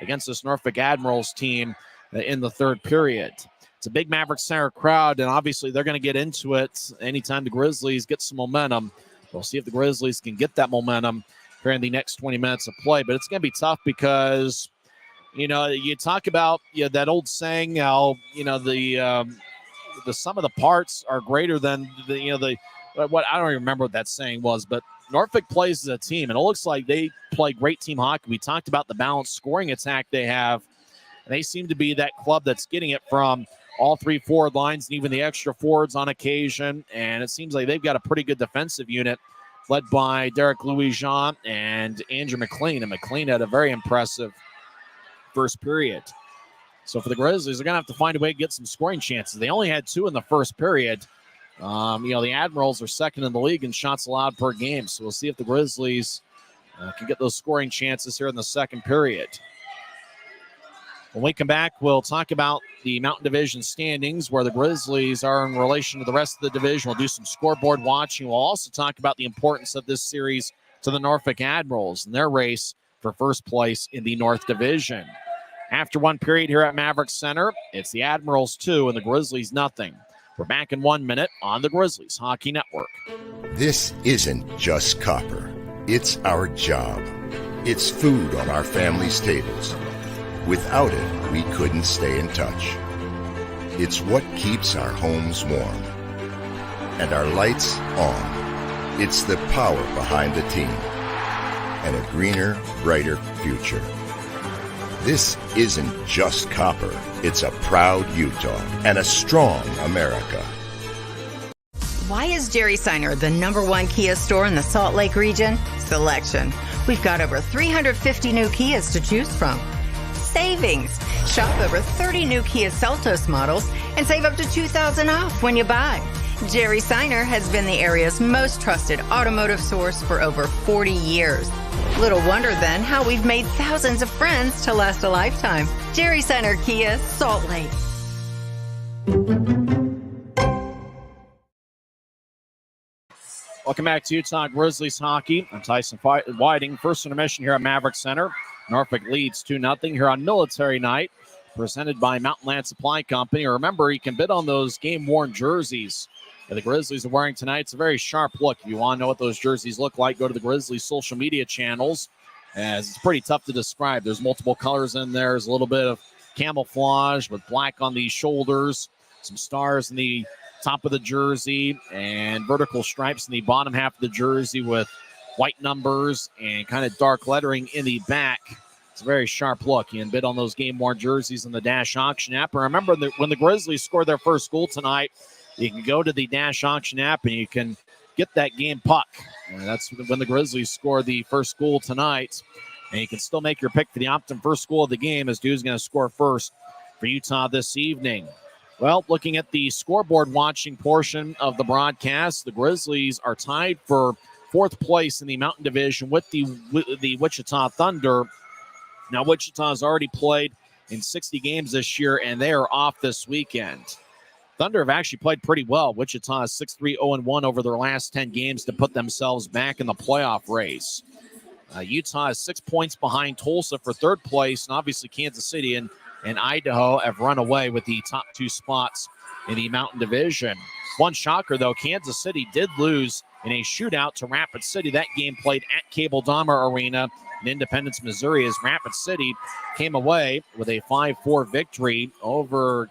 against this Norfolk Admirals team in the third period. It's a big Maverik Center crowd, and obviously they're going to get into it anytime the Grizzlies get some momentum. We'll see if the Grizzlies can get that momentum here in the next 20 minutes of play, but it's going to be tough because, you know, you talk about that old saying, how, you know, the sum of the parts are greater than what I don't even remember what that saying was, but Norfolk plays as a team, and it looks like they play great team hockey. We talked about the balanced scoring attack they have, and they seem to be that club that's getting it from all 3 forward lines and even the extra forwards on occasion, and it seems like they've got a pretty good defensive unit led by Derek Louis-Jean and Andrew McLean, and McLean had a very impressive first period. So for the Grizzlies, they're going to have to find a way to get some scoring chances. They only had 2 in the first period. The Admirals are second in the league in shots allowed per game. So we'll see if the Grizzlies can get those scoring chances here in the second period. When we come back, we'll talk about the Mountain Division standings, where the Grizzlies are in relation to the rest of the division. We'll do some scoreboard watching. We'll also talk about the importance of this series to the Norfolk Admirals and their race for first place in the North Division. After one period here at Maverik Center, it's the Admirals 2 and the Grizzlies nothing. We're back in 1 minute on the Grizzlies Hockey Network. This isn't just copper. It's our job. It's food on our family's tables. Without it, we couldn't stay in touch. It's what keeps our homes warm. And our lights on. It's the power behind the team. And a greener, brighter future. This isn't just copper. It's a proud Utah and a strong America. Why is Jerry Seiner the #1 Kia store in the Salt Lake region? Selection. We've got over 350 new Kias to choose from. Savings. Shop over 30 new Kia Seltos models and save up to $2,000 off when you buy. Jerry Seiner has been the area's most trusted automotive source for over 40 years. Little wonder then how we've made thousands of friends to last a lifetime. Jerry Seiner Kia, Salt Lake. Welcome back to Utah Grizzlies hockey. I'm Tyson Whiting. First intermission here at Maverik Center. Norfolk leads 2-0 here on Military Night, presented by Mountainland Supply Company. Remember, you can bid on those game-worn jerseys that the Grizzlies are wearing tonight. It's a very sharp look. If you want to know what those jerseys look like, go to the Grizzlies social media channels, as it's pretty tough to describe. There's multiple colors in there. There's a little bit of camouflage with black on the shoulders, some stars in the top of the jersey, and vertical stripes in the bottom half of the jersey with white numbers and kind of dark lettering in the back. It's a very sharp look. You can bid on those game-worn jerseys in the Dash Auction app. And remember that when the Grizzlies scored their first goal tonight, you can go to the Dash Auction app and you can get that game puck. And that's when the Grizzlies scored the first goal tonight. And you can still make your pick for the Optum first goal of the game, as Dude's going to score first for Utah this evening. Well, looking at the scoreboard watching portion of the broadcast, the Grizzlies are tied for 4th place in the Mountain Division with the Wichita Thunder. Now, Wichita's already played in 60 games this year, and they are off this weekend. Thunder have actually played pretty well. Wichita is 6-3-0-1 over their last 10 games to put themselves back in the playoff race. Utah is 6 points behind Tulsa for 3rd place, and obviously Kansas City and Idaho have run away with the top 2 spots in the Mountain Division. One shocker, though, Kansas City did lose in a shootout to Rapid City. That game played at Cable Dahmer Arena. in Independence, Missouri, as Rapid City came away with a 5-4 victory over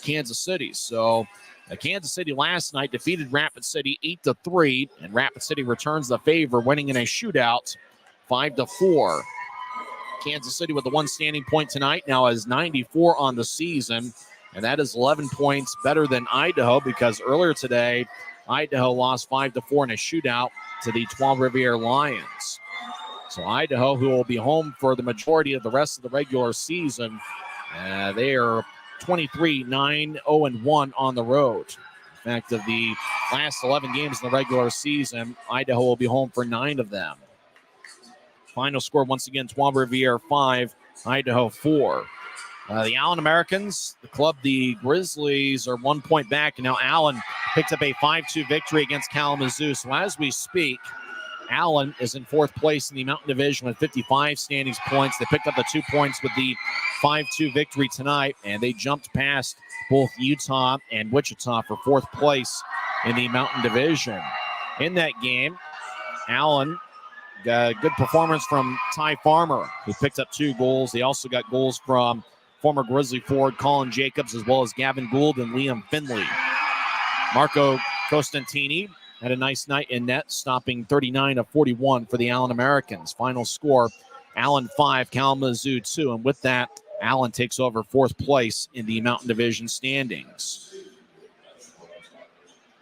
Kansas City. So Kansas City last night defeated Rapid City 8-3, and Rapid City returns the favor, winning in a shootout 5-4. Kansas City with the one standing point tonight now has 94 on the season, and that is 11 points better than Idaho, because earlier today Idaho lost 5-4 in a shootout to the Trois-Rivières Lions. So Idaho, who will be home for the majority of the rest of the regular season, they are 23-9-0-1 on the road. In fact, of the last 11 games in the regular season, Idaho will be home for 9 of them. Final score, once again, Trois-Rivières 5, Idaho 4. The Allen Americans, the club, the Grizzlies, are 1 point back, and now Allen picked up a 5-2 victory against Kalamazoo. So as we speak, Allen is in 4th place in the Mountain Division with 55 standings points. They picked up the 2 points with the 5-2 victory tonight, and they jumped past both Utah and Wichita for 4th place in the Mountain Division. In that game, Allen got a good performance from Ty Farmer, who picked up 2 goals. They also got goals from former Grizzly forward Colin Jacobs, as well as Gavin Gould and Liam Finley. Marco Costantini had a nice night in net, stopping 39 of 41 for the Allen Americans. Final score, Allen 5, Kalamazoo 2. And with that, Allen takes over 4th place in the Mountain Division standings.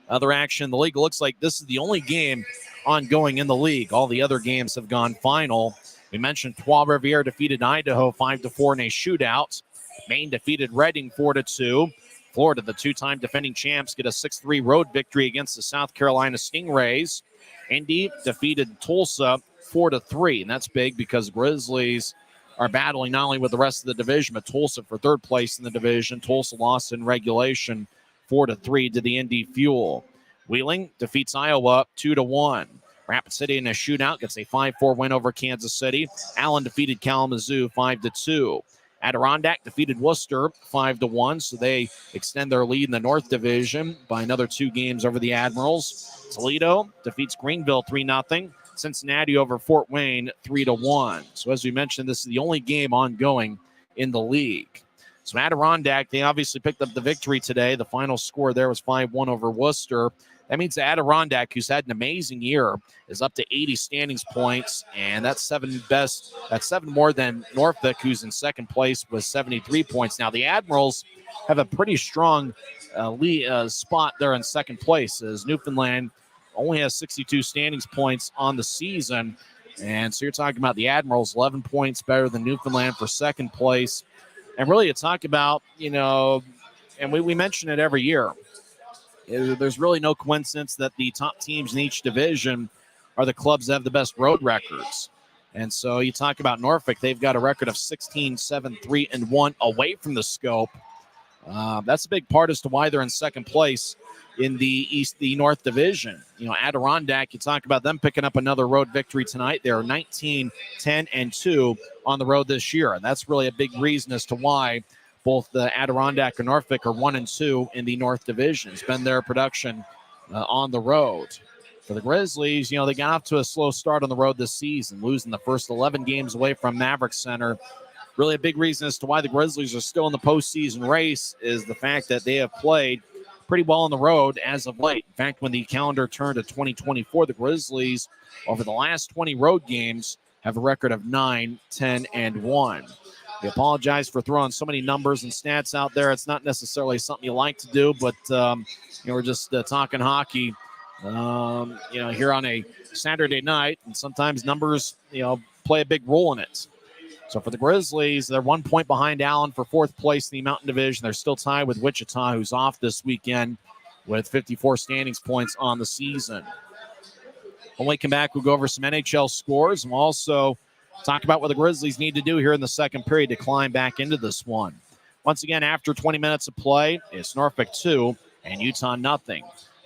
Other action in the league, looks like this is the only game ongoing in the league. All the other games have gone final. We mentioned Trois-Rivières defeated Idaho 5-4 in a shootout. Maine defeated Reading 4-2. Florida, the 2-time defending champs, get a 6-3 road victory against the South Carolina Stingrays. Indy defeated Tulsa 4-3, and that's big because Grizzlies are battling not only with the rest of the division, but Tulsa for 3rd place in the division. Tulsa lost in regulation 4-3 to the Indy Fuel. Wheeling defeats Iowa 2-1. Rapid City in a shootout gets a 5-4 win over Kansas City. Allen defeated Kalamazoo 5-2. Adirondack defeated Worcester 5-1, so they extend their lead in the North Division by another 2 games over the Admirals. Toledo defeats Greenville 3-0. Cincinnati over Fort Wayne 3-1. So as we mentioned, this is the only game ongoing in the league. So Adirondack, they obviously picked up the victory today. The final score there was 5-1 over Worcester. That means the Adirondack, who's had an amazing year, is up to 80 standings points, and that's 7 best. That's 7 more than Norfolk, who's in 2nd place with 73 points. Now, the Admirals have a pretty strong spot there in 2nd place, as Newfoundland only has 62 standings points on the season. And so you're talking about the Admirals, 11 points better than Newfoundland for 2nd place. And really, you talk about, and we mention it every year, there's really no coincidence that the top teams in each division are the clubs that have the best road records. And so you talk about Norfolk, they've got a record of 16-7-3-1 away from the scope. That's a big part as to why they're in 2nd place in the North Division. Adirondack, you talk about them picking up another road victory tonight. They're 19-10-2 on the road this year. And that's really a big reason as to why both the Adirondack and Norfolk are 1-2 in the North Division. It's been their production on the road. For the Grizzlies, they got off to a slow start on the road this season, losing the first 11 games away from Maverik Center. Really a big reason as to why the Grizzlies are still in the postseason race is the fact that they have played pretty well on the road as of late. In fact, when the calendar turned to 2024, the Grizzlies, over the last 20 road games, have a record of 9-10-1. We apologize for throwing so many numbers and stats out there. It's not necessarily something you like to do, but we're just talking hockey, here on a Saturday night, and sometimes numbers, play a big role in it. So for the Grizzlies, they're 1 point behind Allen for 4th place in the Mountain Division. They're still tied with Wichita, who's off this weekend with 54 standings points on the season. When we come back, we'll go over some NHL scores, and we'll also talk about what the Grizzlies need to do here in the 2nd period to climb back into this one. Once again, after 20 minutes of play, it's Norfolk 2 and Utah 0.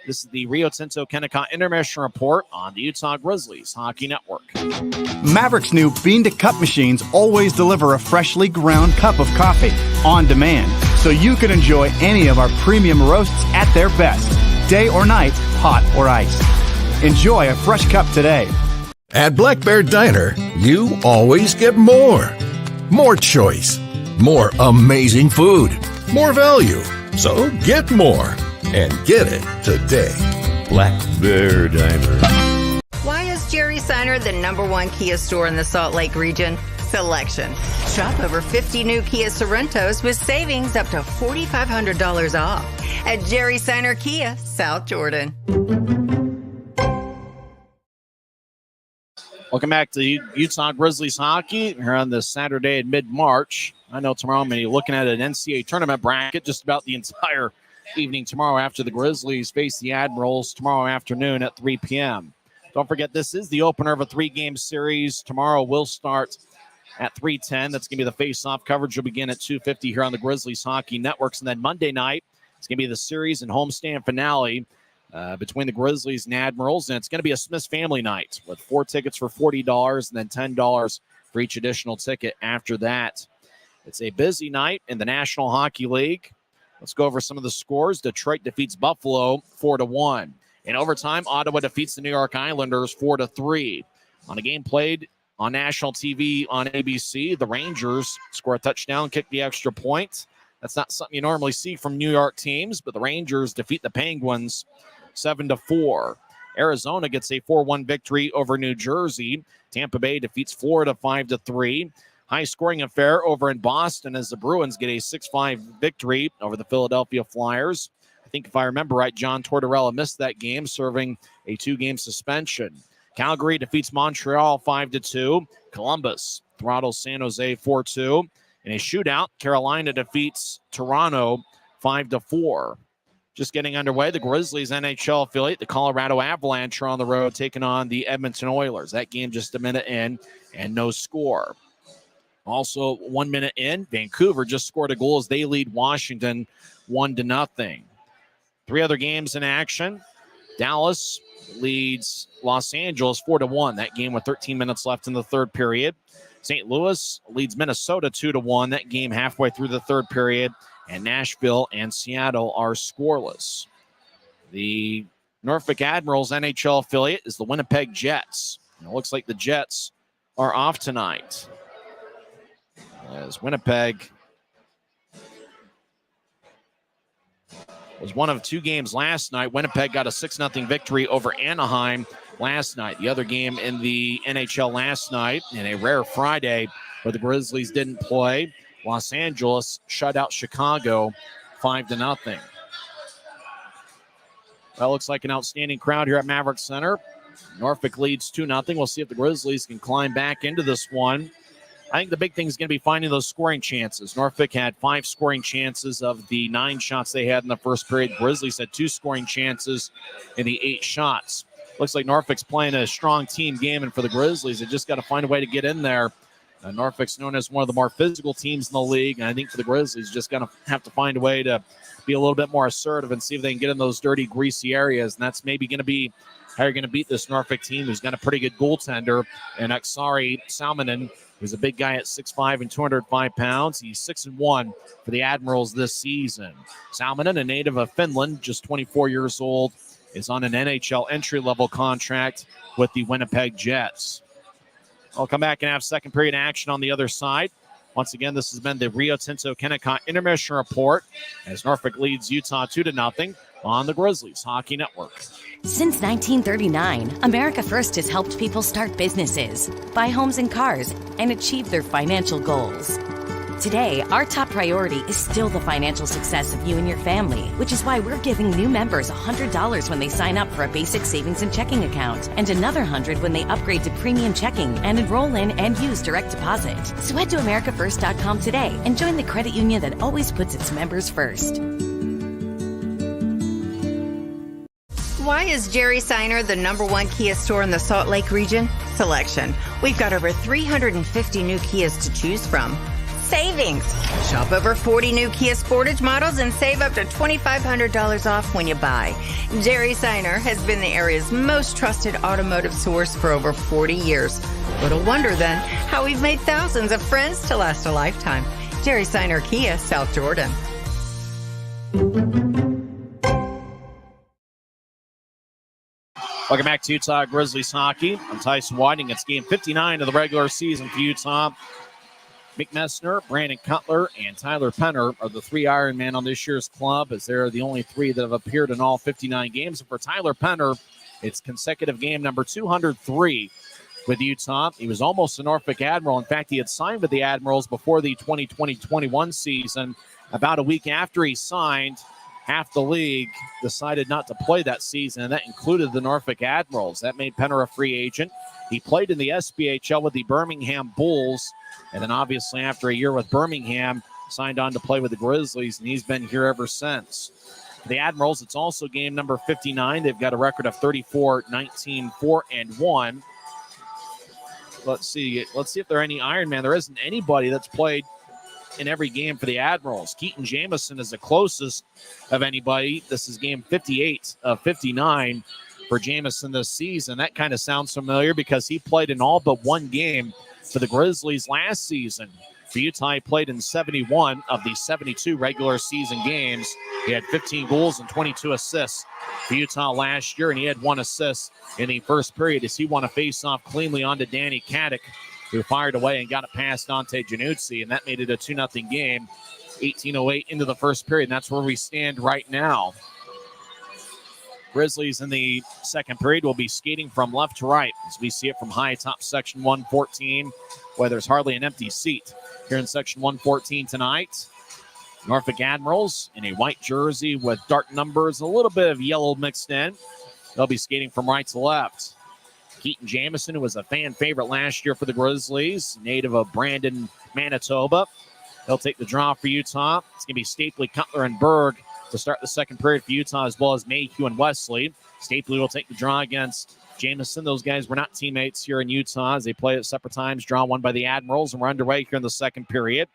This is the Rio Tinto Kennecott Intermission Report on the Utah Grizzlies Hockey Network. Maverik's new bean-to-cup machines always deliver a freshly ground cup of coffee on demand, so you can enjoy any of our premium roasts at their best, day or night, hot or iced. Enjoy a fresh cup today. At Black Bear Diner, you always get more. More choice. More amazing food. More value. So get more. And get it today. Black Bear Diner. Why is Jerry Seiner the #1 Kia store in the Salt Lake region? Selection. Shop over 50 new Kia Sorrentos with savings up to $4,500 off at Jerry Seiner Kia, South Jordan. Welcome back to Utah Grizzlies hockey here on this Saturday in mid-March. I know tomorrow I'm going to be looking at an NCAA tournament bracket just about the entire evening tomorrow after the Grizzlies face the Admirals tomorrow afternoon at 3 p.m. Don't forget, this is the opener of a 3-game series. Tomorrow will start at 3:10. That's going to be the face-off coverage. Will begin at 2:50 here on the Grizzlies Hockey Networks. And then Monday night, it's going to be the series and homestand finale between the Grizzlies and Admirals. And it's going to be a Smith's family night with 4 tickets for $40 and then $10 for each additional ticket after that. It's a busy night in the National Hockey League. Let's go over some of the scores. Detroit defeats Buffalo 4-1. In overtime, Ottawa defeats the New York Islanders 4-3. On a game played on national TV on ABC, the Rangers score a touchdown, kick the extra point. That's not something you normally see from New York teams, but the Rangers defeat the Penguins 7-4. Arizona gets a 4-1 victory over New Jersey. Tampa Bay defeats Florida 5-3. High-scoring affair over in Boston as the Bruins get a 6-5 victory over the Philadelphia Flyers. I think if I remember right, John Tortorella missed that game, serving a 2-game suspension. Calgary defeats Montreal 5-2. Columbus throttles San Jose 4-2. In a shootout, Carolina defeats Toronto 5-4. Just getting underway, the Grizzlies NHL affiliate, the Colorado Avalanche, are on the road taking on the Edmonton Oilers. That game just a minute in and no score. Also, 1 minute in, Vancouver just scored a goal as they lead Washington 1-0. 3 other games in action. Dallas leads Los Angeles 4-1. That game with 13 minutes left in the third period. St. Louis leads Minnesota 2-1. That game halfway through the third period. And Nashville and Seattle are scoreless. The Norfolk Admirals NHL affiliate is the Winnipeg Jets. And it looks like the Jets are off tonight, as Winnipeg was one of 2 games last night. Winnipeg got a 6-0 victory over Anaheim last night. The other game in the NHL last night, in a rare Friday where the Grizzlies didn't play, Los Angeles shut out Chicago 5-0. That looks like an outstanding crowd here at Maverik Center. Norfolk leads 2-0. We'll see if the Grizzlies can climb back into this one. I think the big thing is going to be finding those scoring chances. Norfolk had 5 scoring chances of the 9 shots they had in the first period. Grizzlies had 2 scoring chances in the 8 shots. Looks like Norfolk's playing a strong team game, and for the Grizzlies, they just got to find a way to get in there. Norfolk's known as one of the more physical teams in the league, and I think for the Grizzlies, just going to have to find a way to be a little bit more assertive and see if they can get in those dirty, greasy areas, and that's maybe going to be how you're going to beat this Norfolk team, who's got a pretty good goaltender, and Aksari Salminen, who's a big guy at 6'5" and 205 pounds. He's 6-1 for the Admirals this season. Salminen, a native of Finland, just 24 years old, is on an NHL entry-level contract with the Winnipeg Jets. I'll come back and have second period action on the other side. Once again, this has been the Rio Tinto Kennecott Intermission Report as Norfolk leads Utah 2-0 on the Grizzlies Hockey Network. Since 1939, America First has helped people start businesses, buy homes and cars, and achieve their financial goals. Today, our top priority is still the financial success of you and your family, which is why we're giving new members $100 when they sign up for a basic savings and checking account, and another $100 when they upgrade to premium checking and enroll in and use direct deposit. So head to AmericaFirst.com today and join the credit union that always puts its members first. Why is Jerry Seiner the #1 Kia store in the Salt Lake region? Selection. We've got over 350 new Kias to choose from. Savings. Shop over 40 new Kia Sportage models and save up to $2,500 off when you buy. Jerry Seiner has been the area's most trusted automotive source for over 40 years. Little wonder then how we've made thousands of friends to last a lifetime. Jerry Seiner Kia, South Jordan. Welcome back to Utah Grizzlies hockey. I'm Tyson Whiting. It's game 59 of the regular season for Utah. Mick Messner, Brandon Cutler, and Tyler Penner are the three Ironmen on this year's club, as they're the only three that have appeared in all 59 games. And for Tyler Penner, it's consecutive game number 203 with Utah. He was almost a Norfolk Admiral. In fact, he had signed with the Admirals before the 2020-21 season. About a week after he signed, half the league decided not to play that season, and that included the Norfolk Admirals. That made Penner a free agent. He played in the SBHL with the Birmingham Bulls, and then obviously after a year with Birmingham, signed on to play with the Grizzlies, and he's been here ever since. For the Admirals, it's also game number 59. They've got a record of 34-19, 4-1. Let's see if there are any Ironman. There isn't anybody that's played in every game for the Admirals. Keaton Jamison is the closest of anybody. This is game 58 of 59 for Jamison this season. That kind of sounds familiar because he played in all but one game for the Grizzlies last season. For Utah, he played in 71 of the 72 regular season games. He had 15 goals and 22 assists for Utah last year, and he had 1 assist in the first period as he won a faceoff cleanly onto Danny Caddick, who fired away and got it past Dante Januzzi, and that made it a 2-0 game. 18:08 into the first period, and that's where we stand right now. Grizzlies in the second period will be skating from left to right as we see it from high top section 114, where there's hardly an empty seat here in section 114 tonight. Norfolk Admirals in a white jersey with dark numbers, a little bit of yellow mixed in. They'll be skating from right to left. Keaton Jamison, who was a fan favorite last year for the Grizzlies, native of Brandon, Manitoba. He'll take the draw for Utah. It's going to be Stapley, Cutler, and Berg to start the second period for Utah, as well as Mayhew and Wesley. Stapley will take the draw against Jamison. Those guys were not teammates here in Utah as they play at separate times. Draw won by the Admirals, and we're underway here in the second period.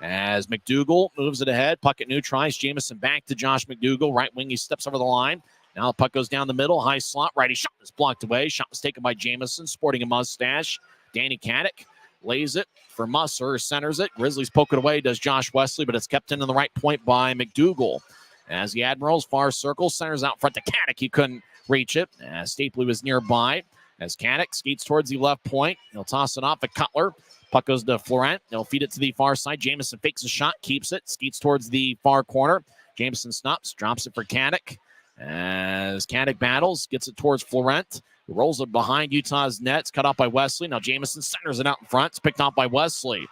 As McDougal moves it ahead, puck at neutralized. Jamison back to Josh McDougal. Right wing, he steps over the line. Now the puck goes down the middle, high slot, righty shot is blocked away. Shot was taken by Jamison, sporting a mustache. Danny Caddick lays it for Musser, centers it. Grizzlies poke it away, does Josh Wesley, but it's kept in the right point by McDougal. As the Admirals far circle, centers out front to Caddick. He couldn't reach it, as Stapley was nearby. As Caddick skates towards the left point, he'll toss it off at Cutler. Puck goes to Florent. They'll feed it to the far side. Jamison fakes a shot, keeps it, skates towards the far corner. Jamison stops, drops it for Caddick. As Caddick battles, gets it towards Florent. Rolls it behind Utah's net. It's cut off by Wesley. Now Jamison centers it out in front. It's picked off by Wesley.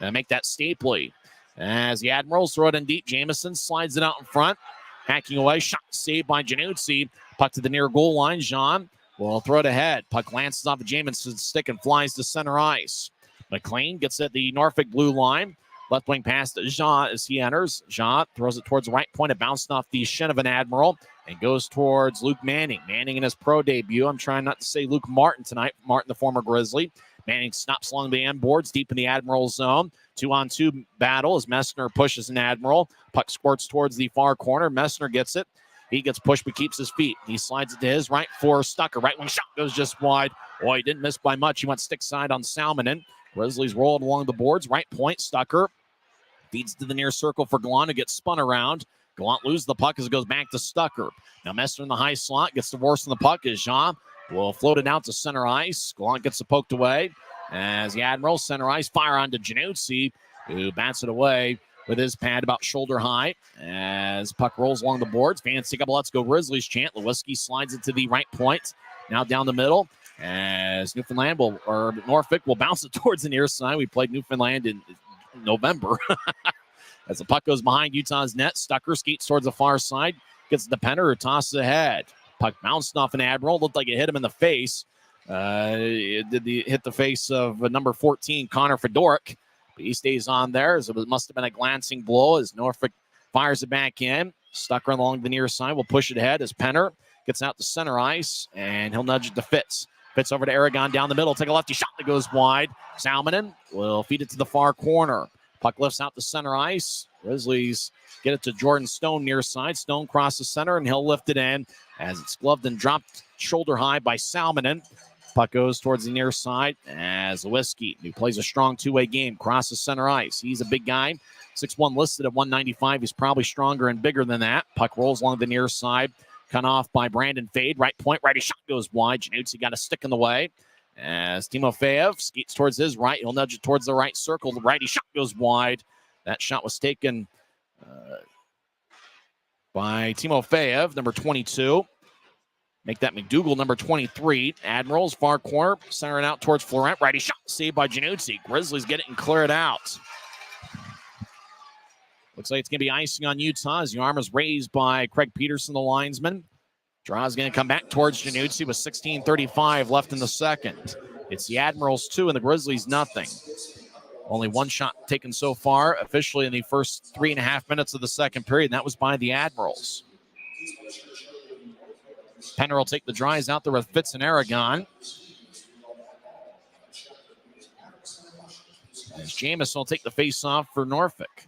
Make that Stapley. As the Admirals throw it in deep, Jamison slides it out in front. Hacking away. Shot saved by Januzzi. Puck to the near goal line. Jean will throw it ahead. Puck lances off of Jamison's stick and flies to center ice. McLean gets at the Norfolk blue line. Left wing pass to Jean as he enters. Jean throws it towards the right point. It bounced off the shin of an Admiral and goes towards Luke Manning. Manning in his pro debut. I'm trying not to say Luke Martin tonight. Martin, the former Grizzly. Manning stops along the end boards deep in the Admiral zone. 2-on-2 battle as Messner pushes an Admiral. Puck squirts towards the far corner. Messner gets it. He gets pushed but keeps his feet. He slides it to his right for Stucker. Right wing shot goes just wide. Boy, he didn't miss by much. He went stick side on Salmonen. Grizzlies rolled along the boards. Right point, Stucker feeds to the near circle for Gallant, who gets spun around. Gallant loses the puck as it goes back to Stucker. Now Messner in the high slot gets the worst in the puck as Jean will float it out to center ice. Gallant gets it poked away as the Admirals center ice fire on to Januzzi, who bats it away with his pad about shoulder high as puck rolls along the boards. Fans take up a Let's Go Grizzlies chant. Lewinsky slides it to the right point. Now down the middle as Norfolk will bounce it towards the near side. We played Newfoundland in November. As the puck goes behind Utah's net, Stucker skates towards the far side, gets the Penner, who tosses ahead. Puck bounced off an Admiral, looked like it hit him in the face. It hit the face of number 14, Connor Fedoruk. But he stays on there, as it must have been a glancing blow as Norfolk fires it back in. Stucker along the near side will push it ahead as Penner gets out to center ice, and he'll nudge it to Fitz. Fitz over to Aragon down the middle. Take a lefty shot that goes wide. Salmonen will feed it to the far corner. Puck lifts out to center ice. Grizzlies get it to Jordan Stone near side. Stone crosses center, and he'll lift it in as it's gloved and dropped shoulder high by Salmonen. Puck goes towards the near side as Lewinsky, who plays a strong two-way game, crosses center ice. He's a big guy, 6'1", listed at 195. He's probably stronger and bigger than that. Puck rolls along the near side. cut off by Brandon Fade. Right point, righty shot goes wide. Januzzi got a stick in the way. As Timofeyev skates towards his right, he'll nudge it towards the right circle. The righty shot goes wide. That shot was taken by Timofeyev, number 22. Make that McDougal, number 23. Admirals, far corner, centering out towards Florent. Righty shot saved by Januzzi. Grizzlies get it and clear it out. Looks like it's going to be icing on Utah as the arm is raised by Craig Peterson, the linesman. Draw is going to come back towards Januzzi with 16:35 left in the second. It's the Admirals 2 and the Grizzlies nothing. Only one shot taken so far, officially in the first 3.5 minutes of the second period, and that was by the Admirals. Penner will take the drives out there with Fitz and Aragon. As Jamison will take the face-off for Norfolk.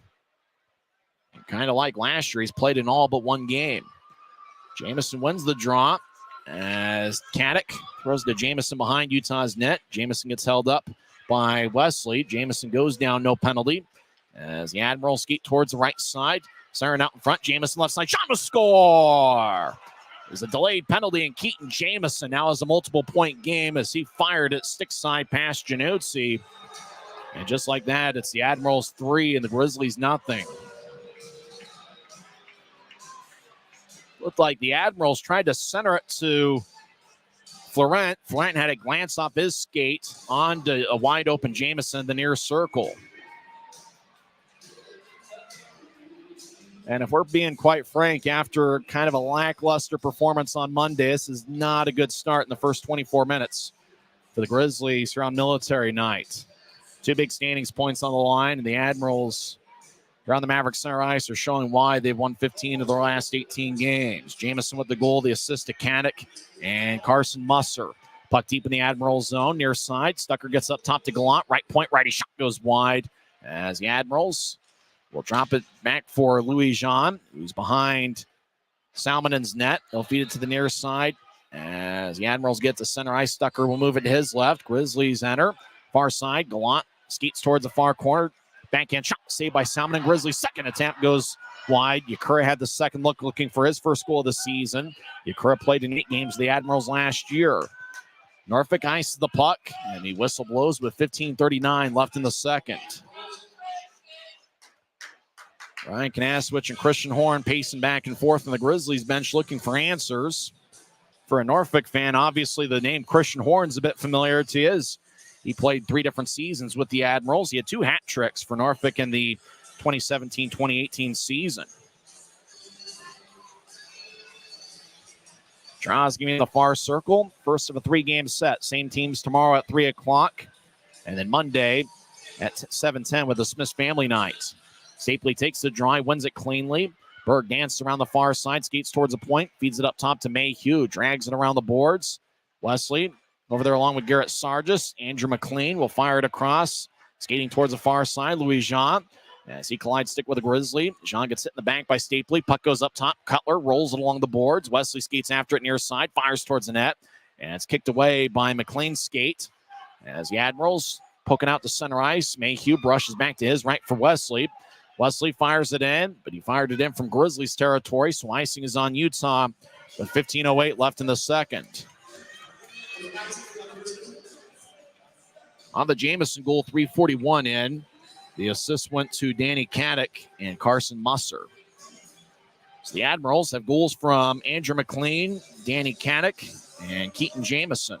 Kind of like last year, he's played in all but one game. Jamison wins the draw as Caddick throws to Jamison behind Utah's net. Jamison gets held up by Wesley. Jamison goes down, no penalty. As the Admirals skate towards the right side. Siren out in front. Jamison left side. Shot to score! There's a delayed penalty, and Keaton Jamison now has a multiple-point game as he fired it stick side past Januzzi. And just like that, it's the Admirals 3 and the Grizzlies nothing. Looked like the Admirals tried to center it to Florent. Florent had a glance off his skate onto a wide-open Jamison in the near circle. And if we're being quite frank, after kind of a lackluster performance on Monday, this is not a good start in the first 24 minutes for the Grizzlies here on Military Night. Two big standings points on the line, and the Admirals here on the Maverik Center ice are showing why they've won 15 of their last 18 games. Jamison with the goal, the assist to Caddick, and Carson Musser. Puck deep in the Admirals zone, near side. Stucker gets up top to Gallant. Right point, righty shot goes wide as the Admirals will drop it back for Louis Jean, who's behind Salmonen's net. They'll feed it to the near side as the Admirals get to center ice. Stucker will move it to his left. Grizzlies enter. Far side, Gallant skates towards the far corner. Backhand shot saved by Salmonen. Grizzlies' second attempt goes wide. Yakura had the second look looking for his first goal of the season. Yakura played in 8 games of the Admirals last year. Norfolk ices the puck, and the whistle blows with 15:39 left in the second. Ryan Kanaswich and Christian Horn pacing back and forth on the Grizzlies bench looking for answers. For a Norfolk fan, obviously the name Christian Horn's a bit familiar to his. He played 3 different seasons with the Admirals. He had 2 hat tricks for Norfolk in the 2017-2018 season. Draws giving the far circle. First of a 3-game set. Same teams tomorrow at 3 o'clock. And then Monday at 7:10 with the Smith family night. Stapley takes the draw, wins it cleanly. Berg dances around the far side, skates towards the point, feeds it up top to Mayhew, drags it around the boards. Wesley over there along with Garrett Sargis. Andrew McLean will fire it across. Skating towards the far side, Louis Jean. As he collides stick with a Grizzly. Jean gets hit in the bank by Stapley. Puck goes up top. Cutler rolls it along the boards. Wesley skates after it near side. Fires towards the net. And it's kicked away by McLean's skate. As the Admirals poking out to center ice. Mayhew brushes back to his right for Wesley. Wesley fires it in, but he fired it in from Grizzlies territory. So icing is on Utah with 15:08 left in the second. On the Jamison goal, 3:41 in. The assist went to Danny Caddick and Carson Musser. So the Admirals have goals from Andrew McLean, Danny Caddick, and Keaton Jamison.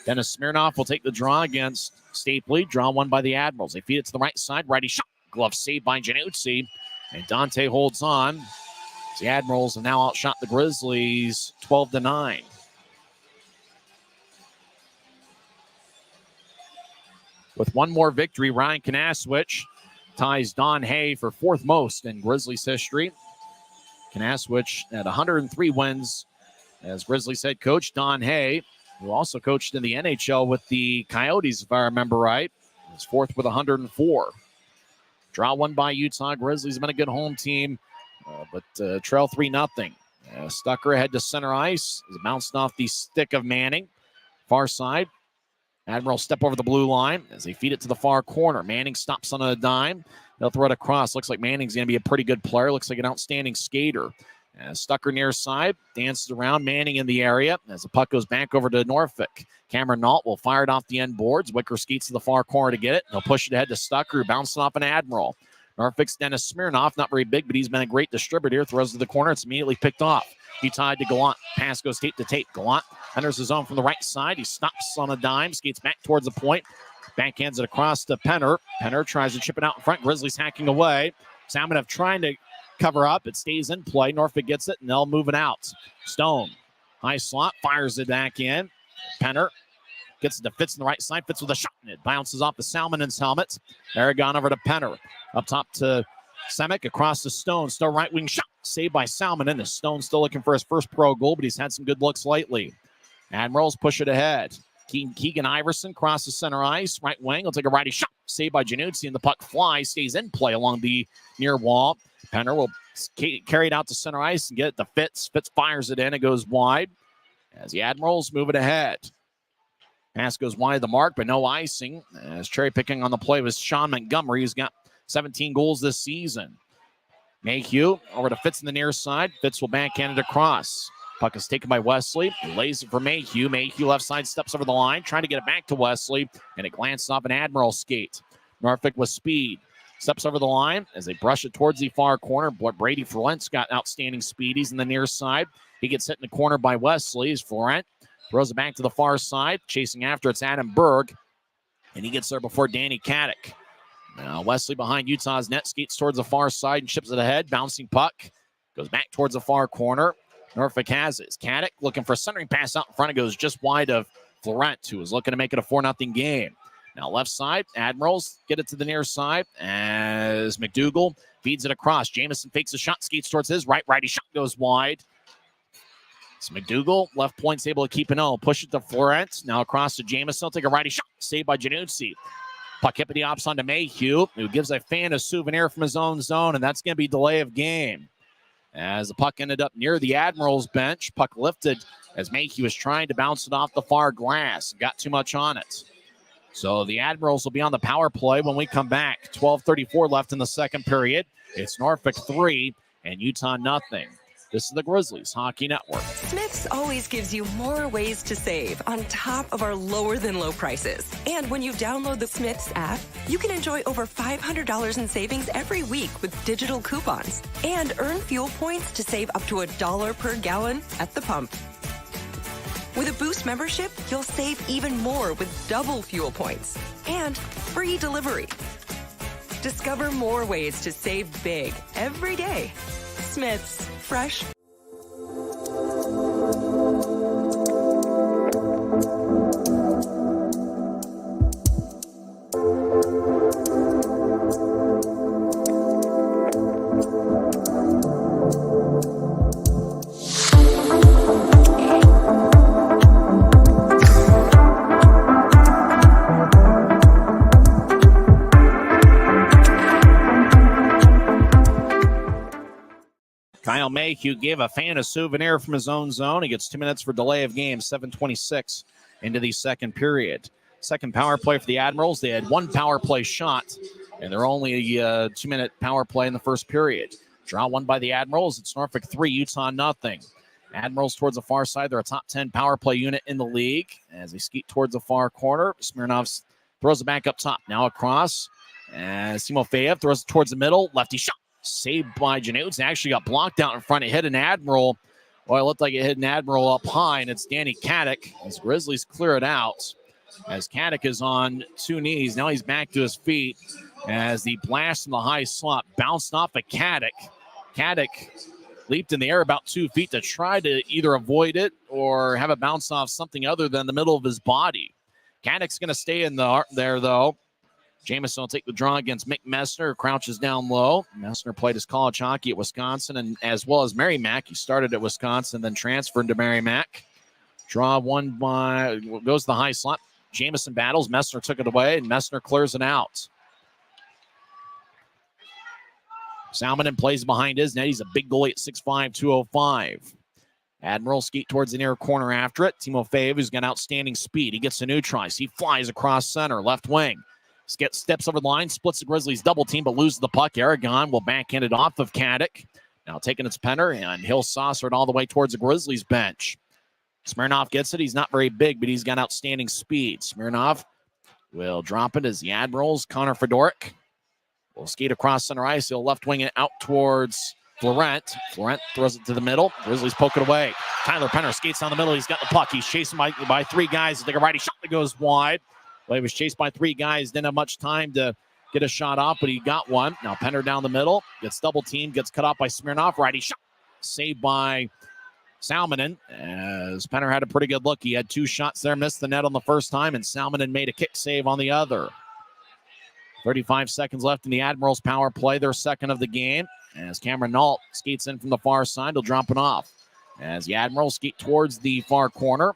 Dennis Smirnoff will take the draw against Stapley. Draw won by the Admirals. They feed it to the right side. Righty shot. Glove saved by Januzzi. And Dante holds on. The Admirals have now outshot the Grizzlies 12-9. With one more victory, Ryan Kanaswich ties Don Hay for 4th most in Grizzlies history. Kanaswich at 103 wins as Grizzlies head coach. Don Hay, who also coached in the NHL with the Coyotes, if I remember right, is 4th with 104. Draw won by Utah. Grizzlies have been a good home team, but trail 3-0. Stucker ahead to center ice. Is bounced off the stick of Manning. Far side. Admiral step over the blue line as they feed it to the far corner. Manning stops on a dime. They'll throw it across. Looks like Manning's going to be a pretty good player. Looks like an outstanding skater. As Stucker near side, dances around, Manning in the area. As the puck goes back over to Norfolk. Cameron Nault will fire it off the end boards. Wicker skates to the far corner to get it. They'll push it ahead to Stucker, bouncing off an Admiral. Norfolk's Dennis Smirnoff, not very big, but he's been a great distributor. Throws to the corner. It's immediately picked off. He tied to Gallant. Pass goes tape to tape. Gallant enters his zone from the right side. He stops on a dime, skates back towards the point. Backhands it across to Penner. Penner tries to chip it out in front. Grizzlies hacking away. Salmonov trying to cover up. It stays in play. Norfolk gets it, and they'll move it out. Stone, high slot, fires it back in. Penner gets it to Fitz on the right side. Fitz with a shot, and it bounces off the Salmonen's helmet. Aragon over to Penner. Up top to Semick, across to Stone. Still right wing shot. Saved by Salmonen. The Stone still looking for his first pro goal, but he's had some good looks lately. Admirals push it ahead. Keegan Iverson crosses center ice. Right wing. He'll take a righty shot. Saved by Januzzi, and the puck flies. Stays in play along the near wall. Penner will carry it out to center ice and get it to Fitz. Fitz fires it in. It goes wide as the Admirals move it ahead. Pass goes wide of the mark, but no icing. As cherry picking on the play was Sean Montgomery, who's got 17 goals this season. Mayhew over to Fitz in the near side. Fitz will backhand it across. Puck is taken by Wesley. He lays it for Mayhew. Mayhew left side steps over the line, trying to get it back to Wesley, and it glances off an Admiral skate. Norfolk with speed. Steps over the line as they brush it towards the far corner. Brady Florent's got outstanding speed. He's in the near side. He gets hit in the corner by Wesley. As Florent throws it back to the far side. Chasing after, it's Adam Berg, and he gets there before Danny Caddick. Now Wesley behind Utah's net, skates towards the far side and chips it ahead. Bouncing puck. Goes back towards the far corner. Norfolk has it. Caddick looking for a centering pass out in front. It goes just wide of Florent, who was looking to make it a 4-0 game. Now left side, Admirals get it to the near side as McDougal feeds it across. Jamison fakes a shot, skates towards his right. Righty shot goes wide. It's McDougal. Left point's able to keep it on. Push it to Florent. Now across to Jamison. He'll take a righty shot. Saved by Januzzi. Puck hippity hops onto Mayhew, who gives a fan a souvenir from his own zone, and that's going to be delay of game. As the puck ended up near the Admirals bench, puck lifted as Mayhew was trying to bounce it off the far glass. Got too much on it. So the Admirals will be on the power play when we come back. 12:34 left in the second period. It's Norfolk 3 and Utah nothing. This is the Grizzlies Hockey Network. Smith's always gives you more ways to save on top of our lower-than-low prices. And when you download the Smith's app, you can enjoy over $500 in savings every week with digital coupons and earn fuel points to save up to $1 per gallon at the pump. With a Boost membership, you'll save even more with double fuel points and free delivery. Discover more ways to save big every day. Smith's. Fresh. Kyle Mayhew gave a fan a souvenir from his own zone. He gets 2 minutes for delay of game, 7:26 into the second period. Second power play for the Admirals. They had one power play shot, and they're only a 2-minute power play in the first period. Draw one by the Admirals. It's Norfolk 3, Utah nothing. Admirals towards the far side. They're a top 10 power play unit in the league. As they skeet towards the far corner, Smirnov throws it back up top. Now across. As Timofeyev throws it towards the middle. Lefty shot. Saved by Januzzi. Actually got blocked out in front. It hit an Admiral. Well, it looked like it hit an Admiral up high, and it's Danny Caddick as Grizzlies clear it out. As Caddick is on two knees. Now he's back to his feet as the blast from the high slot bounced off of Caddick. Caddick leaped in the air about 2 feet to try to either avoid it or have it bounce off something other than the middle of his body. Caddick's going to stay in there, though. Jamison will take the draw against Mick Messner, who crouches down low. Messner played his college hockey at Wisconsin, and as well as Merrimack. He started at Wisconsin, then transferred to Merrimack. Draw one by, goes to the high slot. Jamison battles. Messner took it away, and Messner clears it out. Salmonen plays behind his net. He's a big goalie at 6'5", 205. Admiral skeet towards the near corner after it. Timofeyev, who's got outstanding speed. He gets a neutralize. He flies across center, left wing. Steps over the line, splits the Grizzlies double team, but loses the puck. Aragon will backhand it off of Caddick. Now taking its Penner, and he'll saucer it all the way towards the Grizzlies bench. Smirnoff gets it. He's not very big, but he's got outstanding speed. Smirnoff will drop it as the Admirals. Connor Fedoruk will skate across center ice. He'll left wing it out towards Florent. Florent throws it to the middle. Grizzlies poke it away. Tyler Penner skates down the middle. He's got the puck. He's chased by three guys. Take a righty shot that goes wide. Well, he was chased by three guys. Didn't have much time to get a shot off, but he got one. Now Penner down the middle. Gets double teamed. Gets cut off by Smirnoff. Righty shot. Saved by Salmonen, as Penner had a pretty good look. He had two shots there, missed the net on the first time, and Salmonen made a kick save on the other. 35 seconds left in the Admirals power play, their second of the game. As Cameron Nault skates in from the far side, he'll drop it off. As the Admirals skate towards the far corner.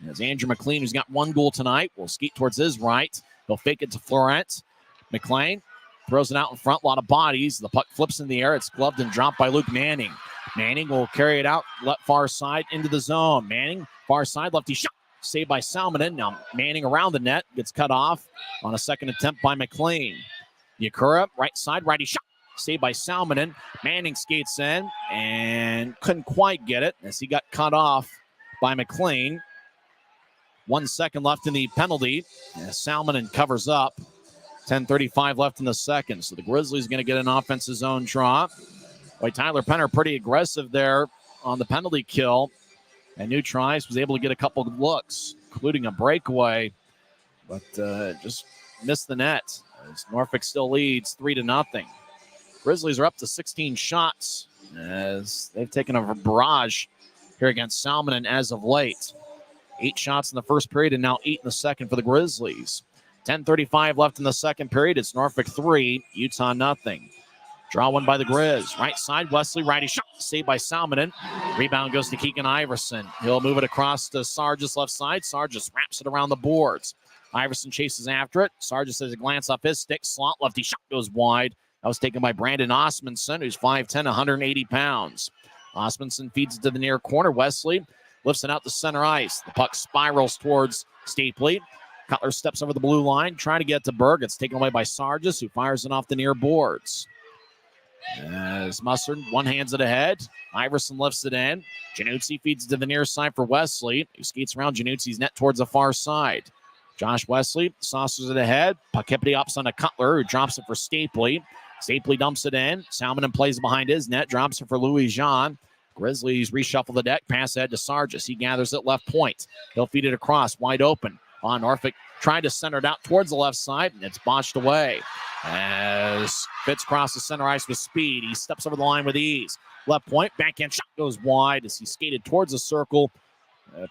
As Andrew McLean, who's got one goal tonight, will skate towards his right. He'll fake it to Florent. McLean throws it out in front, a lot of bodies. The puck flips in the air. It's gloved and dropped by Luke Manning. Manning will carry it out, left far side into the zone. Manning, far side, lefty shot. Saved by Salmonen. Now Manning around the net. Gets cut off on a second attempt by McLean. Yakura, right side, righty shot. Saved by Salmonen. Manning skates in and couldn't quite get it as he got cut off by McLean. 1 second left in the penalty as Salmonen covers up. 10:35 left in the second. So the Grizzlies going to get an offensive zone draw. Boy, Tyler Penner pretty aggressive there on the penalty kill. And New Trice was able to get a couple of looks, including a breakaway, but just missed the net. As Norfolk still leads 3-0. Grizzlies are up to 16 shots as they've taken a barrage here against Salmonen as of late. 8 shots in the first period and now 8 in the second for the Grizzlies. 10:35 left in the second period. It's Norfolk 3, Utah 0. Draw one by the Grizz. Right side, Wesley, righty shot. Saved by Salmonen. Rebound goes to Keegan Iverson. He'll move it across to Sargis left side. Sargis wraps it around the boards. Iverson chases after it. Sargis has a glance off his stick. Slot lefty shot goes wide. That was taken by Brandon Osmundson, who's 5'10", 180 pounds. Osmundson feeds it to the near corner. Wesley lifts it out to center ice. The puck spirals towards Stapley. Cutler steps over the blue line, trying to get to Berg. It's taken away by Sargis, who fires it off the near boards. As Mustard one-hands it ahead. Iverson lifts it in. Januzzi feeds it to the near side for Wesley, who skates around Januzzi's net towards the far side. Josh Wesley saucers it ahead. Puck hippity ups on a Cutler, who drops it for Stapley. Stapley dumps it in. Salmonen plays behind his net, drops it for Louis Jean. Grizzlies reshuffle the deck, pass ahead to Sargis. He gathers it left point. He'll feed it across, wide open. On Norfolk, trying to center it out towards the left side, and it's botched away. As Fitz crosses center ice with speed, he steps over the line with ease. Left point, backhand shot goes wide as he skated towards the circle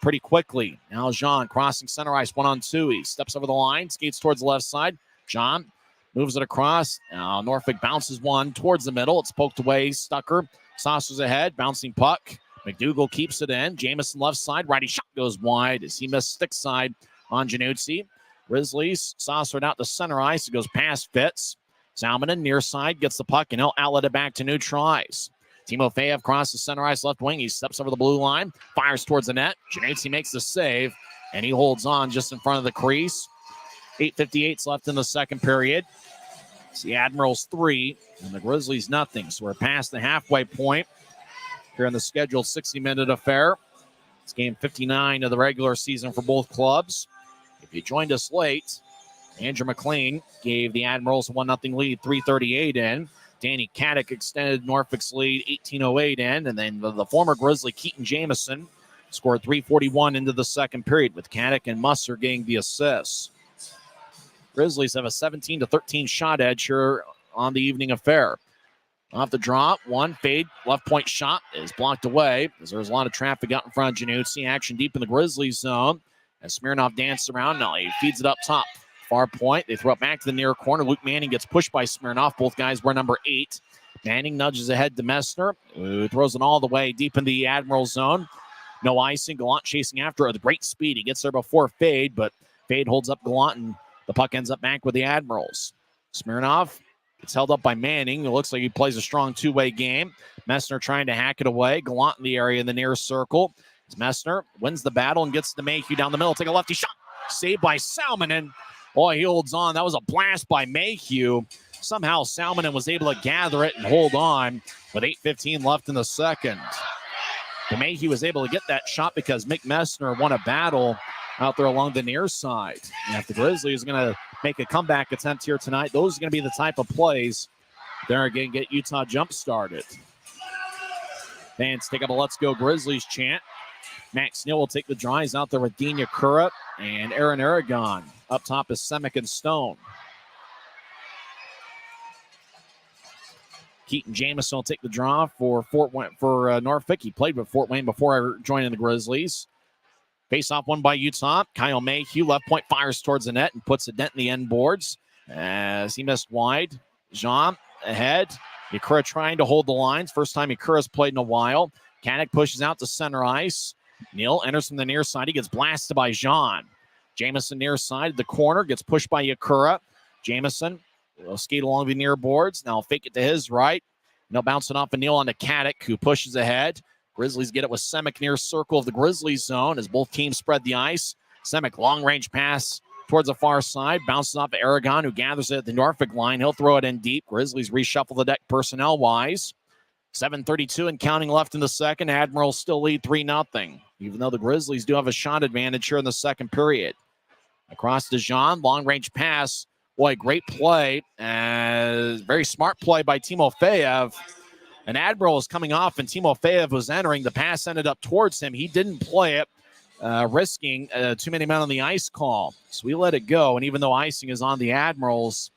pretty quickly. Now Jean crossing center ice, 1-on-2. He steps over the line, skates towards the left side. Jean moves it across. Now Norfolk bounces one towards the middle. It's poked away. Stucker saucers ahead, bouncing puck. McDougal keeps it in. Jamison left side, righty shot goes wide as he missed stick side on Januzzi. Grizzlies saucer it out to center ice. It goes past Fitz. Salmonen near side gets the puck and he'll outlet it back to New Trice. Timo Feyev crosses center ice left wing. He steps over the blue line, fires towards the net. Januzzi makes the save and he holds on just in front of the crease. 8:58 left in the second period. It's the Admirals 3 and the Grizzlies 0. So we're past the halfway point here in the scheduled 60-minute affair. It's game 59 of the regular season for both clubs. If you joined us late, Andrew McLean gave the Admirals a 1-0 lead, 3:38 in. Danny Caddick extended Norfolk's lead, 18:08 in. And then the former Grizzly, Keaton Jamison, scored 3:41 into the second period, with Caddick and Musser getting the assists. Grizzlies have a 17-13 shot edge here on the evening affair. Off the draw, one fade, left point shot is blocked away as there's a lot of traffic out in front of Januzzi. Action deep in the Grizzlies zone. As Smirnoff dances around, now he feeds it up top. Far point, they throw it back to the near corner. Luke Manning gets pushed by Smirnoff. Both guys wear number 8. Manning nudges ahead to Messner, who throws it all the way deep in the Admiral zone. No icing. Gallant chasing after it with great speed. He gets there before Fade, but Fade holds up Gallant, and the puck ends up back with the Admirals. Smirnoff gets held up by Manning. It looks like he plays a strong two-way game. Messner trying to hack it away. Gallant in the area in the near circle. Messner wins the battle and gets to Mayhew down the middle. Take a lefty shot. Saved by Salmonen. Boy, he holds on. That was a blast by Mayhew. Somehow Salmonen was able to gather it and hold on with 8:15 left in the second. DeMahie was able to get that shot because Mick Messner won a battle out there along the near side. And if the Grizzlies are going to make a comeback attempt here tonight, those are going to be the type of plays that are going to get Utah jump-started. Fans take up a Let's Go Grizzlies chant. Max Neal will take the draw. He's out there with Dean Yakura and Aaron Aragon. Up top is Semick and Stone. Keaton Jamison will take the draw for Norfolk. He played with Fort Wayne before joining the Grizzlies. Face-off won by Utah. Kyle Mayhew, left point, fires towards the net and puts a dent in the end boards as he missed wide. Jean ahead. Yakura trying to hold the lines. First time Yakura's played in a while. Caddick pushes out to center ice. Neal enters from the near side. He gets blasted by Jean. Jamison near side of the corner. Gets pushed by Yakura. Jamison will skate along the near boards. Now fake it to his right. Now bouncing off of Neal onto Caddick, who pushes ahead. Grizzlies get it with Semick near circle of the Grizzlies zone as both teams spread the ice. Semick long-range pass towards the far side. Bounces off of Aragon, who gathers it at the Norfolk line. He'll throw it in deep. Grizzlies reshuffle the deck personnel-wise. 7:32 and counting left in the second. Admirals still lead 3-0, even though the Grizzlies do have a shot advantage here in the second period. Across to Jean, long-range pass. Boy, great play. Very smart play by Timofeyev. An Admiral was coming off, and Timofeyev was entering. The pass ended up towards him. He didn't play it, risking too many men on the ice call. So we let it go, and even though icing is on the Admirals,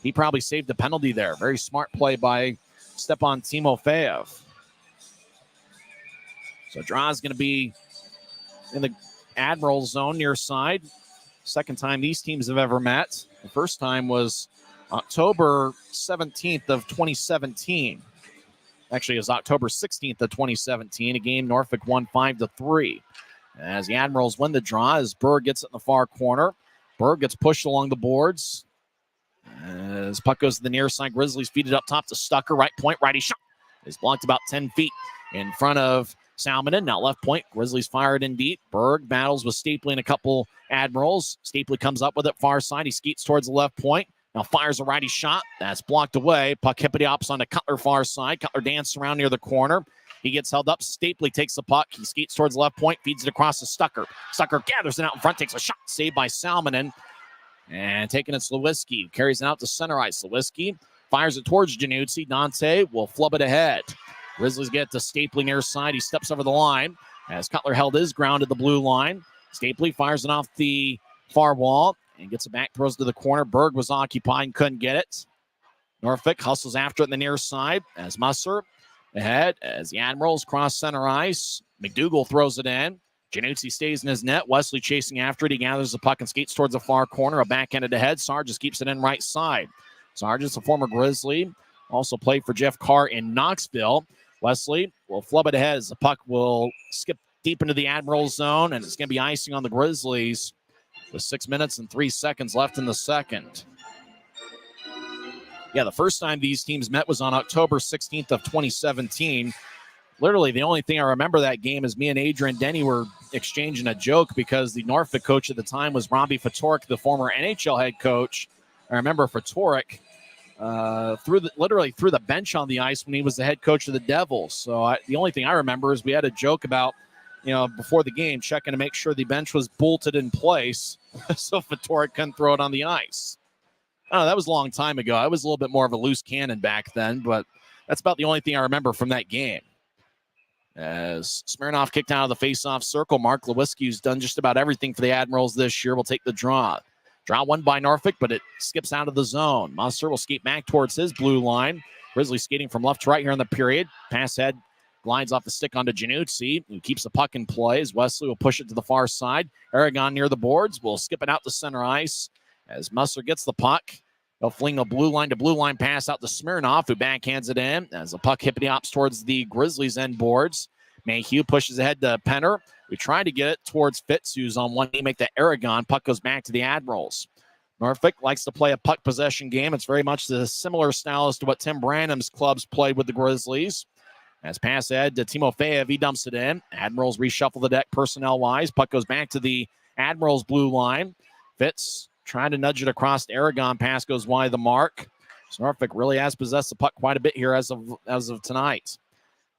he probably saved the penalty there. Very smart play by Stepan Timofeyev. So draw is going to be in the Admiral zone near side. Second time these teams have ever met. The first time was October 17th of 2017. Actually, it was October 16th of 2017. A game Norfolk won 5-3. As the Admirals win the draw, as Berg gets it in the far corner. Berg gets pushed along the boards. As puck goes to the near side, Grizzlies feed it up top to Stucker. Right point, righty shot. Is blocked about 10 feet in front of Salmonen. Now left point, Grizzlies fire it in deep. Berg battles with Stapley and a couple Admirals. Stapley comes up with it far side. He skates towards the left point. Now fires a righty shot. That's blocked away. Puck hippity hops onto Cutler far side. Cutler dances around near the corner. He gets held up. Stapley takes the puck. He skates towards the left point, feeds it across to Stucker. Stucker gathers it out in front, takes a shot. Saved by Salmonen. And taking it to Lewiski. Carries it out to center ice. Lewiski fires it towards Januzzi. Dante will flub it ahead. Grizzlies get to Stapley near side. He steps over the line as Cutler held his ground at the blue line. Stapley fires it off the far wall and gets it back, throws to the corner. Berg was occupied and couldn't get it. Norfolk hustles after it in the near side as Musser ahead as the Admirals cross center ice. McDougal throws it in. Januzzi stays in his net. Wesley chasing after it. He gathers the puck and skates towards the far corner. A backhanded ahead. Sargis keeps it in right side. Sargis, a former Grizzly, also played for Jeff Carr in Knoxville. Wesley will flub it ahead as the puck will skip deep into the Admirals zone, and it's going to be icing on the Grizzlies with 6 minutes and 3 seconds left in the second. Yeah, the first time these teams met was on October 16th of 2017. Literally, the only thing I remember that game is me and Adrian Denny were exchanging a joke because the Norfolk coach at the time was Robbie Fatorik, the former NHL head coach. I remember Fatorik threw the bench on the ice when he was the head coach of the Devils. So the only thing I remember is we had a joke about, before the game, checking to make sure the bench was bolted in place so Fatorik couldn't throw it on the ice. I don't know, that was a long time ago. I was a little bit more of a loose cannon back then, but that's about the only thing I remember from that game. As Smirnoff kicked out of the face-off circle, Mark Lewiski, who's done just about everything for the Admirals this year, will take the draw. Draw won by Norfolk, but it skips out of the zone. Musser will skate back towards his blue line. Grizzlies skating from left to right here in the period. Pass head glides off the stick onto Januzzi, who keeps the puck in play as Wesley will push it to the far side. Aragon near the boards will skip it out to center ice. As Musser gets the puck, he'll fling a blue line to blue line pass out to Smirnoff, who backhands it in as the puck hippity hops towards the Grizzlies end boards. Mayhew pushes ahead to Penner. We try to get it towards Fitz, who's on one knee, make the Aragon. Puck goes back to the Admirals. Norfolk likes to play a puck possession game. It's very much the similar style as to what Tim Branham's clubs played with the Grizzlies. As pass ahead to Timofeyev, he dumps it in. Admirals reshuffle the deck personnel-wise. Puck goes back to the Admirals blue line. Fitz trying to nudge it across Aragon. Pass goes wide of the mark. So Norfolk really has possessed the puck quite a bit here as of tonight.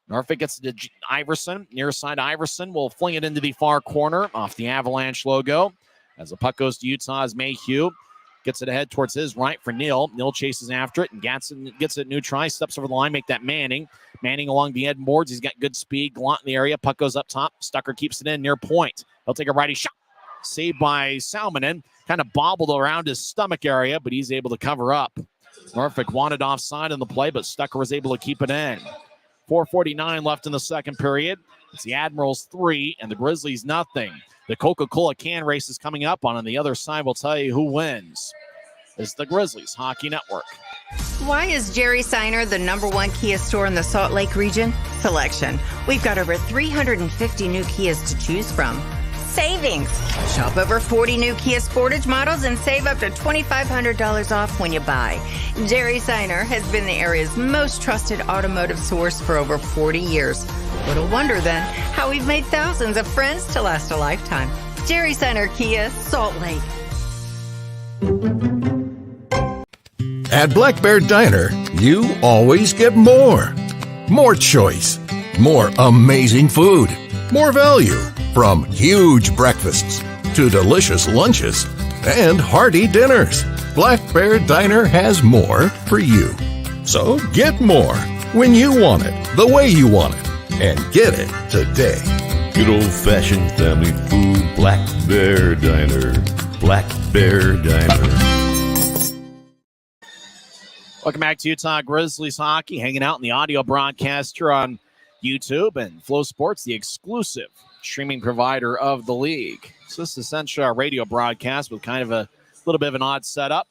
Norfolk gets to Iverson. Near side Iverson will fling it into the far corner off the Avalanche logo. As the puck goes to Utah's Mayhew. Gets it ahead towards his right for Neal. Neal chases after it and gets it new try. Steps over the line, make that Manning. Manning along the end boards. He's got good speed. Gallant in the area. Puck goes up top. Stucker keeps it in near point. He'll take a righty shot. Saved by Salmonen. Kind of bobbled around his stomach area, but he's able to cover up. Norfolk wanted offside in the play, but Stucker was able to keep it in. 4:49 left in the second period. It's the Admirals 3 and the Grizzlies nothing. The Coca-Cola can race is coming up on the other side. We'll tell you who wins. It's the Grizzlies Hockey Network. Why is Jerry Seiner the #1 Kia store in the Salt Lake region? Selection. We've got over 350 new Kias to choose from. Savings. Shop over 40 new Kia Sportage models and save up to $2,500 off when you buy. Jerry Seiner has been the area's most trusted automotive source for over 40 years. Little wonder then how we've made thousands of friends to last a lifetime. Jerry Seiner Kia, Salt Lake. At Black Bear Diner, you always get more. More choice. More amazing food. More value. From huge breakfasts to delicious lunches and hearty dinners, Black Bear Diner has more for you. So get more when you want it, the way you want it, and get it today. Good old-fashioned family food, Black Bear Diner. Black Bear Diner. Welcome back to Utah Grizzlies Hockey, hanging out in the audio broadcast here on YouTube and Flow Sports, the exclusive streaming provider of the league. So this is essentially our radio broadcast with kind of a little bit of an odd setup.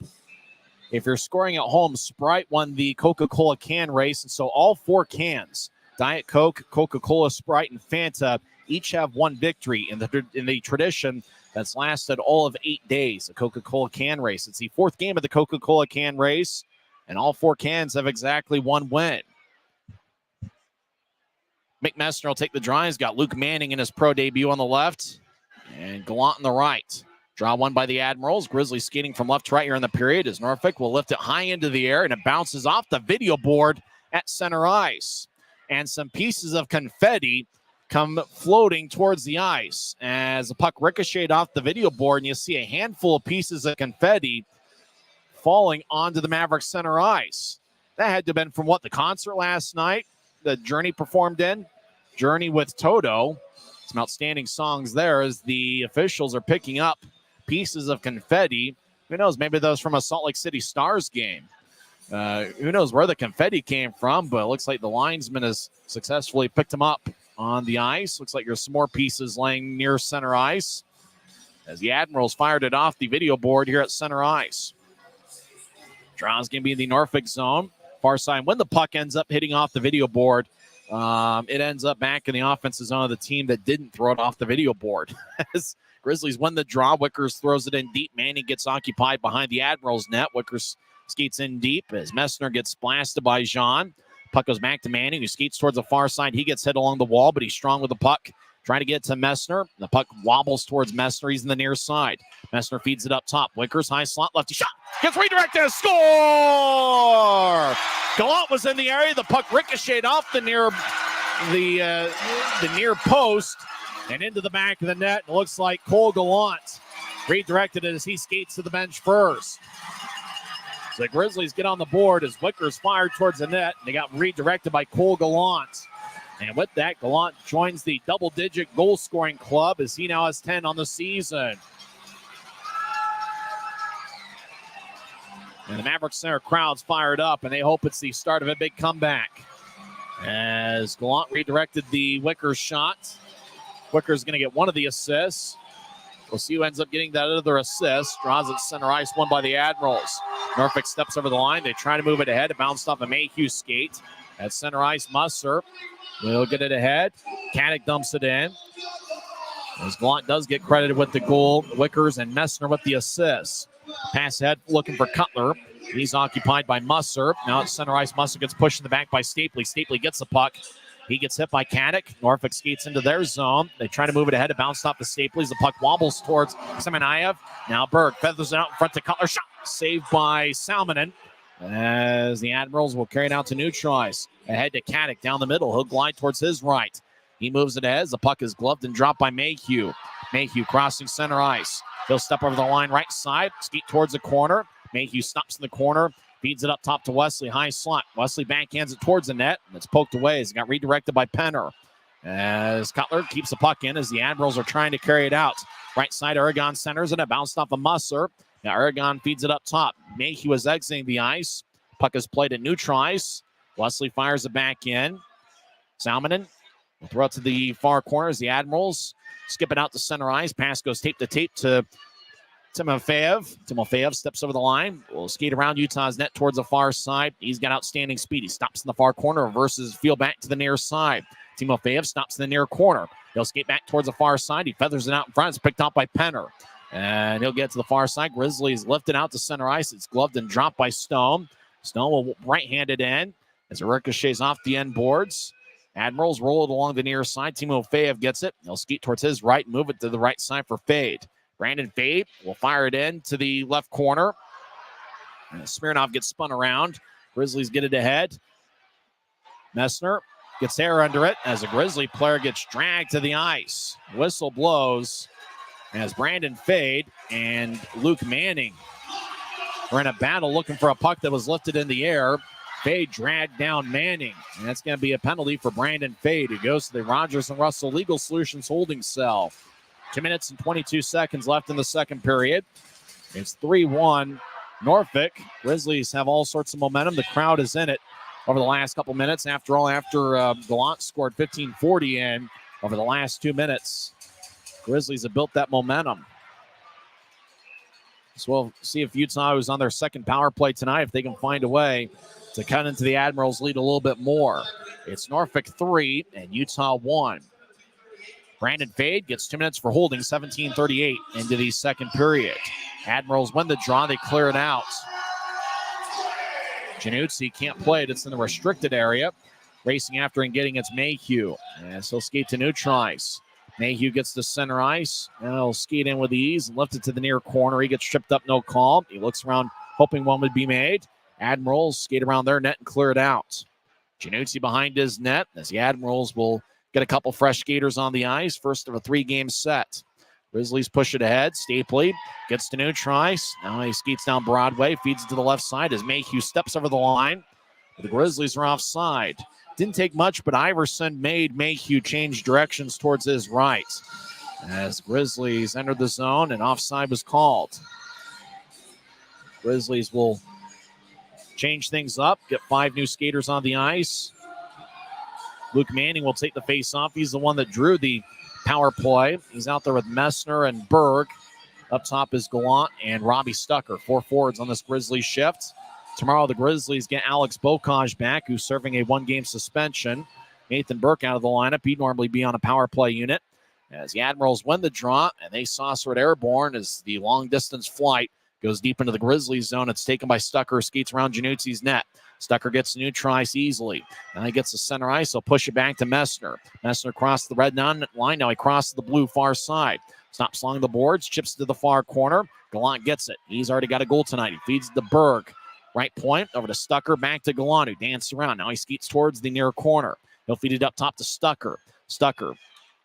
If you're scoring at home, Sprite won the Coca-Cola can race, and so all 4 cans, Diet Coke, Coca-Cola, Sprite, and Fanta, each have one victory in the tradition that's lasted all of 8 days, the Coca-Cola can race. It's the 4th game of the Coca-Cola can race, and all 4 cans have exactly one win. Mick Messner will take the draw. He's got Luke Manning in his pro debut on the left and Gallant on the right. Draw won by the Admirals. Grizzlies skating from left to right here in the period as Norfolk will lift it high into the air and it bounces off the video board at center ice. And some pieces of confetti come floating towards the ice as the puck ricocheted off the video board and you see a handful of pieces of confetti falling onto the Maverik Center ice. That had to have been from the concert last night that Journey performed in. Journey with Toto. Some outstanding songs there as the officials are picking up pieces of confetti. Who knows? Maybe those from a Salt Lake City Stars game. Who knows where the confetti came from, but it looks like the linesman has successfully picked them up on the ice. Looks like there's some more pieces laying near center ice as the Admirals fired it off the video board here at center ice. Draw's going to be in the Norfolk zone. Far side. When the puck ends up hitting off the video board, it ends up back in the offensive zone of the team that didn't throw it off the video board. As Grizzlies win the draw, Wickers throws it in deep. Manning gets occupied behind the Admirals net. Wickers skates in deep as Messner gets blasted by Jean. Puck goes back to Manning, who skates towards the far side. He gets hit along the wall, but he's strong with the puck. Trying to get to Messner. The puck wobbles towards Messner. He's in the near side. Messner feeds it up top. Wickers, high slot, lefty shot. Gets redirected. Score! Gallant was in the area. The puck ricocheted off the near post and into the back of the net. It looks like Cole Gallant redirected it as he skates to the bench first. So the Grizzlies get on the board as Wickers fired towards the net. And they got redirected by Cole Gallant. And with that, Gallant joins the double-digit goal-scoring club as he now has 10 on the season. And the Maverik Center crowd's fired up, and they hope it's the start of a big comeback. As Gallant redirected the Wickers shot. Wickers going to get one of the assists. We'll see who ends up getting that other assist. Draws at center ice, won by the Admirals. Norfolk steps over the line. They try to move it ahead. It bounced off a Mayhew skate. At center ice, Musser will get it ahead. Caddick dumps it in. As Gallant does get credited with the goal. Wickers and Messner with the assist. Pass ahead looking for Cutler. He's occupied by Musser. Now at center ice, Musser gets pushed in the back by Stapley. Stapley gets the puck. He gets hit by Caddick. Norfolk skates into their zone. They try to move it ahead. It bounced off the Stapleys. The puck wobbles towards Semanayev. Now Berg feathers it out in front to Cutler. Shot saved by Salmonen. as the Admirals will carry it out to neutralize. Ahead to Caddick down the middle. He'll glide towards his right. He moves it ahead. The puck is gloved and dropped by Mayhew. Mayhew crossing center ice. He'll step over the line right side, skate towards the corner. Mayhew stops in the corner, feeds it up top to Wesley, high slot. Wesley backhands it towards the net, and it's poked away as it got redirected by Penner. As Cutler keeps the puck in as the Admirals are trying to carry it out. Right side, Aragon centers it. It bounced off a Musser. Now Aragon feeds it up top. Mayhew is exiting the ice. Puck is played at neutral ice. Wesley fires it back in. Salmonen will throw it to the far corner as the Admirals skip it out to center ice. Pass goes tape to tape to Timofeyev. Timofeyev steps over the line. Will skate around Utah's net towards the far side. He's got outstanding speed. He stops in the far corner, reverses field back to the near side. Timofeyev stops in the near corner. He'll skate back towards the far side. He feathers it out in front. It's picked up by Penner. And he'll get to the far side. Grizzlies lifted out to center ice. It's gloved and dropped by Stone. Stone will right-hand it in as it ricochets off the end boards. Admirals roll it along the near side. Timofeyev gets it. He'll skate towards his right, move it to the right side for Fade. Brandon Fade will fire it in to the left corner. And Smirnov gets spun around. Grizzlies get it ahead. Messner gets air under it as a Grizzly player gets dragged to the ice. Whistle blows as Brandon Fade and Luke Manning are in a battle looking for a puck that was lifted in the air. Fade dragged down Manning, and that's going to be a penalty for Brandon Fade, who goes to the Rogers and Russell Legal Solutions holding cell. 2 minutes and 22 seconds left in the second period. It's 3-1 Norfolk. Grizzlies have all sorts of momentum. The crowd is in it over the last couple minutes. After all, after Gallant scored 15-40 in over the last 2 minutes, Grizzlies have built that momentum. So we'll see if Utah, who's on their second power play tonight, if they can find a way to cut into the Admirals' lead a little bit more. It's Norfolk 3 and Utah 1. Brandon Fade gets 2 minutes for holding, 17:38 into the second period. Admirals win the draw. They clear it out. Januzzi can't play it. It's in the restricted area. Racing after and getting its Mayhew. And so skate to neutral ice. Mayhew gets to center ice. And he'll skate in with ease and lift it to the near corner. He gets tripped up, no call. He looks around, hoping one would be made. Admirals skate around their net and clear it out. Januzzi behind his net as the Admirals will get a couple fresh skaters on the ice. First of a 3-game set. Grizzlies push it ahead. Stapley gets to neutral ice. Now he skates down Broadway, feeds it to the left side as Mayhew steps over the line. The Grizzlies are offside. Didn't take much, but Iverson made Mayhew change directions towards his right. As Grizzlies entered the zone and offside was called. Grizzlies will change things up, get 5 new skaters on the ice. Luke Manning will take the face-off. He's the one that drew the power play. He's out there with Messner and Berg. Up top is Gallant and Robbie Stucker. 4 forwards on this Grizzlies shift. Tomorrow the Grizzlies get Alex Bocage back, who's serving a 1-game suspension. Nathan Burke out of the lineup. He'd normally be on a power play unit. As the Admirals win the draw, and they saucer it airborne as the long-distance flight goes deep into the Grizzlies zone. It's taken by Stucker, skates around Januzzi's net. Stucker gets to neutral ice easily. Now he gets to center ice. He'll push it back to Messner. Messner crossed the red line. Now he crosses the blue far side. Stops along the boards, chips to the far corner. Gallant gets it. He's already got a goal tonight. He feeds the Berg. Right point, over to Stucker, back to Gallant, who dances around. Now he skates towards the near corner. He'll feed it up top to Stucker. Stucker,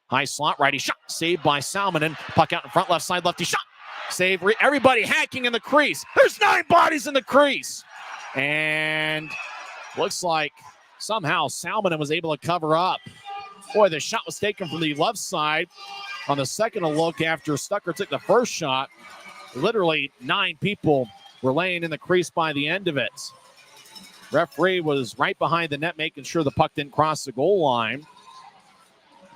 high slot, righty shot. Saved by Salmonen. Puck out in front, left side, lefty shot. Save. Everybody hacking in the crease. There's 9 bodies in the crease. And looks like somehow Salmonen was able to cover up. Boy, the shot was taken from the left side on the second look after Stucker took the first shot. Literally 9 people were laying in the crease by the end of it. Referee was right behind the net, making sure the puck didn't cross the goal line.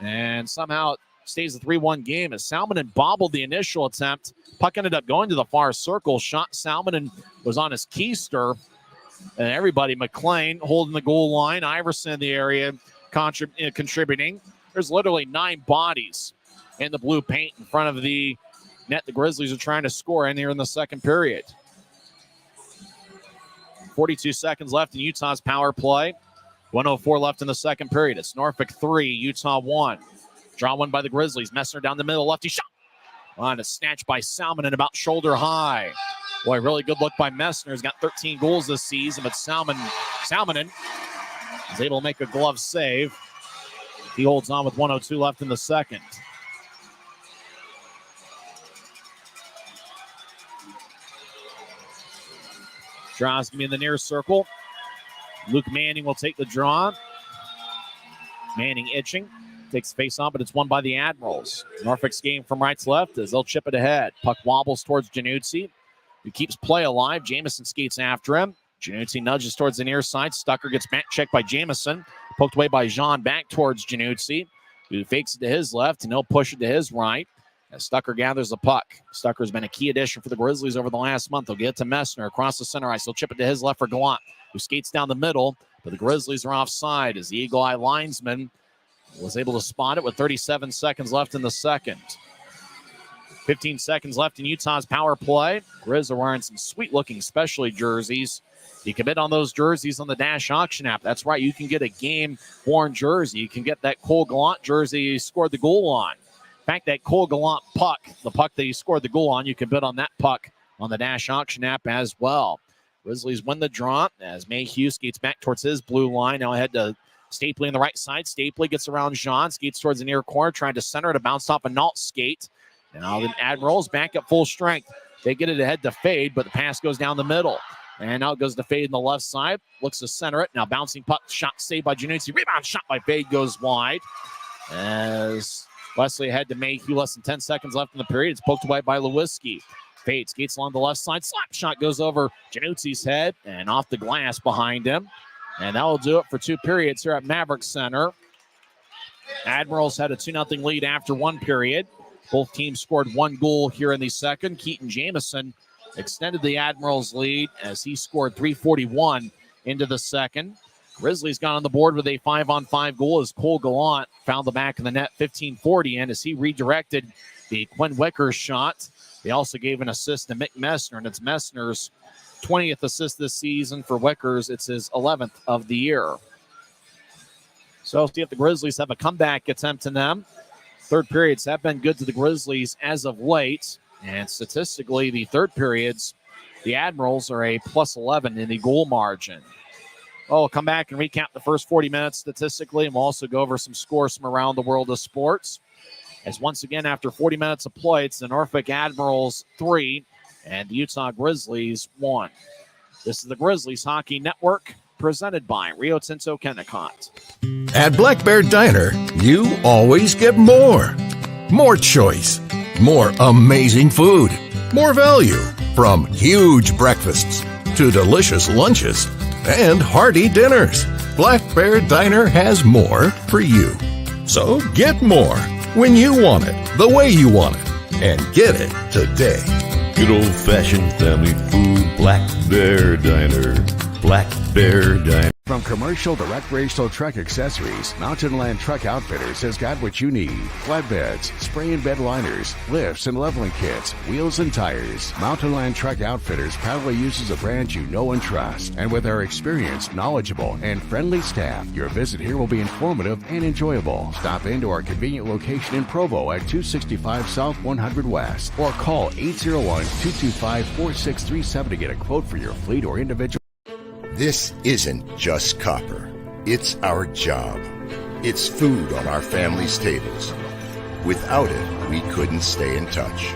And somehow it stays a 3-1 game as Salmonen bobbled the initial attempt. Puck ended up going to the far circle. Shot Salmonen was on his keister. And everybody, McLean holding the goal line. Iverson in the area contributing. There's literally 9 bodies in the blue paint in front of the net the Grizzlies are trying to score in here in the second period. 42 seconds left in Utah's power play. 1:04 left in the second period. It's Norfolk 3, Utah 1. Draw one by the Grizzlies. Messner down the middle, lefty shot. On a snatch by Salmon and about shoulder high. Boy, really good look by Messner. He's got 13 goals this season, but Salmonen is able to make a glove save. He holds on with 1:02 left in the second. Draw's going to be in the near circle. Luke Manning will take the draw. Manning itching. Takes face on, but it's won by the Admirals. Norfolk's game from right to left as they'll chip it ahead. Puck wobbles towards Januzzi, who keeps play alive. Jamison skates after him. Januzzi nudges towards the near side. Stucker gets back checked by Jamison. Poked away by Jean back towards Januzzi, who fakes it to his left, and he'll push it to his right as Stucker gathers the puck. Stucker's been a key addition for the Grizzlies over the last month. He'll get it to Messner across the center ice. He'll chip it to his left for Gallant, who skates down the middle, but the Grizzlies are offside as the Eagle Eye linesman was able to spot it with 37 seconds left in the second. 15 seconds left in Utah's power play. Grizz are wearing some sweet-looking specialty jerseys. You can bid on those jerseys on the Dash Auction app. That's right, you can get a game-worn jersey. You can get that Cole Gallant jersey he scored the goal on. In fact, that Cole Gallant puck, the puck that he scored the goal on, you can bid on that puck on the Dash Auction app as well. Grizzlies win the draw as Mayhew skates back towards his blue line. Now ahead to Stapley on the right side. Stapley gets around Jean, skates towards the near corner, trying to center it, to bounce off a Nault skate. Now the Admirals back at full strength. They get it ahead to Fade, but the pass goes down the middle. And now it goes to Fade on the left side. Looks to center it. Now bouncing puck, shot saved by Januzzi. Rebound shot by Fade goes wide. As Wesley ahead to Mayhew, less than 10 seconds left in the period. It's poked away by Lewiski. Fade skates along the left side. Slap shot goes over Januzzi's head and off the glass behind him. And that will do it for 2 periods here at Maverik Center. Admirals had a 2-0 lead after 1 period. Both teams scored 1 goal here in the second. Keaton Jamison extended the Admirals' lead as he scored 3:41 into the second. Grizzlies got on the board with a 5-on-5 goal as Cole Gallant found the back of the net 15:40 in as he redirected the Quinn Wickers shot. They also gave an assist to Mick Messner, and it's Messner's 20th assist this season for Wickers. It's his 11th of the year. So see if the Grizzlies have a comeback attempt in them. Third periods have been good to the Grizzlies as of late. And statistically, the third periods, the Admirals are a +11 in the goal margin. We'll come back and recap the first 40 minutes statistically, and we'll also go over some scores from around the world of sports. As once again, after 40 minutes of play, it's the Norfolk Admirals 3 and the Utah Grizzlies 1. This is the Grizzlies Hockey Network, presented by Rio Tinto Kennecott. At Black Bear Diner, you always get more. More choice, more amazing food, more value, from huge breakfasts to delicious lunches and hearty dinners. Black Bear Diner has more for you. So get more when you want it, the way you want it, and get it today. Good old-fashioned family food, Black Bear Diner. Black Bear Diner. From commercial to recreational truck accessories, Mountainland Truck Outfitters has got what you need. Flatbeds, spray and bed liners, lifts and leveling kits, wheels and tires. Mountainland Truck Outfitters proudly uses a brand you know and trust. And with our experienced, knowledgeable, and friendly staff, your visit here will be informative and enjoyable. Stop into our convenient location in Provo at 265 South 100 West or call 801-225-4637 to get a quote for your fleet or individual. This isn't just copper. It's our job. It's food on our family's tables. Without it, we couldn't stay in touch.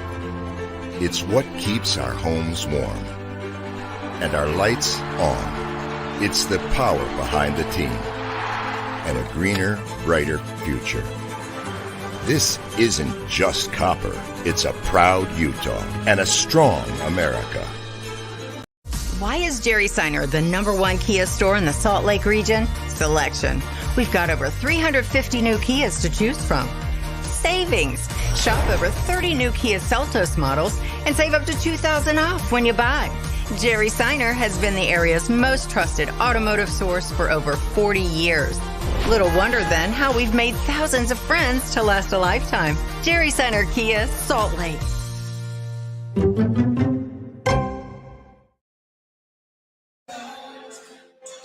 It's what keeps our homes warm and our lights on. It's the power behind the team and a greener, brighter future. This isn't just copper. It's a proud Utah and a strong America. Why is Jerry Seiner the #1 Kia store in the Salt Lake region? Selection. We've got over 350 new Kias to choose from. Savings. Shop over 30 new Kia Seltos models and save up to $2,000 off when you buy. Jerry Seiner has been the area's most trusted automotive source for over 40 years. Little wonder then how we've made thousands of friends to last a lifetime. Jerry Seiner Kia, Salt Lake.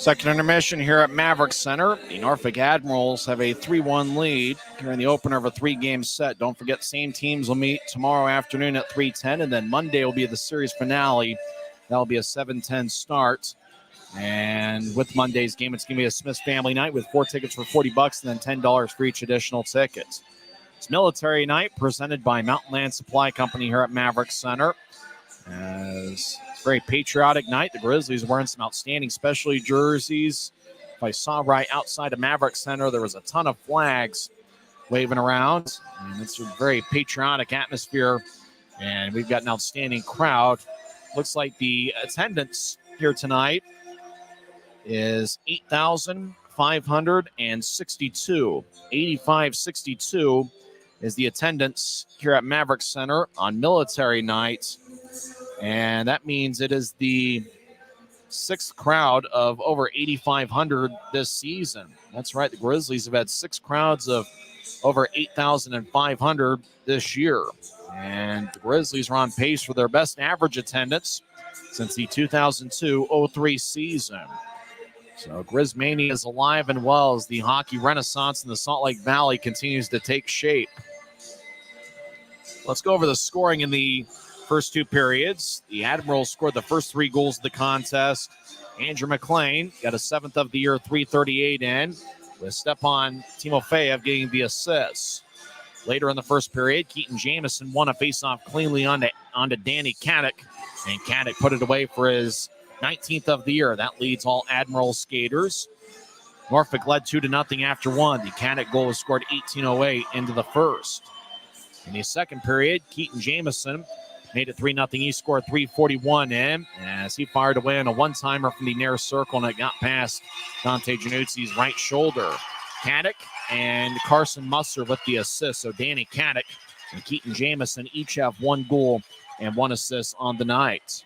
Second intermission here at Maverik Center. The Norfolk Admirals have a 3-1 lead here in the opener of a 3-game set. Don't forget, same teams will meet tomorrow afternoon at 3:10, and then Monday will be the series finale. That'll be a 7:10 start. And with Monday's game, it's going to be a Smith's family night with 4 tickets for $40 and then $10 for each additional ticket. It's military night presented by Mountainland Supply Company here at Maverik Center. As it's a very patriotic night. The Grizzlies wearing some outstanding specialty jerseys. If I saw right outside of Maverik Center, there was a ton of flags waving around. And it's a very patriotic atmosphere. And we've got an outstanding crowd. Looks like the attendance here tonight is 8,562. 8,562 is the attendance here at Maverik Center on military night. And that means it is the 6th crowd of over 8,500 this season. That's right. The Grizzlies have had 6 crowds of over 8,500 this year. And the Grizzlies are on pace for their best average attendance since the 2002-03 season. So Grizzmania is alive and well as the hockey renaissance in the Salt Lake Valley continues to take shape. Let's go over the scoring in the first 2 periods. The Admirals scored the first 3 goals of the contest. Andrew McLean got a 7th of the year 338 in, with Stepan Timofeyev getting the assists. Later in the first period, Keaton Jamison won a faceoff cleanly onto Danny Caddick, and Caddick put it away for his 19th of the year. That leads all Admiral skaters. Norfolk led 2-0 after 1. The Caddick goal was scored 18:08 into the first. In the second period, Keaton Jamison made it 3-0. He scored 3:41 in as he fired away on a one-timer from the near circle, and it got past Dante Januzzi's right shoulder. Caddick and Carson Musser with the assist. So Danny Caddick and Keaton Jamison each have 1 goal and 1 assist on the night.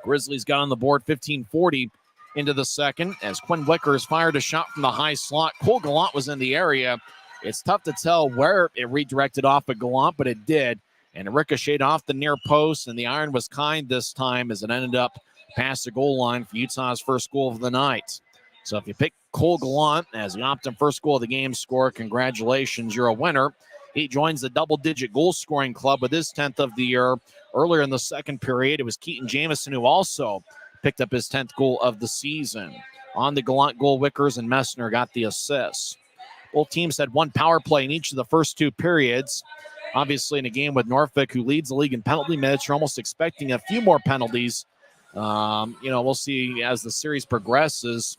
Grizzlies got on the board 15:40 into the second as Quinn Wickers fired a shot from the high slot. Cole Gallant was in the area. It's tough to tell where it redirected off of Gallant, but it did. And it ricocheted off the near post, and the iron was kind this time as it ended up past the goal line for Utah's first goal of the night. So if you pick Cole Gallant as the Optum first goal of the game score, congratulations, you're a winner. He joins the double-digit goal-scoring club with his 10th of the year. Earlier in the second period, it was Keaton Jamison who also picked up his 10th goal of the season. On the Gallant goal, Wickers and Messner got the assists. Both teams had 1 power play in each of the first 2 periods. Obviously, in a game with Norfolk, who leads the league in penalty minutes, you're almost expecting a few more penalties. We'll see as the series progresses.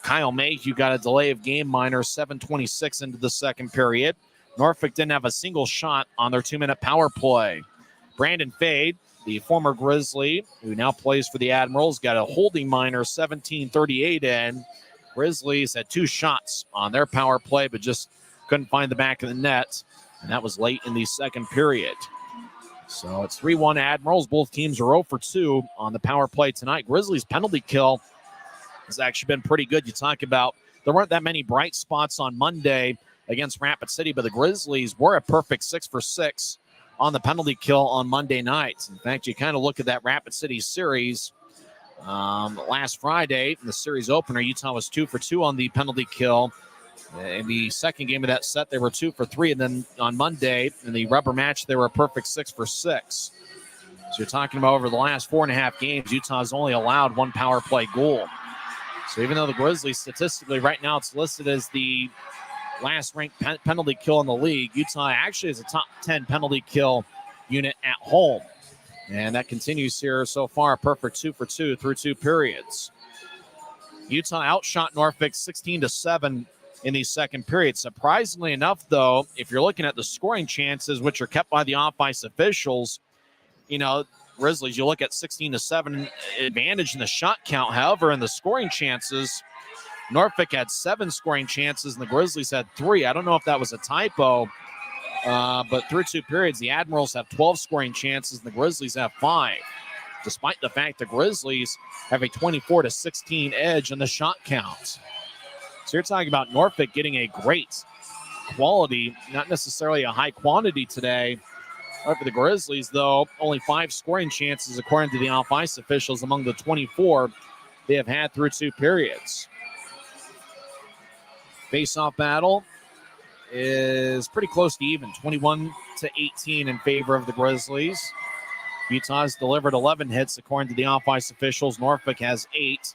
Kyle Mayhew got a delay of game minor, 7:26 into the second period. Norfolk didn't have a single shot on their 2-minute power play. Brandon Fade, the former Grizzly, who now plays for the Admirals, got a holding minor, 17:38 in. Grizzlies had 2 shots on their power play, but just couldn't find the back of the net, and that was late in the second period. So it's 3-1 Admirals. Both teams are 0 for 2 on the power play tonight. Grizzlies' penalty kill has actually been pretty good. You talk about there weren't that many bright spots on Monday against Rapid City, but the Grizzlies were a perfect 6 for 6 on the penalty kill on Monday night. In fact, you kind of look at that Rapid City series. Last Friday, in the series opener, Utah was 2 for 2 on the penalty kill. In the second game of that set, they were 2 for 3. And then on Monday, in the rubber match, they were a perfect 6 for 6. So you're talking about over the last 4.5 games, Utah's only allowed 1 power play goal. So even though the Grizzlies statistically right now it's listed as the last ranked penalty kill in the league, Utah actually is a top 10 penalty kill unit at home. And that continues here so far, a perfect 2 for 2 through 2 periods. Utah outshot Norfolk 16-7 in the second period. Surprisingly enough, though, if you're looking at the scoring chances, which are kept by the off-ice officials, Grizzlies, you look at 16-7 advantage in the shot count. However, in the scoring chances, Norfolk had 7 scoring chances and the Grizzlies had 3. I don't know if that was a typo, but through 2 periods, the Admirals have 12 scoring chances and the Grizzlies have 5, despite the fact the Grizzlies have a 24-16 edge in the shot count. So you're talking about Norfolk getting a great quality, not necessarily a high quantity today. For the Grizzlies, though, only 5 scoring chances according to the off-ice officials among the 24 they have had through 2 periods. Face-off battle is pretty close to even, 21-18 in favor of the Grizzlies. Utah's delivered 11 hits according to the off-ice officials. Norfolk has 8.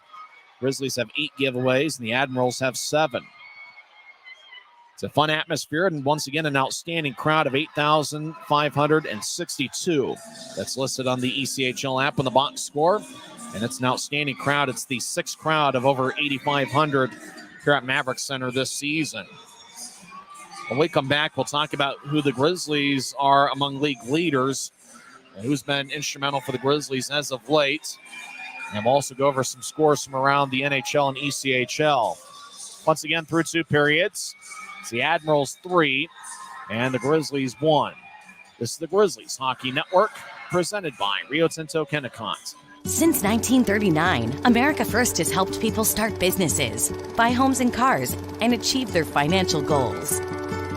Grizzlies have 8 giveaways, and the Admirals have 7. It's a fun atmosphere, and once again, an outstanding crowd of 8,562. That's listed on the ECHL app on the box score, and it's an outstanding crowd. It's the 6th crowd of over 8,500 here at Maverik Center this season. When we come back, we'll talk about who the Grizzlies are among league leaders and who's been instrumental for the Grizzlies as of late. And we'll also go over some scores from around the NHL and ECHL. Once again, through 2 periods, it's the Admirals 3 and the Grizzlies 1. This is the Grizzlies Hockey Network, presented by Rio Tinto Kennecott. Since 1939, America First has helped people start businesses, buy homes and cars, and achieve their financial goals.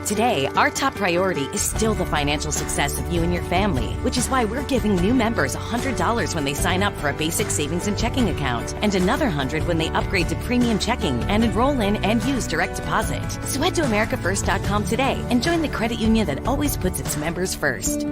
Today, our top priority is still the financial success of you and your family, which is why we're giving new members $100 when they sign up for a basic savings and checking account, and another $100 when they upgrade to premium checking and enroll in and use direct deposit. So head to AmericaFirst.com today and join the credit union that always puts its members first.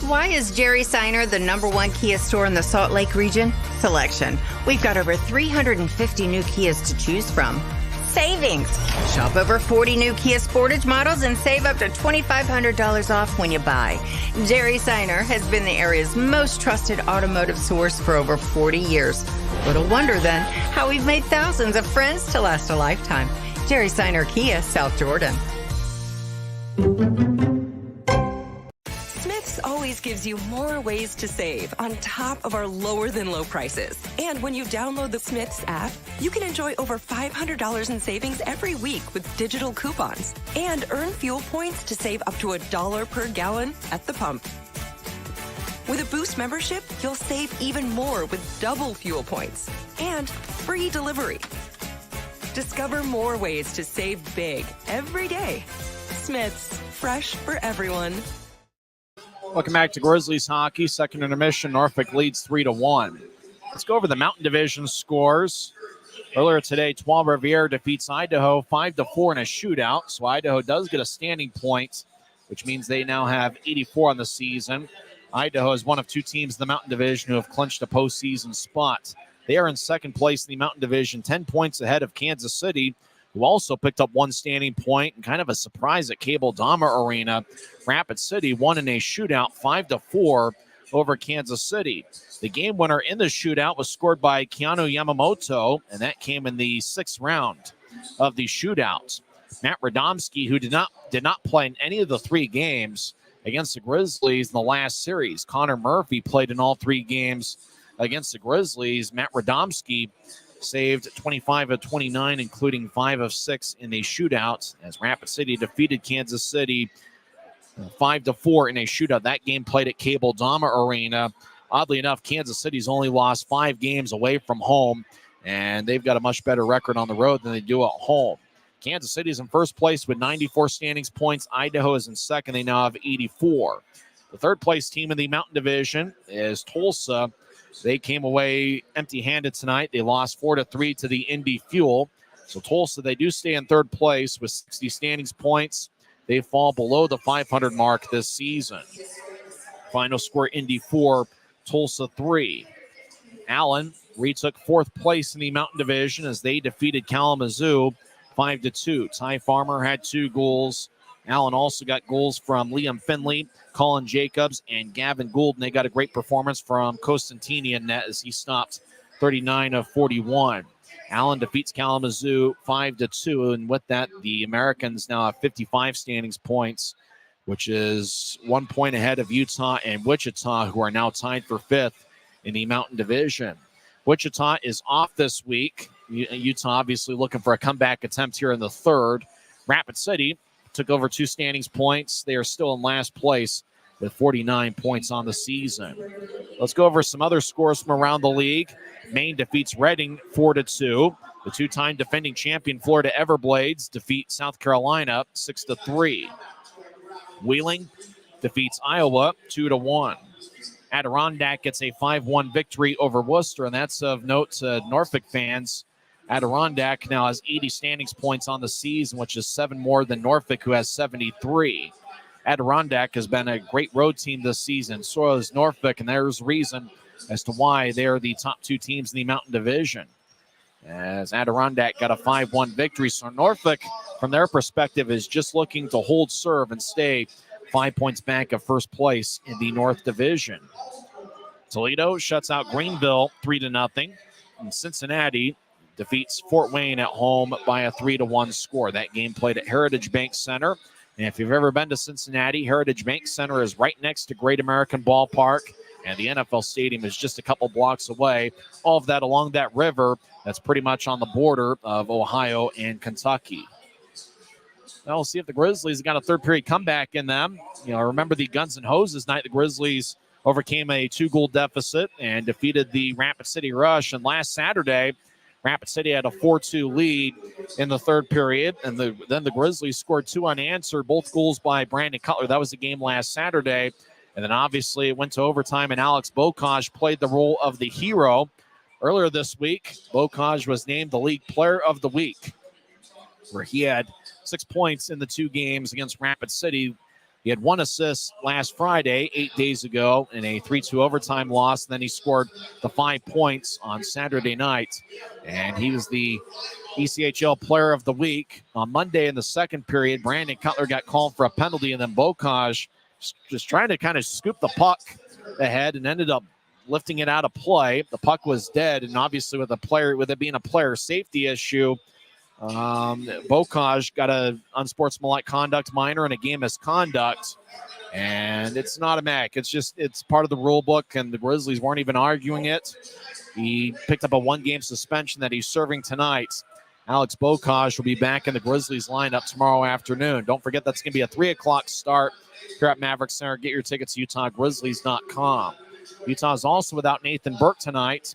Why is Jerry Seiner the #1 Kia store in the Salt Lake region? Selection. We've got over 350 new Kias to choose from. Savings. Shop over 40 new Kia Sportage models and save up to $2,500 off when you buy. Jerry Seiner has been the area's most trusted automotive source for over 40 years. Little wonder then how we've made thousands of friends to last a lifetime. Jerry Seiner Kia, South Jordan. Always gives you more ways to save on top of our lower than low prices. And when you download the Smith's app, you can enjoy over $500 in savings every week with digital coupons and earn fuel points to save up to $1 per gallon at the pump. With a Boost membership, you'll save even more with double fuel points and free delivery. Discover more ways to save big every day. Smith's, fresh for everyone. Welcome back to Grizzlies hockey. Second intermission. Norfolk leads 3-1. Let's go over the Mountain Division scores. Earlier today, Trois-Rivières defeats Idaho 5-4 in a shootout. So Idaho does get a standing point, which means they now have 84 on the season. Idaho is one of 2 teams in the Mountain Division who have clinched a postseason spot. They are in second place in the Mountain Division, 10 points ahead of Kansas City, who also picked up 1 standing point, and kind of a surprise at Cable Dahmer Arena. Rapid City won in a shootout 5-4 over Kansas City. The game winner in the shootout was scored by Keanu Yamamoto, and that came in the 6th round of the shootout. Matt Radomski, who did not play in any of the 3 games against the Grizzlies in the last series. Connor Murphy played in all 3 games against the Grizzlies. Matt Radomski saved 25 of 29, including 5 of 6 in a shootout, as Rapid City defeated Kansas City 5-4 in a shootout. That game played at Cable Dahmer Arena. Oddly enough, Kansas City's only lost 5 games away from home, and they've got a much better record on the road than they do at home. Kansas City is in first place with 94 standings points. Idaho is in second. They now have 84. The third place team in the Mountain Division is Tulsa. They came away empty-handed tonight. They lost 4-3 to the Indy Fuel. So Tulsa, they do stay in third place with 60 standings points. They fall below the 500 mark this season. Final score, Indy 4, Tulsa 3. Allen retook 4th place in the Mountain Division as they defeated Kalamazoo 5-2. Ty Farmer had 2 goals. Allen also got goals from Liam Finley, Colin Jacobs, and Gavin Gould. And they got a great performance from Costantini in net as he stopped 39 of 41. Allen defeats Kalamazoo 5-2. And with that, the Americans now have 55 standings points, which is 1 point ahead of Utah and Wichita, who are now tied for 5th in the Mountain Division. Wichita is off this week. Utah obviously looking for a comeback attempt here in the 3rd. Rapid City took over 2 standings points. They are still in last place with 49 points on the season. Let's go over some other scores from around the league. Maine defeats Reading 4-2. The 2-time defending champion Florida Everblades defeat South Carolina 6-3. Wheeling defeats Iowa 2-1. Adirondack gets a 5-1 victory over Worcester, and that's of note to Norfolk fans. Adirondack now has 80 standings points on the season, which is 7 more than Norfolk, who has 73. Adirondack has been a great road team this season. So is Norfolk, and there's reason as to why they're the top 2 teams in the Mountain Division. As Adirondack got a 5-1 victory. So Norfolk, from their perspective, is just looking to hold serve and stay 5 points back of first place in the North Division. Toledo shuts out Greenville 3-0. And Cincinnati defeats Fort Wayne at home by a 3-1 score. That game played at Heritage Bank Center. And if you've ever been to Cincinnati, Heritage Bank Center is right next to Great American Ballpark, and the NFL Stadium is just a couple blocks away. All of that along that river that's pretty much on the border of Ohio and Kentucky. Now we'll see if the Grizzlies got a third period comeback in them. Remember the Guns and Hoses night. The Grizzlies overcame a 2-goal deficit and defeated the Rapid City Rush. And last Saturday, Rapid City had a 4-2 lead in the third period, and then the Grizzlies scored 2 unanswered, both goals by Brandon Cutler. That was the game last Saturday. And then obviously it went to overtime, and Alex Bocage played the role of the hero. Earlier this week, Bocage was named the League Player of the Week, where he had 6 points in the 2 games against Rapid City. He had 1 assist last Friday, 8 days ago, in a 3-2 overtime loss. And then he scored the 5 points on Saturday night. And he was the ECHL Player of the Week. On Monday in the second period, Brandon Cutler got called for a penalty, and then Bocage just trying to kind of scoop the puck ahead and ended up lifting it out of play. The puck was dead, and obviously with it being a player safety issue, Bocage got an unsportsmanlike conduct minor and a game misconduct, and it's an automatic. It's part of the rule book, and the Grizzlies weren't even arguing it. He picked up a 1-game suspension that he's serving tonight. Alex Bocage will be back in the Grizzlies lineup tomorrow afternoon. Don't forget that's going to be a 3 o'clock start here at Maverik Center. Get your tickets at UtahGrizzlies.com. Utah is also without Nathan Burke tonight.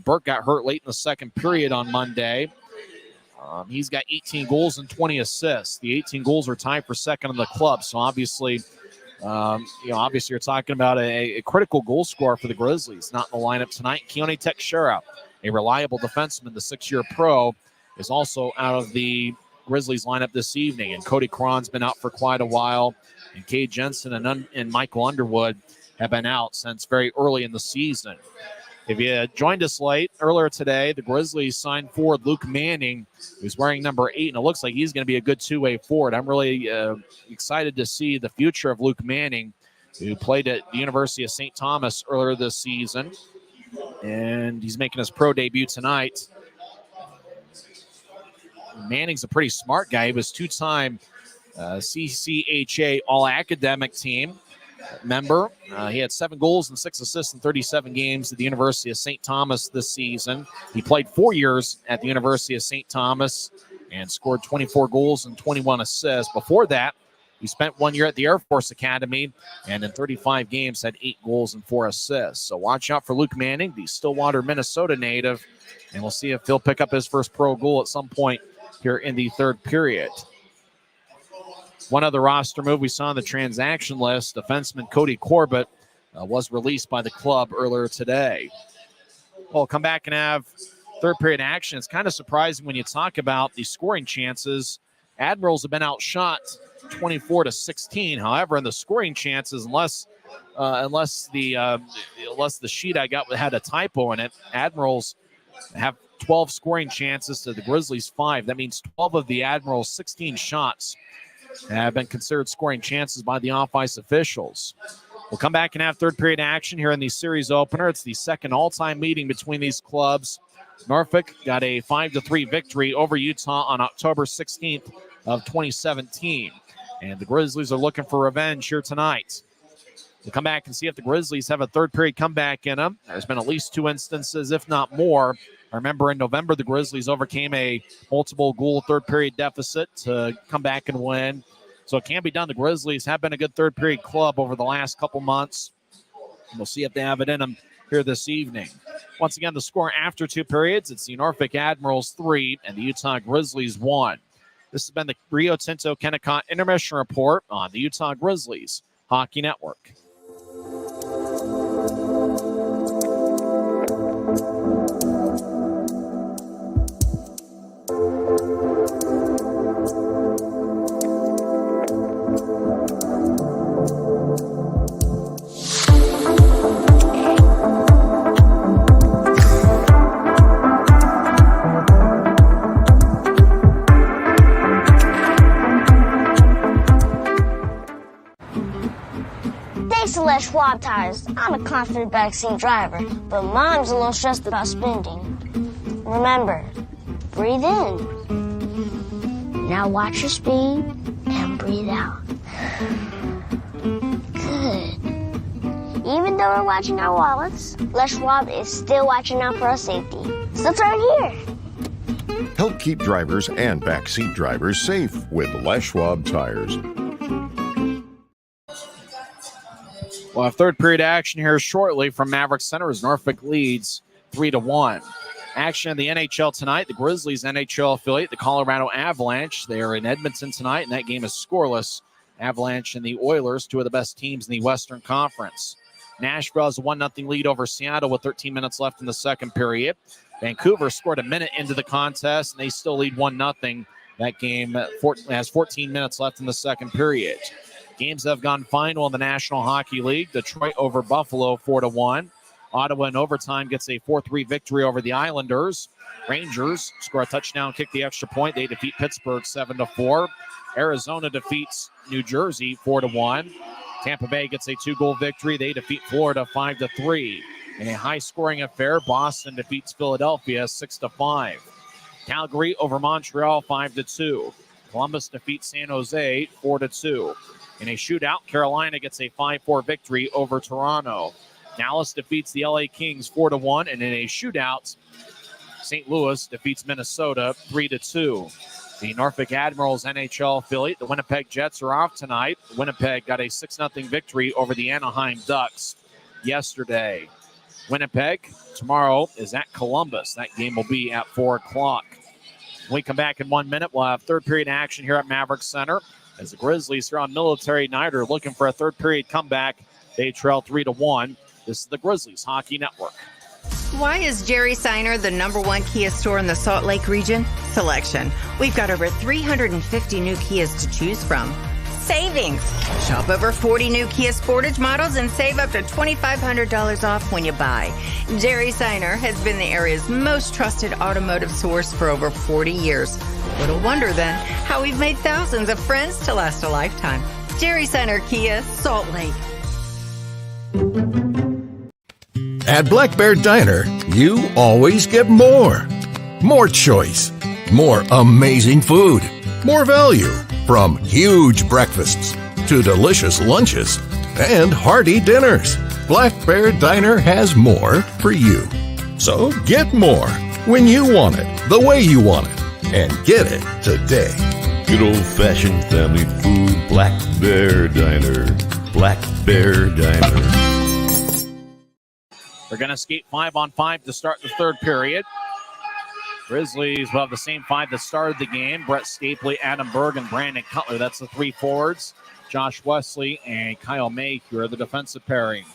Burke got hurt late in the second period on Monday. He's got 18 goals and 20 assists. The 18 goals are tied for second in the club. So obviously, you're talking about a critical goal scorer for the Grizzlies. Not in the lineup tonight. Keone Teixeira, a reliable defenseman, the 6-year pro, is also out of the Grizzlies lineup this evening. And Cody Cron's been out for quite a while. And Cade Jensen and Michael Underwood have been out since very early in the season. If you joined us late earlier today, the Grizzlies signed forward Luke Manning, who's wearing number 8, and it looks like he's going to be a good two-way forward. I'm really excited to see the future of Luke Manning, who played at the University of St. Thomas earlier this season, and he's making his pro debut tonight. Manning's a pretty smart guy. He was 2-time CCHA All-Academic Team member. He had 7 goals and 6 assists in 37 games at the University of St. Thomas this season. He played 4 years at the University of St. Thomas and scored 24 goals and 21 assists. Before that, he spent 1 year at the Air Force Academy and in 35 games had 8 goals and 4 assists. So watch out for Luke Manning, the Stillwater, Minnesota native, and we'll see if he'll pick up his first pro goal at some point here in the third period. One other roster move we saw on the transaction list, defenseman Cody Corbett was released by the club earlier today. We'll come back and have third period action. It's kind of surprising when you talk about the scoring chances. Admirals have been outshot 24-16. However, in the scoring chances, unless the sheet I got had a typo in it, Admirals have 12 scoring chances to the Grizzlies 5. That means 12 of the Admirals' 16 shots have been considered scoring chances by the off-ice officials. We'll come back and have third period action here in the series opener. It's the second all-time meeting between these clubs. Norfolk got a 5-3 victory over Utah on October 16th of 2017. And the Grizzlies are looking for revenge here tonight. We'll come back and see if the Grizzlies have a third period comeback in them. There's been at least 2 instances, if not more. I remember in November, the Grizzlies overcame a multiple goal third period deficit to come back and win. So it can be done. The Grizzlies have been a good third period club over the last couple months. And we'll see if they have it in them here this evening. Once again, the score after 2 periods, it's the Norfolk Admirals 3 and the Utah Grizzlies 1. This has been the Rio Tinto Kennecott Intermission Report on the Utah Grizzlies Hockey Network. Thanks to Les Schwab Tires, I'm a confident backseat driver, but Mom's a little stressed about spending. Remember, breathe in. Now watch your speed and breathe out. Good. Even though we're watching our wallets, Les Schwab is still watching out for our safety. So turn here. Help keep drivers and backseat drivers safe with Les Schwab tires. We'll have third period action here shortly from Maverik Center as Norfolk leads 3-1. Action in the NHL tonight. The Grizzlies NHL affiliate, the Colorado Avalanche. They are in Edmonton tonight, and that game is scoreless. Avalanche and the Oilers, two of the best teams in the Western Conference. Nashville has a 1-0 lead over Seattle with 13 minutes left in the second period. Vancouver scored a minute into the contest, and they still lead 1-0. That game has 14 minutes left in the second period. Games that have gone final in the National Hockey League. Detroit over Buffalo 4-1. Ottawa in overtime gets a 4-3 victory over the Islanders. Rangers score a touchdown, kick the extra point. They defeat Pittsburgh 7-4. Arizona defeats New Jersey 4-1. Tampa Bay gets a 2-goal victory. They defeat Florida 5-3. In a high-scoring affair, Boston defeats Philadelphia 6-5. Calgary over Montreal 5-2. Columbus defeats San Jose 4-2. In a shootout, Carolina gets a 5-4 victory over Toronto. Dallas defeats the LA Kings 4-1, and in a shootout, St. Louis defeats Minnesota 3-2. The Norfolk Admirals NHL affiliate, the Winnipeg Jets, are off tonight. Winnipeg got a 6-0 victory over the Anaheim Ducks yesterday. Winnipeg tomorrow is at Columbus. That game will be at 4 o'clock. When we come back in 1 minute, we'll have third period action here at Maverik Center as the Grizzlies here on Military Night are looking for a third period comeback. They trail 3-1. This is the Grizzlies Hockey Network. Why is Jerry Seiner the #1 Kia store in the Salt Lake region? Selection. We've got over 350 new Kias to choose from. Savings. Shop over 40 new Kia Sportage models and save up to $2,500 off when you buy. Jerry Seiner has been the area's most trusted automotive source for over 40 years. Little wonder then how we've made thousands of friends to last a lifetime. Jerry Seiner Kia, Salt Lake. At Black Bear Diner, you always get more. More choice, more amazing food, more value, from huge breakfasts to delicious lunches and hearty dinners. Black Bear Diner has more for you. So get more when you want it, the way you want it, and get it today. Good old-fashioned family food, Black Bear Diner. Black Bear Diner. They're going to skate 5-on-5 to start the third period. Grizzlies will have the same five that started the game. Brett Stapley, Adam Berg, and Brandon Cutler. That's the three forwards. Josh Wesley and Kyle Mayhew are the defensive pairing.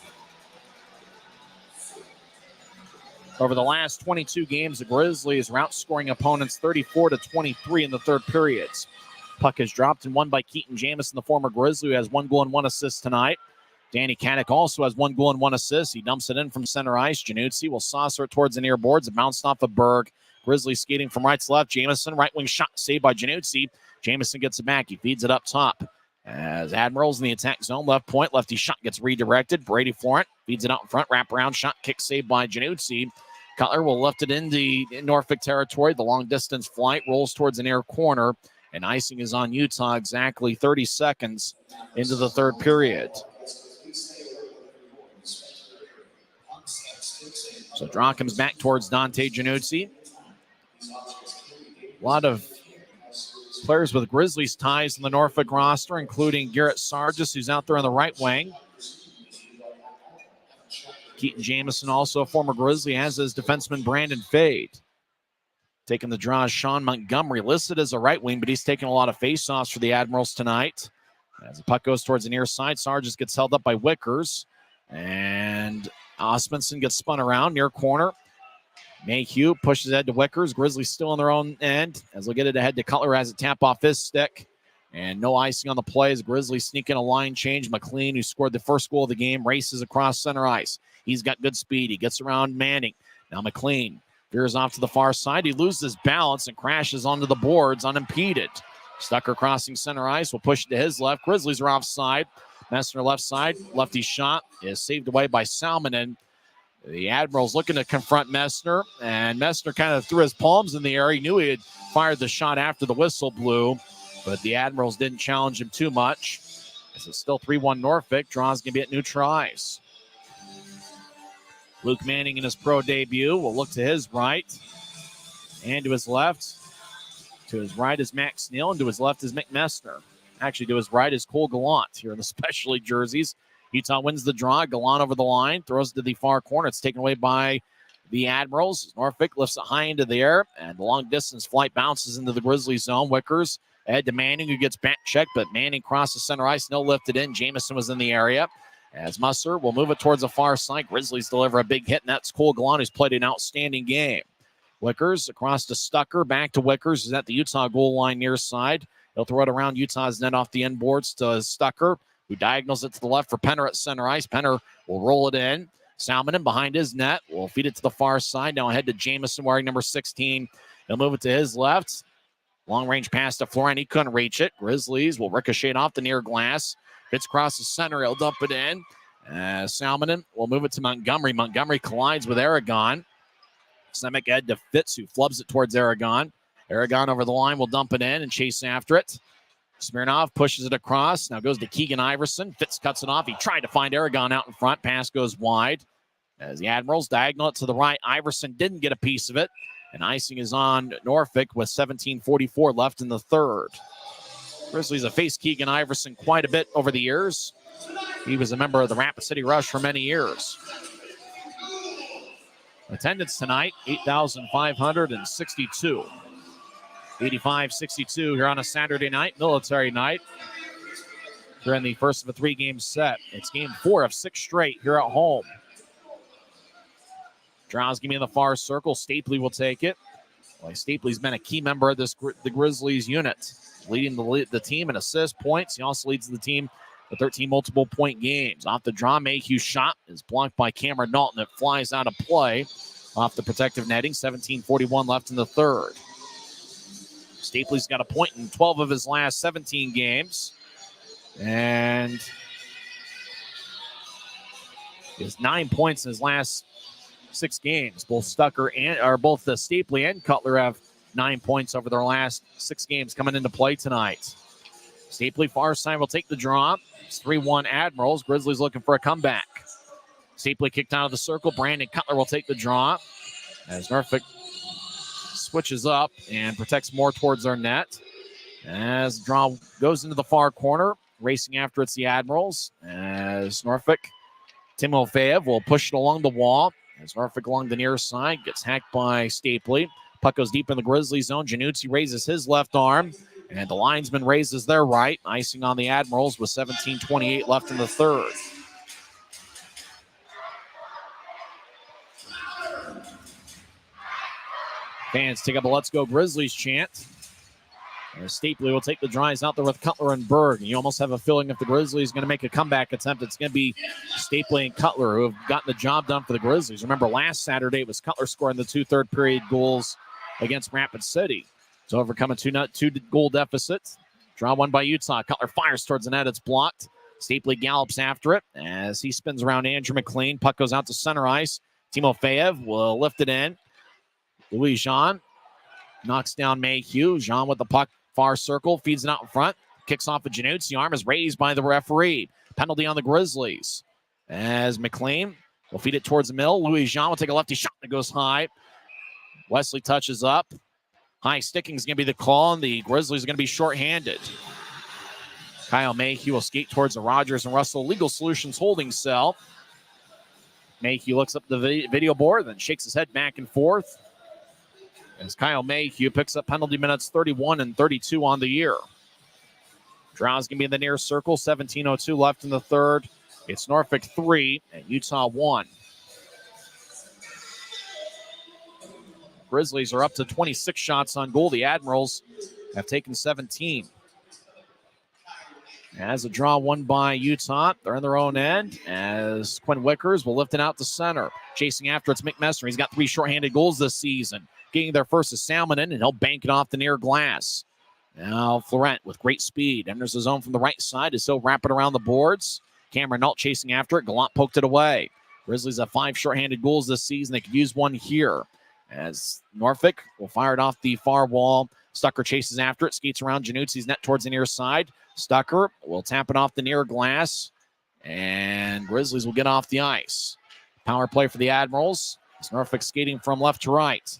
Over the last 22 games, the Grizzlies are outscoring opponents 34-23 in the third periods. Puck is dropped and won by Keaton Jamison, the former Grizzly, who has 1 goal and 1 assist tonight. Danny Kadek also has 1 goal and 1 assist. He dumps it in from center ice. Januzzi will saucer it towards the near boards. It bounced off of Berg. Grizzlies skating from right to left. Jamison, right wing shot saved by Januzzi. Jamison gets it back. He feeds it up top. As Admirals in the attack zone, left point, lefty shot gets redirected. Brady Florent feeds it out in front. Wraparound shot, kick saved by Januzzi. Cutler will lift it in the Norfolk territory. The long distance flight rolls towards the near corner. And icing is on Utah exactly 30 seconds into the third period. So draw comes back towards Dante Januzzi. A lot of players with Grizzlies ties in the Norfolk roster, including Garrett Sargis, who's out there on the right wing. Keaton Jamison, also a former Grizzly, as is defenseman Brandon Fade. Taking the draw is Sean Montgomery, listed as a right wing, but he's taking a lot of faceoffs for the Admirals tonight. As the puck goes towards the near side, Sargis gets held up by Wickers. And Osmondson gets spun around near corner. Mayhew pushes ahead to Wickers. Grizzlies still on their own end as they'll get it ahead to Cutler as it tap off his stick. And no icing on the play as Grizzlies sneak in a line change. McLean, who scored the first goal of the game, races across center ice. He's got good speed. He gets around Manning. Now McLean veers off to the far side. He loses balance and crashes onto the boards unimpeded. Stucker crossing center ice will push it to his left. Grizzlies are offside. Messner left side. Lefty shot is saved away by Salmonen. The Admirals looking to confront Messner, and Messner kind of threw his palms in the air. He knew he had fired the shot after the whistle blew, but the Admirals didn't challenge him too much. As it's still 3-1 Norfolk. Draws going to be at neutral ice. Luke Manning in his pro debut will look to his right and to his left. To his right is Max Neal, and to his left is Mick Messner. Actually, to his right is Cole Gallant here in the Special League jerseys. Utah wins the draw. Gallant over the line, throws it to the far corner. It's taken away by the Admirals. Norfolk lifts it high into the air, and the long-distance flight bounces into the Grizzlies zone. Wickers ahead to Manning, who gets back checked, but Manning crosses center ice. No lifted in. Jamison was in the area. As Musser will move it towards the far side. Grizzlies deliver a big hit, and that's Cole Gallant, who's played an outstanding game. Wickers across to Stucker, back to Wickers, who's at the Utah goal line near side. He'll throw it around Utah's net off the end boards to Stucker, who diagonals it to the left for Penner at center ice. Penner will roll it in. Salmonen behind his net will feed it to the far side. Now ahead to Jamison wearing number 16. He'll move it to his left. Long-range pass to Florian. He couldn't reach it. Grizzlies will ricochet off the near glass. Fitz across the center. He'll dump it in. Salmonen will move it to Montgomery. Montgomery collides with Aragon. Semick ahead to Fitz, who flubs it towards Aragon. Aragon over the line will dump it in and chase after it. Smirnov pushes it across. Now goes to Keegan Iverson. Fitz cuts it off. He tried to find Aragon out in front. Pass goes wide. As the Admirals diagonal it to the right. Iverson didn't get a piece of it. And icing is on Norfolk with 17:44 left in the third. Grizzlies have faced Keegan Iverson quite a bit over the years. He was a member of the Rapid City Rush for many years. Attendance tonight, 8,562. 85-62 here on a Saturday night, military night. Here in the first of a three-game set. It's game 4 of 6 straight here at home. Draws give me in the far circle. Stapley will take it. Well, Stapley's been a key member of the Grizzlies unit, leading the team in assists, points. He also leads the team with 13 multiple-point games. Off the draw, Mayhew's shot is blocked by Cameron Dalton. It flies out of play off the protective netting. 17:41 left in the third. Stapley's got a point in 12 of his last 17 games. And he has 9 points in his last 6 games. Both Stapley and Cutler have 9 points over their last 6 games coming into play tonight. Stapley far side will take the draw. It's 3-1 Admirals. Grizzlies looking for a comeback. Stapley kicked out of the circle. Brandon Cutler will take the draw as Norfolk switches up and protects more towards their net. As the draw goes into the far corner, racing after it's the Admirals. As Norfolk, Timofeyev will push it along the wall. As Norfolk along the near side gets hacked by Stapley. Puck goes deep in the Grizzly zone. Januzzi raises his left arm, and the linesman raises their right. Icing on the Admirals with 17:28 left in the third. Fans take up a Let's Go Grizzlies chant. Stapley will take the drives out there with Cutler and Berg. You almost have a feeling if the Grizzlies are going to make a comeback attempt, it's going to be Stapley and Cutler who have gotten the job done for the Grizzlies. Remember, last Saturday it was Cutler scoring the 2 third-period goals against Rapid City to overcome a 2-goal deficit. Draw one by Utah. Cutler fires towards the net. It's blocked. Stapley gallops after it as he spins around Andrew McLean. Puck goes out to center ice. Timofeyev will lift it in. Louis Jean knocks down Mayhew. Jean with the puck, far circle, feeds it out in front. Kicks off a Januzzi. The arm is raised by the referee. Penalty on the Grizzlies. As McLean will feed it towards the middle. Louis Jean will take a lefty shot that goes high. Wesley touches up. High sticking is going to be the call, and the Grizzlies are going to be shorthanded. Kyle Mayhew will skate towards the Rogers and Russell Legal Solutions holding cell. Mayhew looks up the video board, then shakes his head back and forth. As Kyle Mayhew picks up penalty minutes 31 and 32 on the year. Drow's going to be in the near circle. 17:02 left in the third. It's Norfolk 3 and Utah 1. Grizzlies are up to 26 shots on goal. The Admirals have taken 17. As a draw won by Utah, they're in their own end as Quinn Wickers will lift it out to center. Chasing after it's McMessner. He's got 3 shorthanded goals this season. Getting there first is Salmonen, and he'll bank it off the near glass. Now Florent with great speed enters the zone from the right side. Is so rapid around the boards. Cameron Nault chasing after it. Gallant poked it away. Grizzlies have 5 shorthanded goals this season. They could use one here. As Norfolk will fire it off the far wall. Stucker chases after it. Skates around Januzzi's net towards the near side. Stucker will tap it off the near glass. And Grizzlies will get off the ice. Power play for the Admirals. It's Norfolk skating from left to right.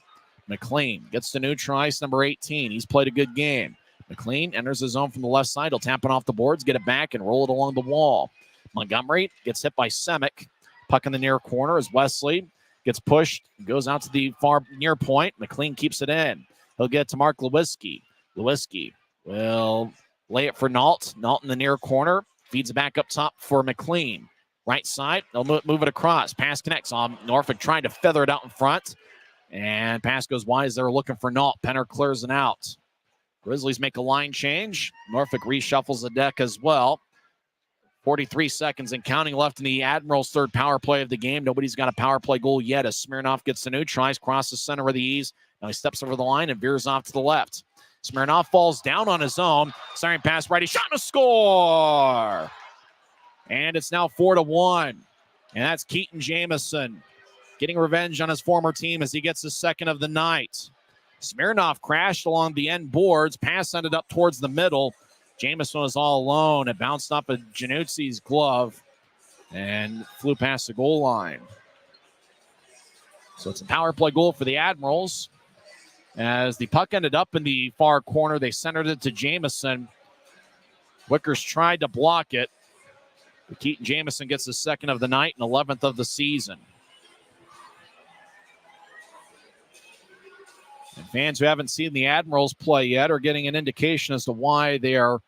McLean gets to neutralize number 18. He's played a good game. McLean enters the zone from the left side. He'll tap it off the boards, get it back, and roll it along the wall. Montgomery gets hit by Semick. Puck in the near corner as Wesley gets pushed, goes out to the far near point. McLean keeps it in. He'll get it to Mark Lewiski. Lewiski will lay it for Nault. Nault in the near corner. Feeds it back up top for McLean. Right side, they'll move it across. Pass connects on Norfolk trying to feather it out in front. And pass goes wide as they're looking for Nault. Penner clears it out. Grizzlies make a line change. Norfolk reshuffles the deck as well. 43 seconds and counting left in the Admirals' third power play of the game. Nobody's got a power play goal yet as Smirnoff gets the neutralize, crosses center with the ease. Now he steps over the line and veers off to the left. Smirnoff falls down on his own. Siren pass righty, shot and a score! And it's now 4-1. And that's Keaton Jamison getting revenge on his former team as he gets his second of the night. Smirnoff crashed along the end boards. Pass ended up towards the middle. Jamison was all alone. It bounced off of Januzzi's glove and flew past the goal line. So it's a power play goal for the Admirals. As the puck ended up in the far corner, they centered it to Jamison. Wickers tried to block it. But Keaton Jamison gets the second of the night and 11th of the season. And fans who haven't seen the Admirals play yet are getting an indication as to why they are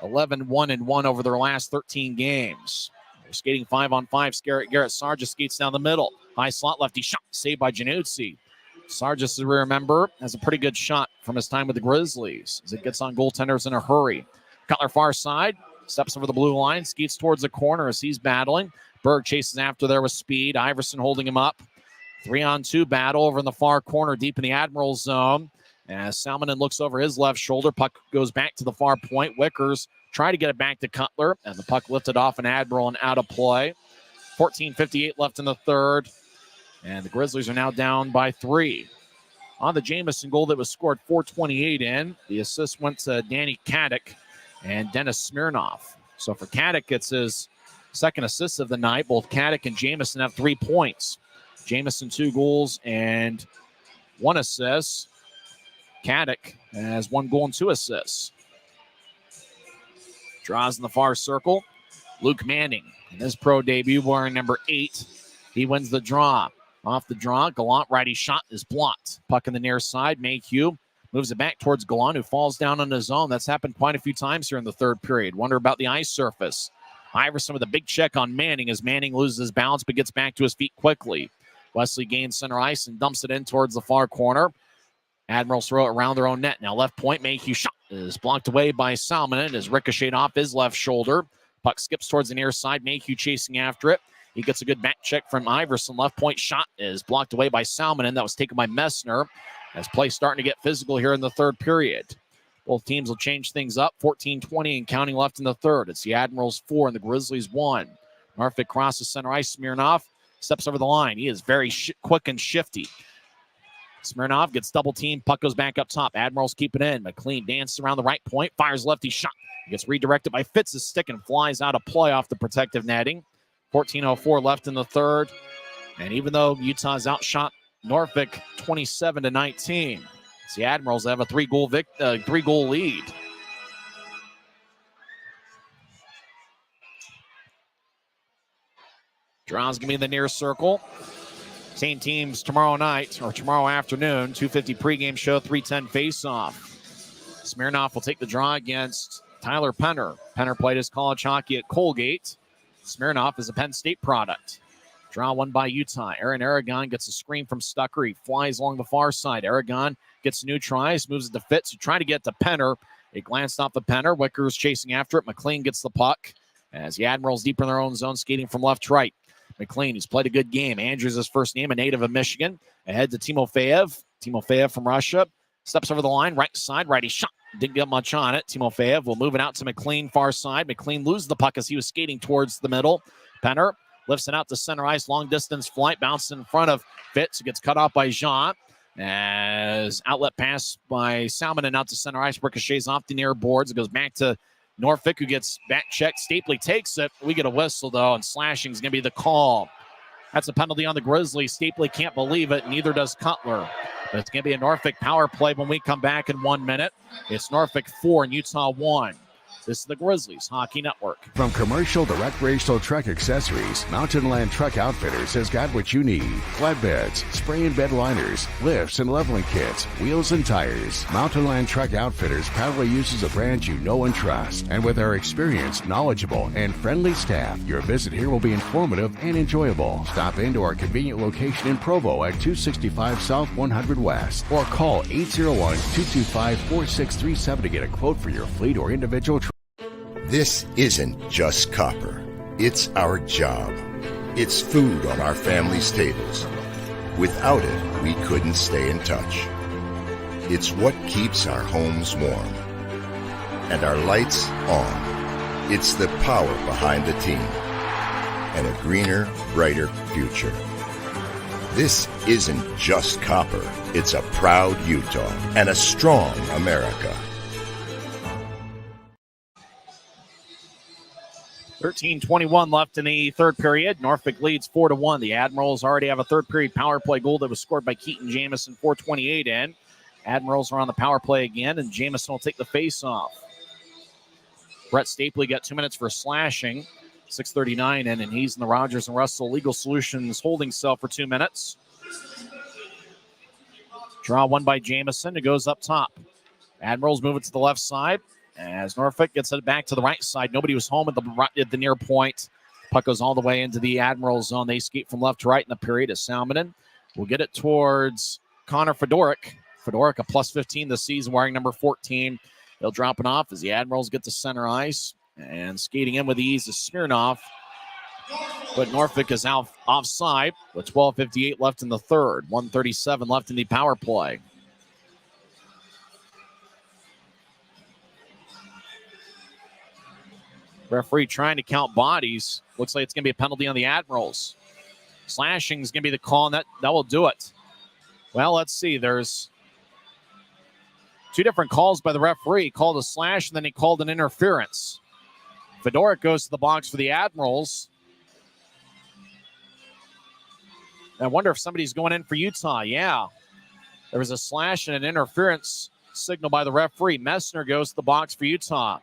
11-1-1 over their last 13 games. They're skating 5-on-5. Garrett Sargis skates down the middle. High slot lefty shot, saved by Januzzi. Sargis, as we remember, has a pretty good shot from his time with the Grizzlies as it gets on goaltenders in a hurry. Cutler far side, steps over the blue line, skates towards the corner as he's battling. Berg chases after there with speed. Iverson holding him up. 3-on-2 battle over in the far corner deep in the Admirals zone. As Salmonen looks over his left shoulder, puck goes back to the far point. Wickers try to get it back to Cutler, and the puck lifted off an Admiral and out of play. 14:58 left in the third, and the Grizzlies are now down by 3. On the Jamison goal that was scored 4:28 in, the assist went to Danny Kadek and Dennis Smirnoff. So for Kadek, it's his second assist of the night. Both Kadek and Jamison have 3 points. Jamison 2 goals and 1 assist. Kadek has 1 goal and 2 assists. Draws in the far circle. Luke Manning in his pro debut wearing number 8. He wins the draw. Off the draw, Gallant righty shot is blocked. Puck in the near side. Mayhew moves it back towards Gallant, who falls down on his own. That's happened quite a few times here in the third period. Wonder about the ice surface. Iverson with a big check on Manning as Manning loses his balance but gets back to his feet quickly. Wesley gains center ice and dumps it in towards the far corner. Admirals throw it around their own net. Now left point, Mayhew shot is blocked away by Salmonen as ricocheted off his left shoulder. Puck skips towards the near side. Mayhew chasing after it. He gets a good back check from Iverson. Left point shot is blocked away by Salmonen. That was taken by Messner as play starting to get physical here in the third period. Both teams will change things up. 14:20 and counting left in the third. It's the Admirals 4 and the Grizzlies 1. Norfolk crosses center ice. Smirnoff steps over the line. He is very quick and shifty. Smirnoff gets double teamed. Puck goes back up top. Admirals keep it in. McLean dances around the right point. Fires lefty shot. He gets redirected by Fitz's stick and flies out of play off the protective netting. 14:04 left in the third. And even though Utah's outshot Norfolk 27-19, it's the Admirals that have a 3-goal lead. Draws going to be in the near circle. Same teams tomorrow night, or tomorrow afternoon. 2:50 pregame show, 3:10 face-off. Smirnoff will take the draw against Tyler Penner. Penner played his college hockey at Colgate. Smirnoff is a Penn State product. Draw won by Utah. Aaron Aragon gets a screen from Stucker. He flies along the far side. Aragon gets neutralized, moves it to Fitz, who trying to get to Penner. It glanced off the Penner. Wicker's chasing after it. McLean gets the puck as the Admirals deep in their own zone, skating from left to right. McLean, who's played a good game. Andrews, his first name, a native of Michigan. Ahead to Timofeyev. Timofeyev from Russia. Steps over the line, right side, righty shot. Didn't get much on it. Timofeyev will move it out to McLean, far side. McLean loses the puck as he was skating towards the middle. Penner lifts it out to center ice. Long distance flight. Bounces in front of Fitz, who gets cut off by Jean. As outlet pass by Salmon and out to center ice. Ricochets off the near boards. It goes back to Norfolk, who gets back checked. Stapley takes it. We get a whistle, though, and slashing is going to be the call. That's a penalty on the Grizzlies. Stapley can't believe it. Neither does Cutler. But it's going to be a Norfolk power play when we come back in 1 minute. It's Norfolk 4 and Utah 1. This is the Grizzlies Hockey Network. From commercial to recreational truck accessories, Mountainland Truck Outfitters has got what you need. Flatbeds, spray and bed liners, lifts and leveling kits, wheels and tires. Mountainland Truck Outfitters proudly uses a brand you know and trust. And with our experienced, knowledgeable, and friendly staff, your visit here will be informative and enjoyable. Stop into our convenient location in Provo at 265 South 100 West or call 801-225-4637 to get a quote for your fleet or individual truck. This isn't just copper. It's our job. It's food on our family's tables. Without it, we couldn't stay in touch. It's what keeps our homes warm and our lights on. It's the power behind the team and a greener, brighter future. This isn't just copper. It's a proud Utah and a strong America. 13:21 left in the third period. Norfolk leads 4-1. The Admirals already have a third period power play goal that was scored by Keaton Jamison, 4:28 in. Admirals are on the power play again, and Jamison will take the face-off. Brett Stapley got 2 minutes for slashing. 6:39 in, and he's in the Rogers and Russell Legal Solutions holding cell for 2 minutes. Draw one by Jamison. It goes up top. Admirals move it to the left side. As Norfolk gets it back to the right side. Nobody was home at the near point. Puck goes all the way into the Admiral zone. They skate from left to right in the period as Salmonen will get it towards Connor Fedoruk. Fedoruk, a plus 15 this season, wearing number 14. They'll drop it off as the Admirals get to center ice. And skating in with ease is Smirnoff. But Norfolk is out offside with 12:58 left in the third. 1:37 left in the power play. Referee trying to count bodies. Looks like it's going to be a penalty on the Admirals. Slashing is going to be the call, and that will do it. Well, let's see. There's two different calls by the referee. He called a slash, and then he called an interference. Fedoruk goes to the box for the Admirals. I wonder if somebody's going in for Utah. Yeah. There was a slash and an interference signal by the referee. Messner goes to the box for Utah.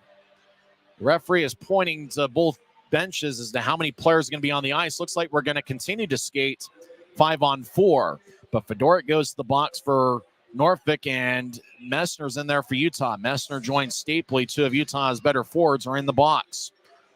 The referee is pointing to both benches as to how many players are going to be on the ice. Looks like we're going to continue to skate 5-on-4. But Fedoruk goes to the box for Norfolk, and Messner's in there for Utah. Messner joins Stapley. Two of Utah's better forwards are in the box.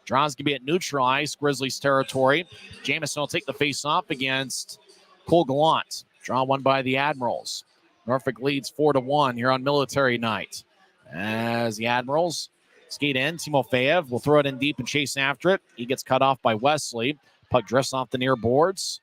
Draw's going to be at neutral ice, Grizzlies territory. Jamison will take the face-off against Cole Gallant. Draw one by the Admirals. Norfolk leads 4-1 here on Military Night. As the Admirals skate in, Timofeyev will throw it in deep and chase after it. He gets cut off by Wesley. Puck drifts off the near boards.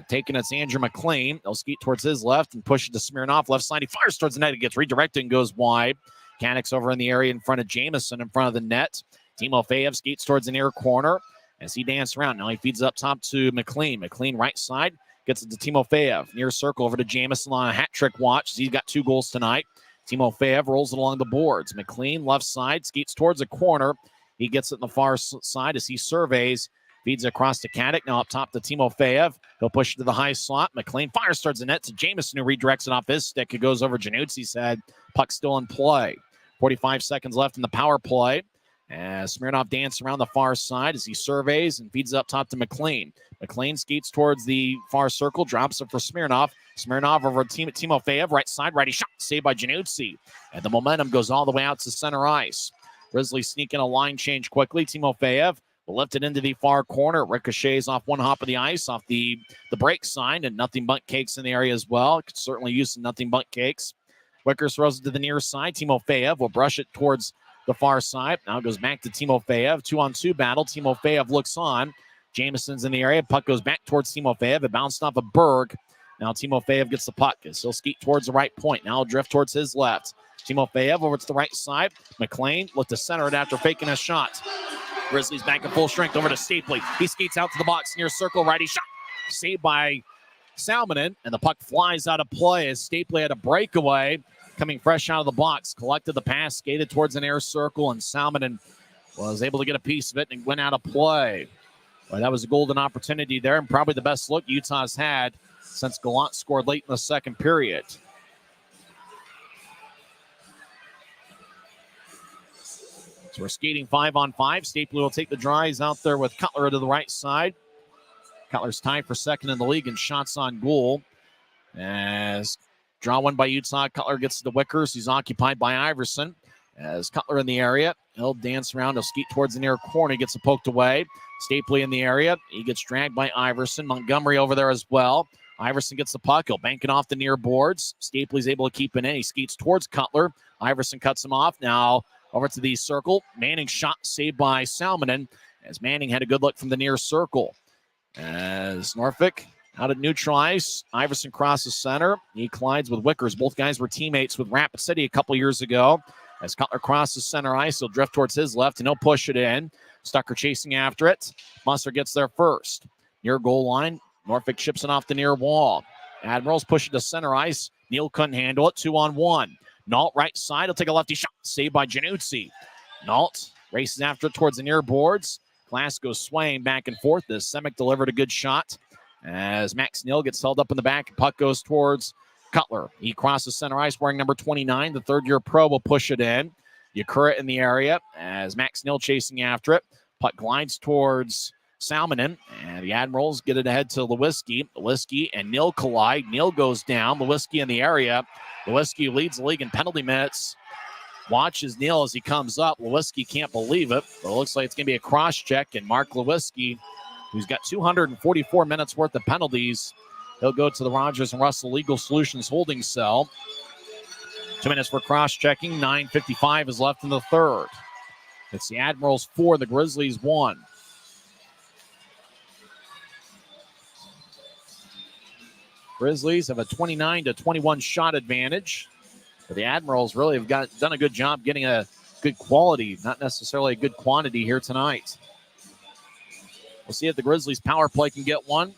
Taking it's Andrew McLean. They'll skate towards his left and push it to Smirnoff. Left side, he fires towards the net. It gets redirected and goes wide. Canucks over in the area in front of Jamison in front of the net. Timofeyev skates towards the near corner as he dances around. Now he feeds up top to McLean. McLean right side gets it to Timofeyev. Near circle over to Jamison on a hat trick watch. He's got 2 goals tonight. Timofeyev rolls it along the boards. McLean left side skates towards a corner. He gets it in the far side as he surveys. Feeds across to Kadek. Now up top to Timofeyev. He'll push it to the high slot. McLean fires towards the net to Jamison, who redirects it off his stick. It goes over Januzzi's head. Puck still in play. 45 seconds left in the power play. As Smirnoff dances around the far side as he surveys and feeds up top to McLean. McLean skates towards the far circle, drops it for Smirnoff. Smirnoff over Timofeyev, right side, righty shot, saved by Januzzi. And the momentum goes all the way out to center ice. Grizzlies sneak in a line change quickly. Timofeyev will lift it into the far corner. Ricochets off one hop of the ice, off the break sign, and nothing but cakes in the area as well. Could certainly use some nothing but cakes. Wickers throws it to the near side. Timofeyev will brush it towards the far side. Now it goes back to Timofeyev. 2-on-2 battle. Timofeyev looks on. Jamison's in the area. Puck goes back towards Timofeyev. It bounced off of Berg. Now Timofeyev gets the puck. He'll skate towards the right point. Now he'll drift towards his left. Timofeyev over to the right side. McLean looked to center it after faking a shot. Grizzlies back at full strength over to Stapley. He skates out to the box near circle. Righty shot. Saved by Salmonen. And the puck flies out of play as Stapley had a breakaway. Coming fresh out of the box. Collected the pass. Skated towards an air circle. And Salmonen was able to get a piece of it and went out of play. Well, that was a golden opportunity there. And probably the best look Utah's had since Gallant scored late in the second period. So we're skating 5-on-5. Stapley will take the draw. He's out there with Cutler to the right side. Cutler's tied for second in the league in shots on goal. As draw one by Utah, Cutler gets to the Wickers. He's occupied by Iverson. As Cutler in the area, he'll dance around. He'll skate towards the near corner. He gets it poked away. Stapley in the area. He gets dragged by Iverson. Montgomery over there as well. Iverson gets the puck. He'll bank it off the near boards. Stapley's able to keep it in. He skates towards Cutler. Iverson cuts him off. Now over to the circle. Manning shot saved by Salmonen as Manning had a good look from the near circle. As Norfolk out at neutral ice. Iverson crosses center. He collides with Wickers. Both guys were teammates with Rapid City a couple years ago. As Cutler crosses center ice, he'll drift towards his left and he'll push it in. Stucker chasing after it. Musser gets there first. Near goal line. Norfolk chips it off the near wall. Admirals push it to center ice. Neal couldn't handle it. 2-on-1. Nault right side. He'll take a lefty shot. Saved by Januzzi. Nault races after it towards the near boards. Glass goes swaying back and forth. The Semic delivered a good shot as Max Neal gets held up in the back. Puck goes towards Cutler. He crosses center ice wearing number 29. The third-year pro will push it in. Yakura in the area as Max Neal chasing after it. Puck glides towards Salmonen, and the Admirals get it ahead to Lewiski. Lewiski and Neal collide. Neal goes down. Lewiski in the area. Lewiski leads the league in penalty minutes. Watches Neal as he comes up. Lewiski can't believe it, but it looks like it's going to be a cross check, and Mark Lewiski, who's got 244 minutes worth of penalties, he'll go to the Rogers and Russell Legal Solutions holding cell. 2 minutes for cross-checking. 9:55 is left in the third. It's the Admirals 4, the Grizzlies 1. Grizzlies have a 29-21 shot advantage. But the Admirals really have done a good job getting a good quality, not necessarily a good quantity here tonight. We'll see if the Grizzlies power play can get one.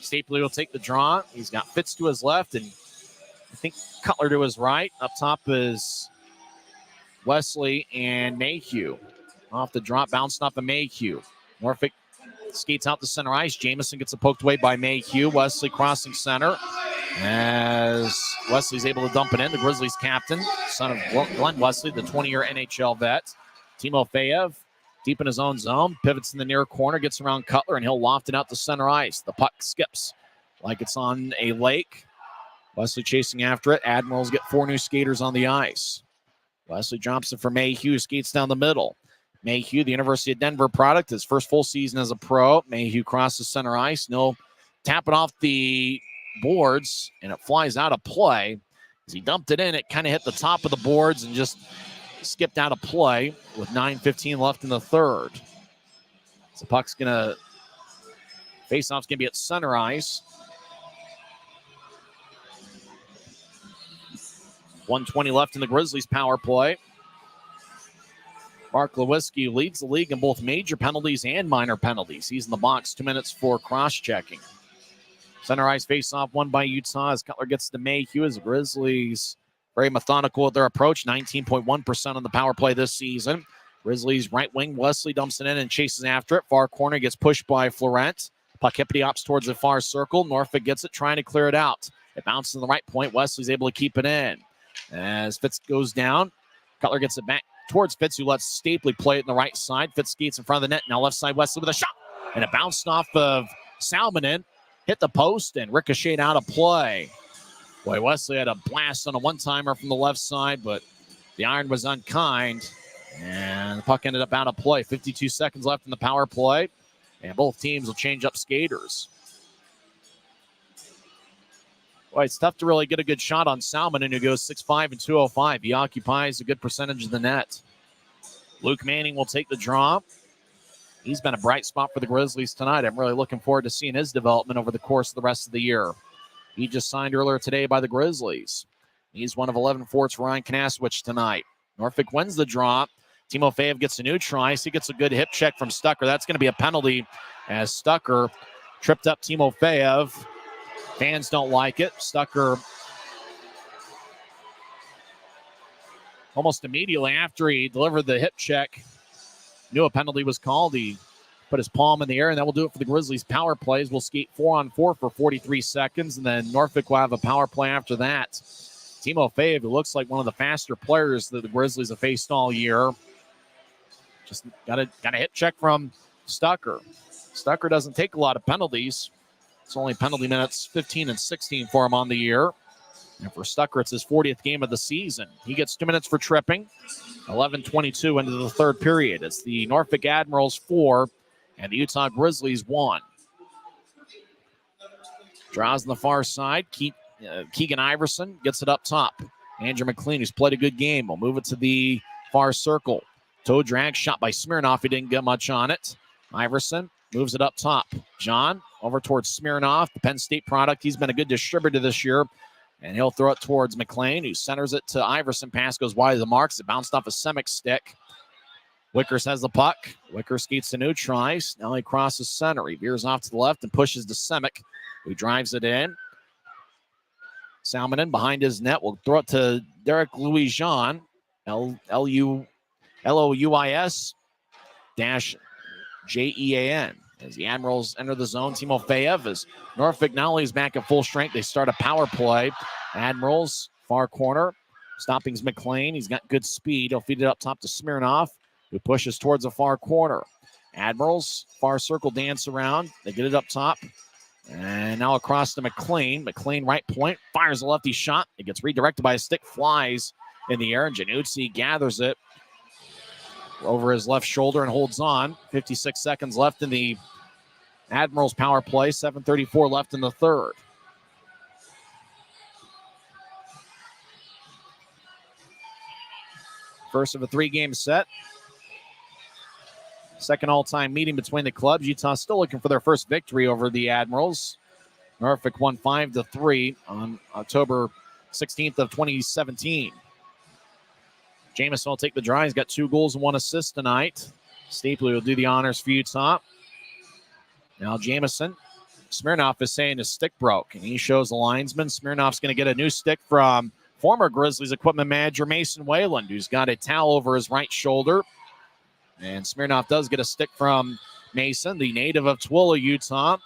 Stapley will take the draw. He's got Fitz to his left and I think Cutler to his right. Up top is Wesley and Mayhew. Off the drop, bounced off of Mayhew. Norfolk skates out the center ice. Jamison gets it poked away by Mayhew. Wesley crossing center. As Wesley's able to dump it in, the Grizzlies captain, son of Glenn Wesley, the 20-year NHL vet. Timofeyev, deep in his own zone, pivots in the near corner, gets around Cutler, and he'll loft it out to center ice. The puck skips like it's on a lake. Wesley chasing after it. Admirals get 4 new skaters on the ice. Wesley drops it for Mayhew, skates down the middle. Mayhew, the University of Denver product, his first full season as a pro. Mayhew crosses center ice. No, tap it off the boards, and it flies out of play. As he dumped it in, it kind of hit the top of the boards and just skipped out of play with 9:15 left in the third. So the puck's going to, face-off's going to be at center ice. 1:20 left in the Grizzlies power play. Mark Lewiski leads the league in both major penalties and minor penalties. He's in the box, 2 minutes for cross-checking. Center ice face-off won by Utah as Cutler gets to Mayhew as the Grizzlies very methodical with their approach, 19.1% on the power play this season. Grizzlies right wing, Wesley dumps it in and chases after it. Far corner gets pushed by Florent. Puck hippity hops towards the far circle. Norfolk gets it, trying to clear it out. It bounces in the right point. Wesley's able to keep it in. As Fitz goes down, Cutler gets it back towards Fitz, who lets Stapley play it in the right side. Fitz skates in front of the net. Now left side, Wesley with a shot. And it bounced off of Salmonen, hit the post, and ricocheted out of play. Boy, Wesley had a blast on a one-timer from the left side, but the iron was unkind. And the puck ended up out of play. 52 seconds left in the power play. And both teams will change up skaters. Well, it's tough to really get a good shot on Salmon, who goes 6'5" and 205. He occupies a good percentage of the net. Luke Manning will take the draw. He's been a bright spot for the Grizzlies tonight. I'm really looking forward to seeing his development over the course of the rest of the year. He just signed earlier today by the Grizzlies. He's one of 11 forwards for Ryan Knaswich tonight. Norfolk wins the draw. Timofeyev gets a new try. He gets a good hip check from Stucker. That's going to be a penalty as Stucker tripped up Timofeyev. Fans don't like it. Stucker, almost immediately after he delivered the hip check, knew a penalty was called. He put his palm in the air, and that will do it for the Grizzlies' power plays. We'll skate 4-on-4 for 43 seconds, and then Norfolk will have a power play after that. Timofeyev, who looks like one of the faster players that the Grizzlies have faced all year, just got a hip check from Stucker. Stucker doesn't take a lot of penalties. It's only penalty minutes 15 and 16 for him on the year. And for Stucker, it's his 40th game of the season. He gets 2 minutes for tripping. 11:22 into the third period. It's the Norfolk Admirals 4 and the Utah Grizzlies 1. Draws on the far side. Keegan Iverson gets it up top. Andrew McLean, who's played a good game, will move it to the far circle. Toe drag shot by Smirnoff. He didn't get much on it. Iverson moves it up top. John over towards Smirnoff, the Penn State product. He's been a good distributor this year. And he'll throw it towards McLean, who centers it to Iverson. Pass goes wide of the marks. It bounced off a Semick stick. Wickers has the puck. Wickers skates a new try. Now he crosses center. He veers off to the left and pushes to Semick, who drives it in. Salmonen behind his net will throw it to Derek Louis-Jean. L-O-U-I-S-Jean. As the Admirals enter the zone, Timofeyev, as Norfolk not only is back at full strength, they start a power play. Admirals, far corner. Stopping's McLean. He's got good speed. He'll feed it up top to Smirnoff, who pushes towards the far corner. Admirals, far circle dance around. They get it up top. And now across to McLean. McLean right point. Fires a lefty shot. It gets redirected by a stick. Flies in the air. And Januzzi gathers it over his left shoulder and holds on. 56 seconds left in the Admirals power play. 7:34 left in the third. First of a 3-game set. Second all-time meeting between the clubs. Utah still looking for their first victory over the Admirals. Norfolk won 5-3 on October 16th of 2017. Jamison will take the draw. He's got 2 goals and 1 assist tonight. Stapley will do the honors for Utah. Now Jamison. Smirnoff is saying his stick broke, and he shows the linesman. Smirnoff's going to get a new stick from former Grizzlies equipment manager Mason Wayland, who's got a towel over his right shoulder. And Smirnoff does get a stick from Mason, the native of Tooele, Utah.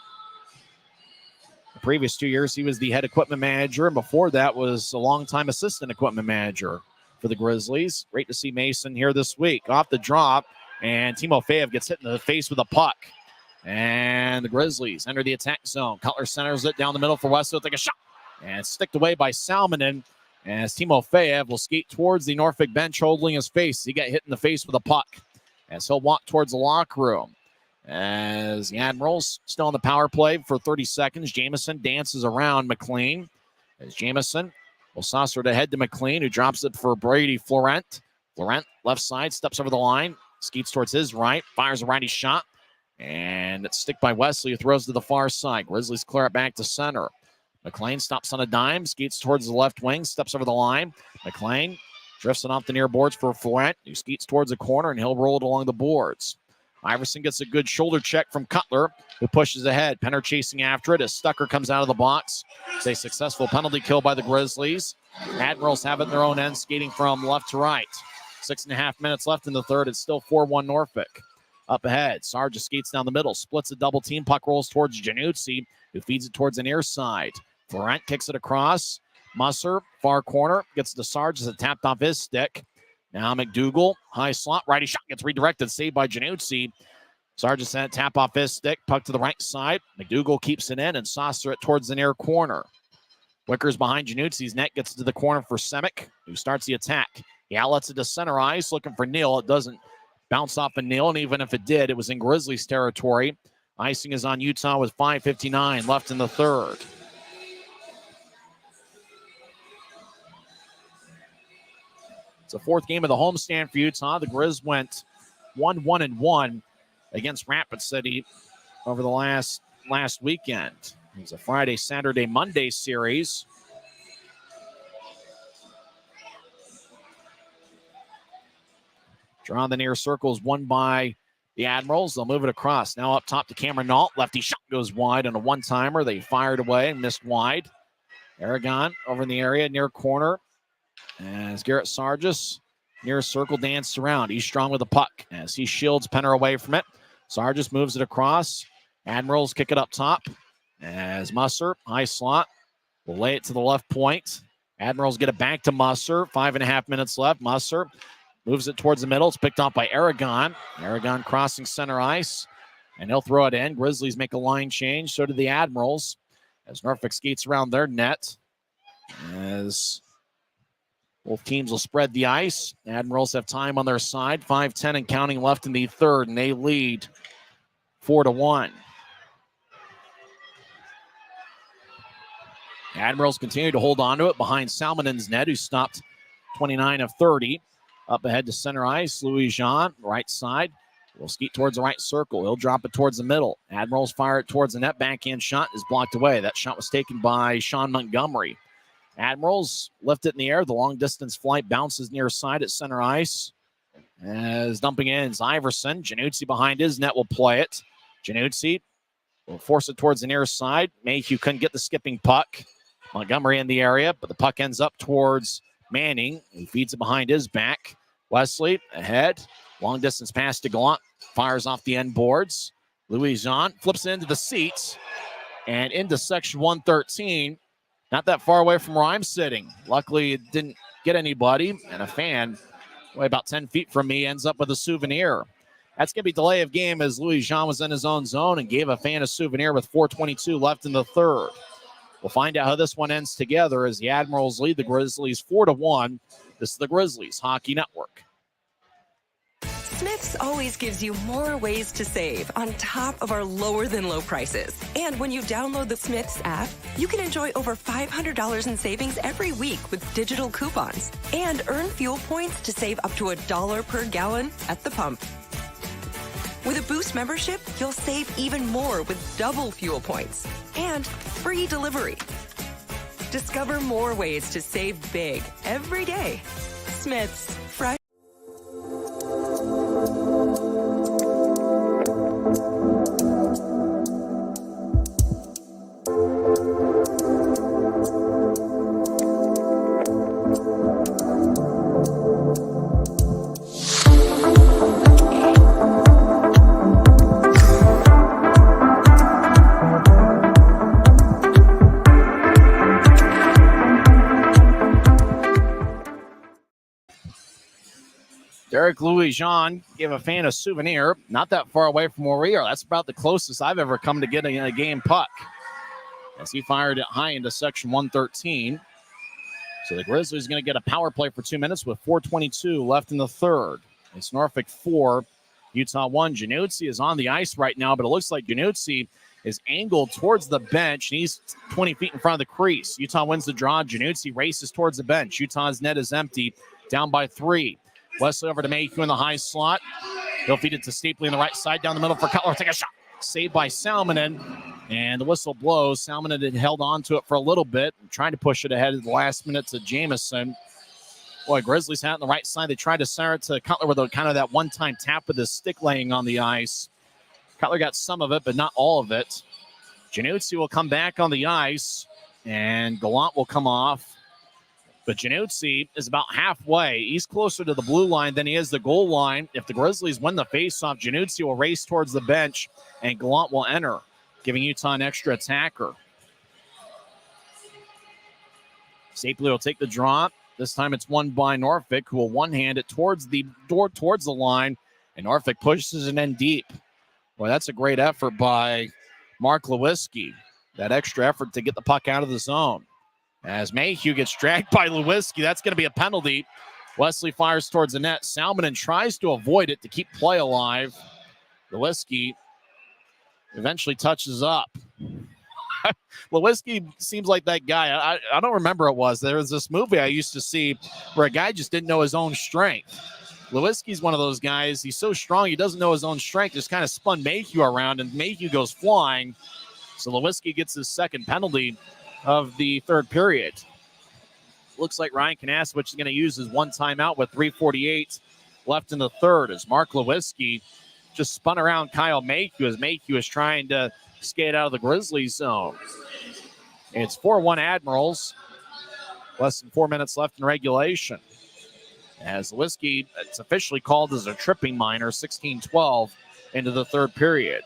The previous 2 years, he was the head equipment manager, and before that was a longtime assistant equipment manager for the Grizzlies. Great to see Mason here this week. Off the drop, and Timofeyev gets hit in the face with a puck. And the Grizzlies enter the attack zone. Cutler centers it down the middle for Westfield. Take a shot. And sticked away by Salmonen, as Timofeyev will skate towards the Norfolk bench, holding his face. He got hit in the face with a puck, as he'll walk towards the locker room. As the Admirals still on the power play for 30 seconds. Jamison dances around McLean. As Jamison will saucer it ahead to McLean, who drops it for Brady Florent. Florent, left side, steps over the line, skates towards his right, fires a righty shot, and it's stick by Wesley, who throws to the far side. Grizzlies clear it back to center. McLean stops on a dime, skates towards the left wing, steps over the line. McLean drifts it off the near boards for Florent, who skates towards the corner, and he'll roll it along the boards. Iverson gets a good shoulder check from Cutler, who pushes ahead. Penner chasing after it as Stucker comes out of the box. It's a successful penalty kill by the Grizzlies. Admirals have it in their own end, skating from left to right. 6.5 minutes left in the third. It's still 4-1 Norfolk. Up ahead, Sarge skates down the middle, splits a double team. Puck rolls towards Januzzi, who feeds it towards the near side. Florent kicks it across. Musser, far corner, gets to Sarge as it tapped off his stick. Now McDougal, high slot, righty shot gets redirected, saved by Januzzi. Sarge sent it, tap off his stick, puck to the right side. McDougal keeps it in and saucer it towards the near corner. Wickers behind Januzzi's net, gets to the corner for Semick, who starts the attack. He outlets it to center ice, looking for Neal. It doesn't bounce off of Neal, and even if it did, it was in Grizzlies territory. Icing is on Utah with 5:59 left in the third. It's the fourth game of the homestand for Utah. The Grizz went 1-1-1 against Rapid City over the last weekend. It was a Friday, Saturday, Monday series. Draw on the near circle is won by the Admirals. They'll move it across. Now up top to Cameron Nault. Lefty shot goes wide on a one-timer. They fired away and missed wide. Aragon over in the area, near corner. As Garrett Sargis, near circle, danced around. He's strong with the puck as he shields Penner away from it. Sargis moves it across. Admirals kick it up top. As Musser, high slot, will lay it to the left point. Admirals get it back to Musser. 5.5 minutes left. Musser moves it towards the middle. It's picked up by Aragon. Aragon crossing center ice, and he'll throw it in. Grizzlies make a line change. So do the Admirals as Norfolk skates around their net. As both teams will spread the ice. Admirals have time on their side. 5:10 and counting left in the third, and they lead 4-1. Admirals continue to hold on to it behind Salmonen's net, who stopped 29 of 30. Up ahead to center ice, Louis Jean, right side. Will skeet towards the right circle. He'll drop it towards the middle. Admirals fire it towards the net. Backhand shot is blocked away. That shot was taken by Sean Montgomery. Admirals lift it in the air. The long-distance flight bounces near side at center ice. As dumping in is Iverson. Januzzi behind his net will play it. Januzzi will force it towards the near side. Mayhew couldn't get the skipping puck. Montgomery in the area, but the puck ends up towards Manning. He feeds it behind his back. Wesley ahead. Long distance pass to Gallant. Fires off the end boards. Louis Jean flips it into the seats and into section 113. Not that far away from where I'm sitting. Luckily, it didn't get anybody. And a fan, about 10 feet from me, ends up with a souvenir. That's going to be delay of game as Louis Jean was in his own zone and gave a fan a souvenir with 4:22 left in the third. We'll find out how this one ends together as the Admirals lead the Grizzlies 4-1. This is the Grizzlies Hockey Network. Smith's always gives you more ways to save on top of our lower than low prices. And when you download the Smith's app, you can enjoy over $500 in savings every week with digital coupons and earn fuel points to save up to $1 per gallon at the pump. With a Boost membership, you'll save even more with double fuel points and free delivery. Discover more ways to save big every day. Smith's, fresh. Derek Louis Jean gave a fan a souvenir, not that far away from where we are. That's about the closest I've ever come to getting a game puck, as he fired it high into section 113. So the Grizzlies going to get a power play for 2 minutes with 4:22 left in the third. It's Norfolk 4, Utah 1. Januzzi is on the ice right now, but it looks like Januzzi is angled towards the bench, and he's 20 feet in front of the crease. Utah wins the draw. Januzzi races towards the bench. Utah's net is empty, down by 3. Wesley over to Mayhew in the high slot. He'll feed it to Stapley on the right side, down the middle for Cutler. Take a shot. Saved by Salmonen. And the whistle blows. Salmonen had held on to it for a little bit, trying to push it ahead at the last minute to Jamison. Boy, Grizzlies had it on the right side. They tried to center it to Cutler with a kind of that one-time tap with his stick laying on the ice. Cutler got some of it, but not all of it. Januzzi will come back on the ice, and Gallant will come off. But Januzzi is about halfway. He's closer to the blue line than he is the goal line. If the Grizzlies win the faceoff, Januzzi will race towards the bench, and Gallant will enter, giving Utah an extra attacker. Stapley will take the draw. This time it's won by Norfolk, who will one-hand it towards the line, and Norfolk pushes it in deep. Boy, that's a great effort by Mark Lewiski. That extra effort to get the puck out of the zone. As Mayhew gets dragged by Lewiski, that's going to be a penalty. Wesley fires towards the net. Salmonen tries to avoid it to keep play alive. Lewiski eventually touches up. Lewinsky seems like that guy. I don't remember it was. There was this movie I used to see where a guy just didn't know his own strength. Lewinsky's one of those guys. He's so strong, he doesn't know his own strength. Just kind of spun Mayhew around, and Mayhew goes flying. So Lewinsky gets his second penalty of the third period. Looks like Ryan Kanasowicz is going to use his one timeout with 3:48 left in the third as Mark Lewinsky just spun around Kyle Mayhew as Mayhew is trying to skate out of the Grizzlies zone. It's 4-1 Admirals. Less than 4 minutes left in regulation. As Lewinsky, it's officially called as a tripping minor, 16-12 into the third period.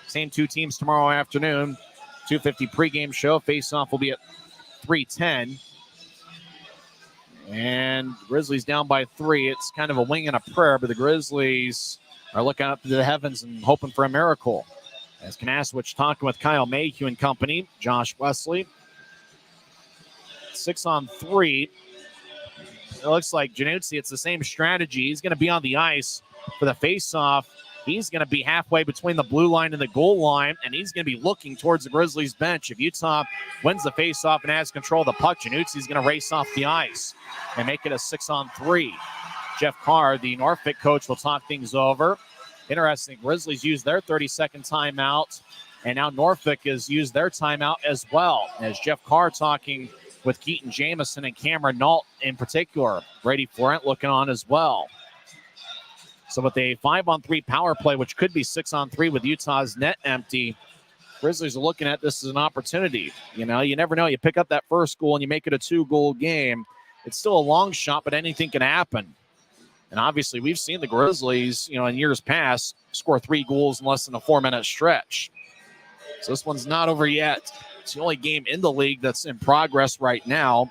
Same two teams tomorrow afternoon. 2:50 pregame show. Face-off will be at 3:10. And Grizzlies down by 3. It's kind of a wing and a prayer, but the Grizzlies are looking up to the heavens and hoping for a miracle. As Kanasowicz talking with Kyle Mayhew and company, Josh Wesley. 6-on-3. It looks like Januzzi, it's the same strategy. He's going to be on the ice for the face-off. He's going to be halfway between the blue line and the goal line, and he's going to be looking towards the Grizzlies bench. If Utah wins the face-off and has control of the puck, Januzzi's going to race off the ice and make it a 6-on-3. Jeff Carr, the Norfolk coach, will talk things over. Interesting, Grizzlies used their 30-second timeout, and now Norfolk has used their timeout as well. As Jeff Carr talking with Keaton Jamison and Cameron Nault in particular. Brady Florent looking on as well. So with a 5-on-3 power play, which could be 6-on-3 with Utah's net empty, Grizzlies are looking at this as an opportunity. You know, you never know. You pick up that first goal and you make it a 2-goal game. It's still a long shot, but anything can happen. And obviously, we've seen the Grizzlies, in years past, score 3 goals in less than a 4-minute stretch. So this one's not over yet. It's the only game in the league that's in progress right now.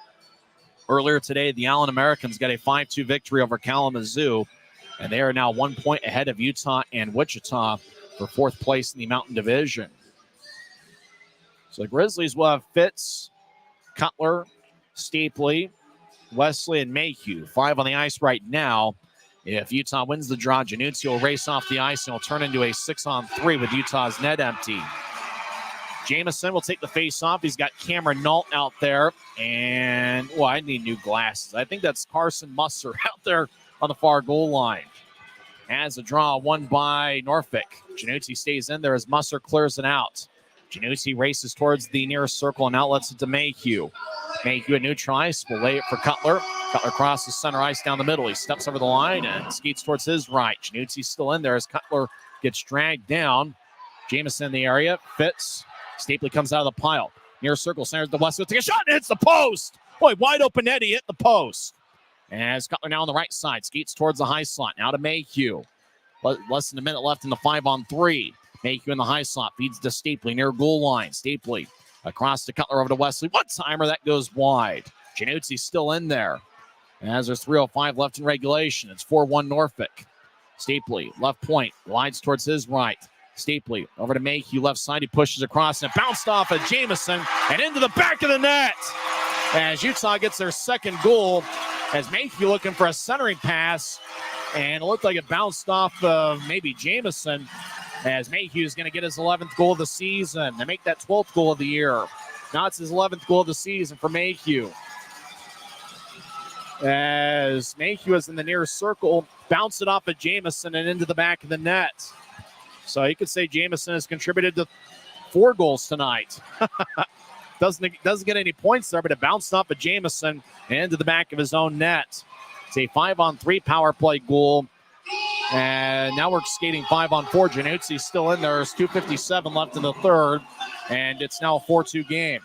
Earlier today, the Allen Americans got a 5-2 victory over Kalamazoo, and they are now 1 point ahead of Utah and Wichita for 4th place in the Mountain Division. So the Grizzlies will have Fitz, Cutler, Stapley, Wesley, and Mayhew. 5 on the ice right now. If Utah wins the draw, Januzzi will race off the ice and will turn into a 6-on-3 with Utah's net empty. Jamison will take the face off. He's got Cameron Nault out there. And, I need new glasses. I think that's Carson Musser out there on the far goal line. As a draw won by Norfolk. Januzzi stays in there as Musser clears it out. Januzzi races towards the nearest circle and outlets it to Mayhew. Mayhew at neutral ice will lay it for Cutler. Cutler crosses center ice down the middle. He steps over the line and skates towards his right. Januzzi's still in there as Cutler gets dragged down. Jamison in the area. Fitz. Stapley comes out of the pile. Near circle, centers the west. Take a shot and hits the post. Boy, wide open net. He hit the post. As Cutler now on the right side. Skates towards the high slot. Now to Mayhew. Less than a minute left in the 5-on-3. Mayhew in the high slot. Feeds to Stapley near goal line. Stapley across to Cutler over to Wesley. One-timer that goes wide. Januzzi's still in there. As there's 3:05 left in regulation. It's 4-1 Norfolk. Stapley, left point. Glides towards his right. Stapley over to Mayhew, left side. He pushes across and it bounced off of Jamison and into the back of the net. As Utah gets their second goal, as Mayhew looking for a centering pass, and it looked like it bounced off of maybe Jamison, as Mayhew is going to get his 11th goal of the season to make that 12th goal of the year. Now it's his 11th goal of the season for Mayhew. As Mayhew is in the nearest circle, bounced it off of Jamison and into the back of the net. So you could say Jamison has contributed to 4 goals tonight. Doesn't get any points there, but it bounced off of Jamison and into the back of his own net. It's a 5-on-3 power play goal. And now we're skating 5-on-4. Januzzi's still in there. There's 2:57 left in the third. And it's now a 4-2 game.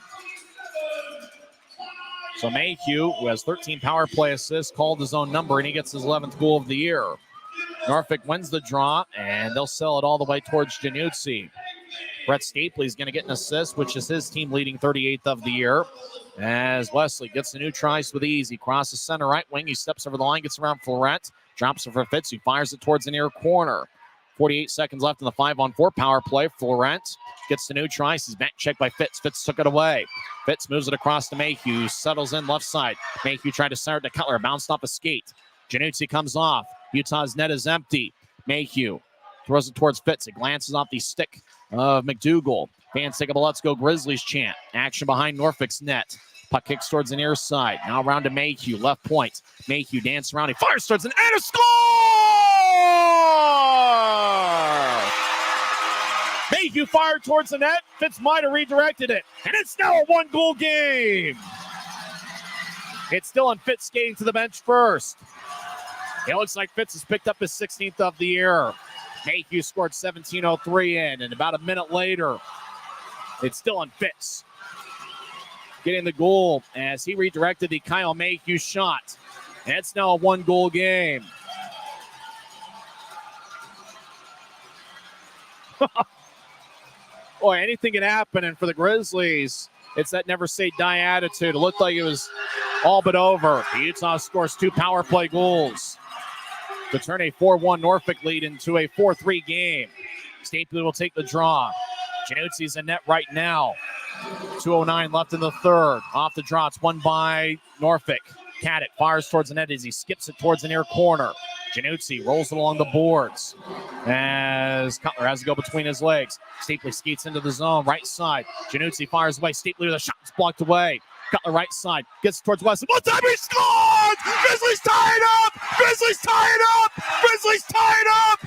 So Mayhew, who has 13 power play assists, called his own number, and he gets his 11th goal of the year. Norfolk wins the draw, and they'll sell it all the way towards Januzzi. Brett Stapley is going to get an assist, which is his team leading 38th of the year. As Wesley gets a new tries with ease. He crosses center right wing. He steps over the line, gets around Florent. Drops it for Fitz. He fires it towards the near corner. 48 seconds left in the 5-on-4 power play. Florent gets the new tries. He's back checked by Fitz. Fitz took it away. Fitz moves it across to Mayhew. Settles in left side. Mayhew tried to center it to Cutler. Bounced off a skate. Januzzi comes off. Utah's net is empty. Mayhew throws it towards Fitz. It glances off the stick of McDougal. Fans take up a Let's Go Grizzlies chant. Action behind Norfolk's net. Puck kicks towards the near side. Now around to Mayhew, left point. Mayhew dances around. He fires towards an and a score! Mayhew fired towards the net. Fitzmiter redirected it. And it's now a one-goal game. It's still on Fitz skating to the bench first. It looks like Fitz has picked up his 16th of the year. Mayhew scored 17:03 in, and about a minute later, it's still on Fitz. Getting the goal as he redirected the Kyle Mayhew shot. And it's now a one-goal game. Boy, anything can happen, and for the Grizzlies, it's that never say die attitude. It looked like it was all but over. Utah scores 2 power play goals to turn a 4-1 Norfolk lead into a 4-3 game. Stapley will take the draw. Januzzi's in net right now. 2:09 left in the third. Off the draw, it's won by Norfolk. Caddick fires towards the net as he skips it towards the near corner. Januzzi rolls it along the boards as Cutler has to go between his legs. Stapley skates into the zone, right side. Januzzi fires away. Stapley with a shot, it's blocked away. Cutler right side, gets towards Weston. One time he scores! Grizzlies tie it up! Grizzlies tie it up! Grizzlies tie it up!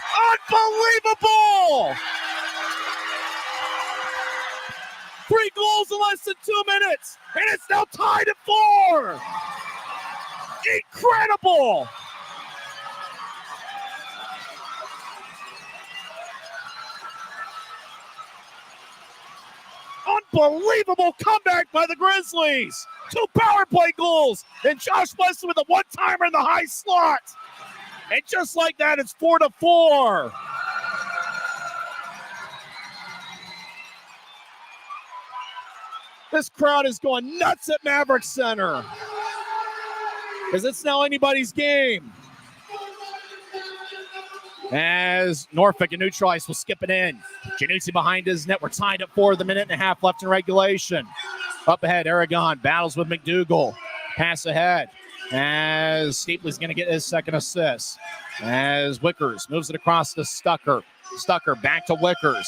Unbelievable! 3 goals in less than 2 minutes, and it's now tied at 4. Incredible! Unbelievable comeback by the Grizzlies. 2 power play goals, and Josh Weston with a one-timer in the high slot. And just like that, it's 4-4. This crowd is going nuts at Maverik Center because it's now anybody's game. As Norfolk and neutral ice will skip it in. Januzzi behind his net. We're tied at 4 with a minute and a half left in regulation. Up ahead, Aragon battles with McDougal. Pass ahead as Stapley's going to get his second assist. As Wickers moves it across to Stucker. Stucker back to Wickers.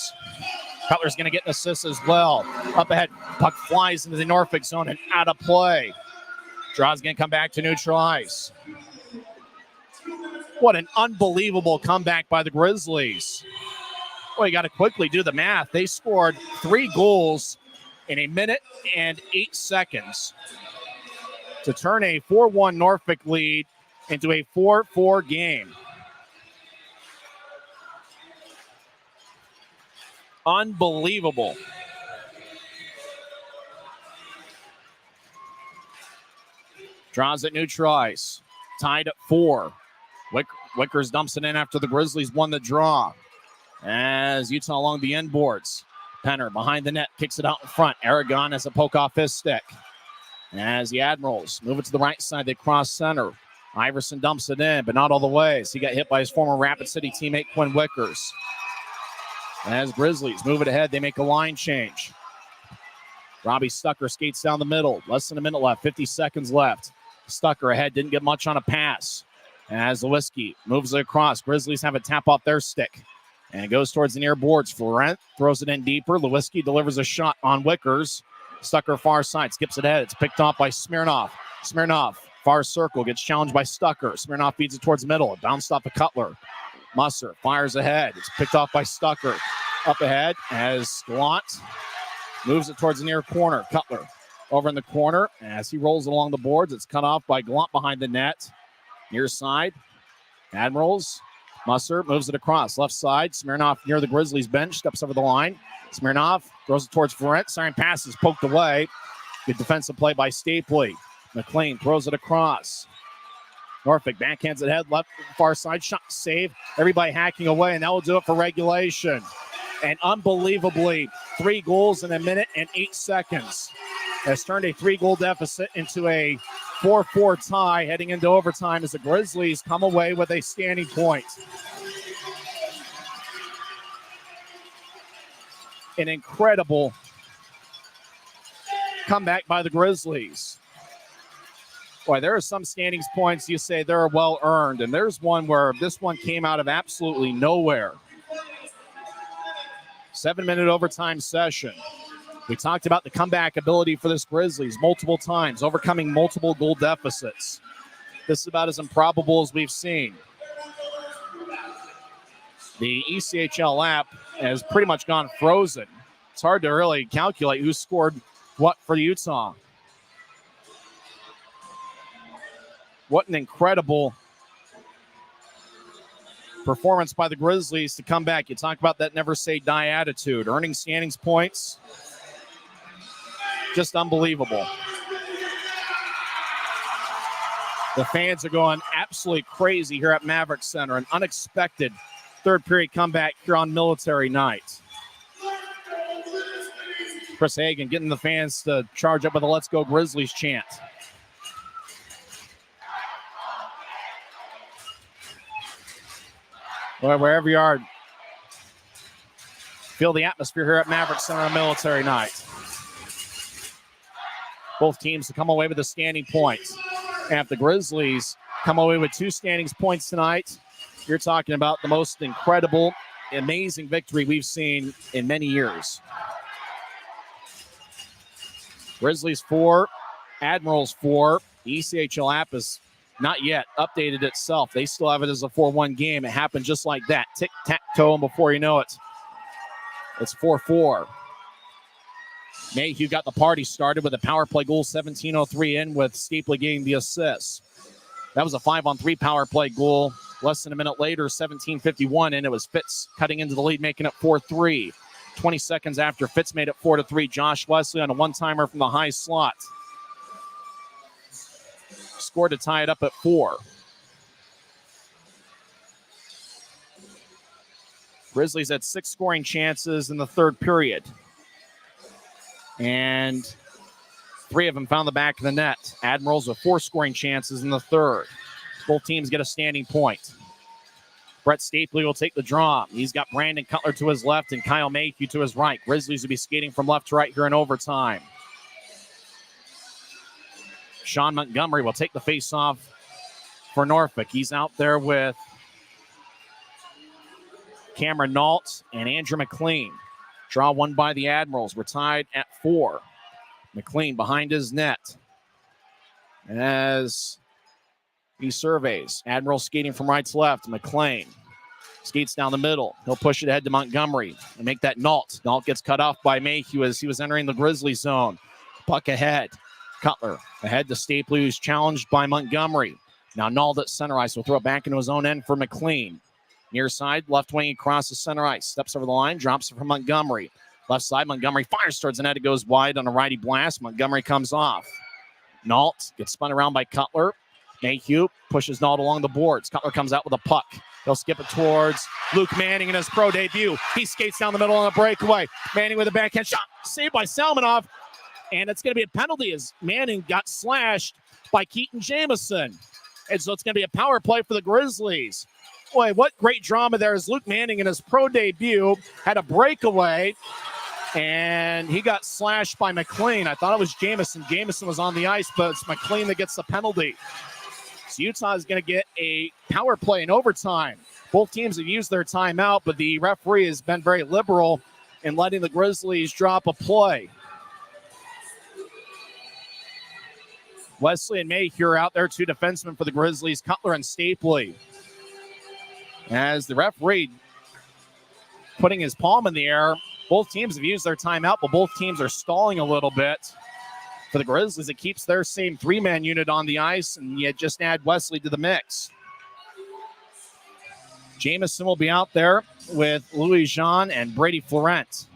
Cutler's going to get an assist as well. Up ahead, puck flies into the Norfolk zone and out of play. Draw's going to come back to neutral ice. What an unbelievable comeback by the Grizzlies. Well, you got to quickly do the math. They scored 3 goals in a minute and 8 seconds to turn a 4-1 Norfolk lead into a 4-4 game. Unbelievable. Draws at neutral ice. Tied at 4. Wickers dumps it in after the Grizzlies won the draw. As Utah along the end boards. Penner behind the net, kicks it out in front. Aragon has a poke off his stick. As the Admirals move it to the right side, they cross center. Iverson dumps it in, but not all the way. So he got hit by his former Rapid City teammate, Quinn Wickers. As Grizzlies move it ahead, they make a line change. Robbie Stucker skates down the middle. Less than a minute left, 50 seconds left. Stucker ahead, didn't get much on a pass. As Lewinsky moves it across, Grizzlies have a tap off their stick. And it goes towards the near boards. Florent throws it in deeper. Lewinsky delivers a shot on Wickers. Stucker far side, skips it ahead. It's picked off by Smirnoff. Smirnoff, far circle, gets challenged by Stucker. Smirnoff feeds it towards the middle. It bounced off the Cutler. Musser fires ahead. It's picked off by Stucker. Up ahead as Gallant moves it towards the near corner. Cutler over in the corner. As he rolls along the boards, it's cut off by Gallant behind the net. Near side, Admirals. Musser moves it across. Left side, Smirnoff near the Grizzlies bench, steps over the line. Smirnoff throws it towards Florent. Siren pass is poked away. Good defensive play by Stapley. McLean throws it across. Norfolk backhands it head, left far side, shot save. Everybody hacking away, and that will do it for regulation. And unbelievably, 3 goals in a minute and 8 seconds has turned a 3-goal deficit into a 4-4 tie heading into overtime as the Grizzlies come away with a standing point. An incredible comeback by the Grizzlies. Boy, there are some standings points you say they're well earned, and there's one where this one came out of absolutely nowhere. 7-minute overtime session. We talked about the comeback ability for this Grizzlies multiple times, overcoming multiple goal deficits. This is about as improbable as we've seen. The ECHL app has pretty much gone frozen. It's hard to really calculate who scored what for Utah. What an incredible performance by the Grizzlies to come back. You talk about that never say die attitude, earning standings points. Just unbelievable. The fans are going absolutely crazy here at Maverik Center. An unexpected third period comeback here on military night. Chris Hagan getting the fans to charge up with a Let's Go Grizzlies chant. Well, wherever you are, feel the atmosphere here at Maverik Center on military night. Both teams to come away with the standing points. And if the Grizzlies come away with 2 standings points tonight, you're talking about the most incredible, amazing victory we've seen in many years. Grizzlies 4, Admirals 4. The ECHL app has not yet updated itself. They still have it as a 4-1 game. It happened just like that. Tic-tac-toe, and before you know it, it's 4-4. Mayhew got the party started with a power play goal, 17:03 in, with Stapley getting the assist. That was a 5-on-3 power play goal. Less than a minute later, 17:51 in. It was Fitz cutting into the lead, making it 4-3. 20 seconds after Fitz made it 4-3, Josh Wesley on a one-timer from the high slot scored to tie it up at 4. Grizzlies had 6 scoring chances in the third period, and 3 of them found the back of the net. Admirals with 4 scoring chances in the third. Both teams get a standing point. Brett Stapley will take the draw. He's got Brandon Cutler to his left and Kyle Mayhew to his right. Grizzlies will be skating from left to right here in overtime. Sean Montgomery will take the face-off for Norfolk. He's out there with Cameron Nault and Andrew McLean. Draw won by the Admirals. We're tied at 4. McLean behind his net as he surveys. Admiral skating from right to left. McLean skates down the middle. He'll push it ahead to Montgomery and make that Nault. Nault gets cut off by Mayhew as he was entering the Grizzly zone. Puck ahead. Cutler ahead to Stapley, who's challenged by Montgomery. Now Nault at center ice will throw it back into his own end for McLean. Near side, left wing across the center ice. Steps over the line, drops it from Montgomery. Left side, Montgomery fires towards the net. It goes wide on a righty blast. Montgomery comes off. Nault gets spun around by Cutler. Mayhew pushes Nault along the boards. Cutler comes out with a puck. He'll skip it towards Luke Manning in his pro debut. He skates down the middle on a breakaway. Manning with a backhand shot. Saved by Salmonov. And it's going to be a penalty as Manning got slashed by Keaton Jamison. And so it's going to be a power play for the Grizzlies. Boy, what great drama there as Luke Manning in his pro debut had a breakaway. And he got slashed by McLean. I thought it was Jamison. Jamison was on the ice, but it's McLean that gets the penalty. So Utah is going to get a power play in overtime. Both teams have used their timeout, but the referee has been very liberal in letting the Grizzlies drop a play. Wesley and Mayhew are out there, 2 defensemen for the Grizzlies, Cutler and Stapley. As the referee putting his palm in the air, both teams have used their timeout, but both teams are stalling a little bit. For the Grizzlies, it keeps their same 3-man unit on the ice, and you just add Wesley to the mix. Jamison will be out there with Louis Jean and Brady Florent.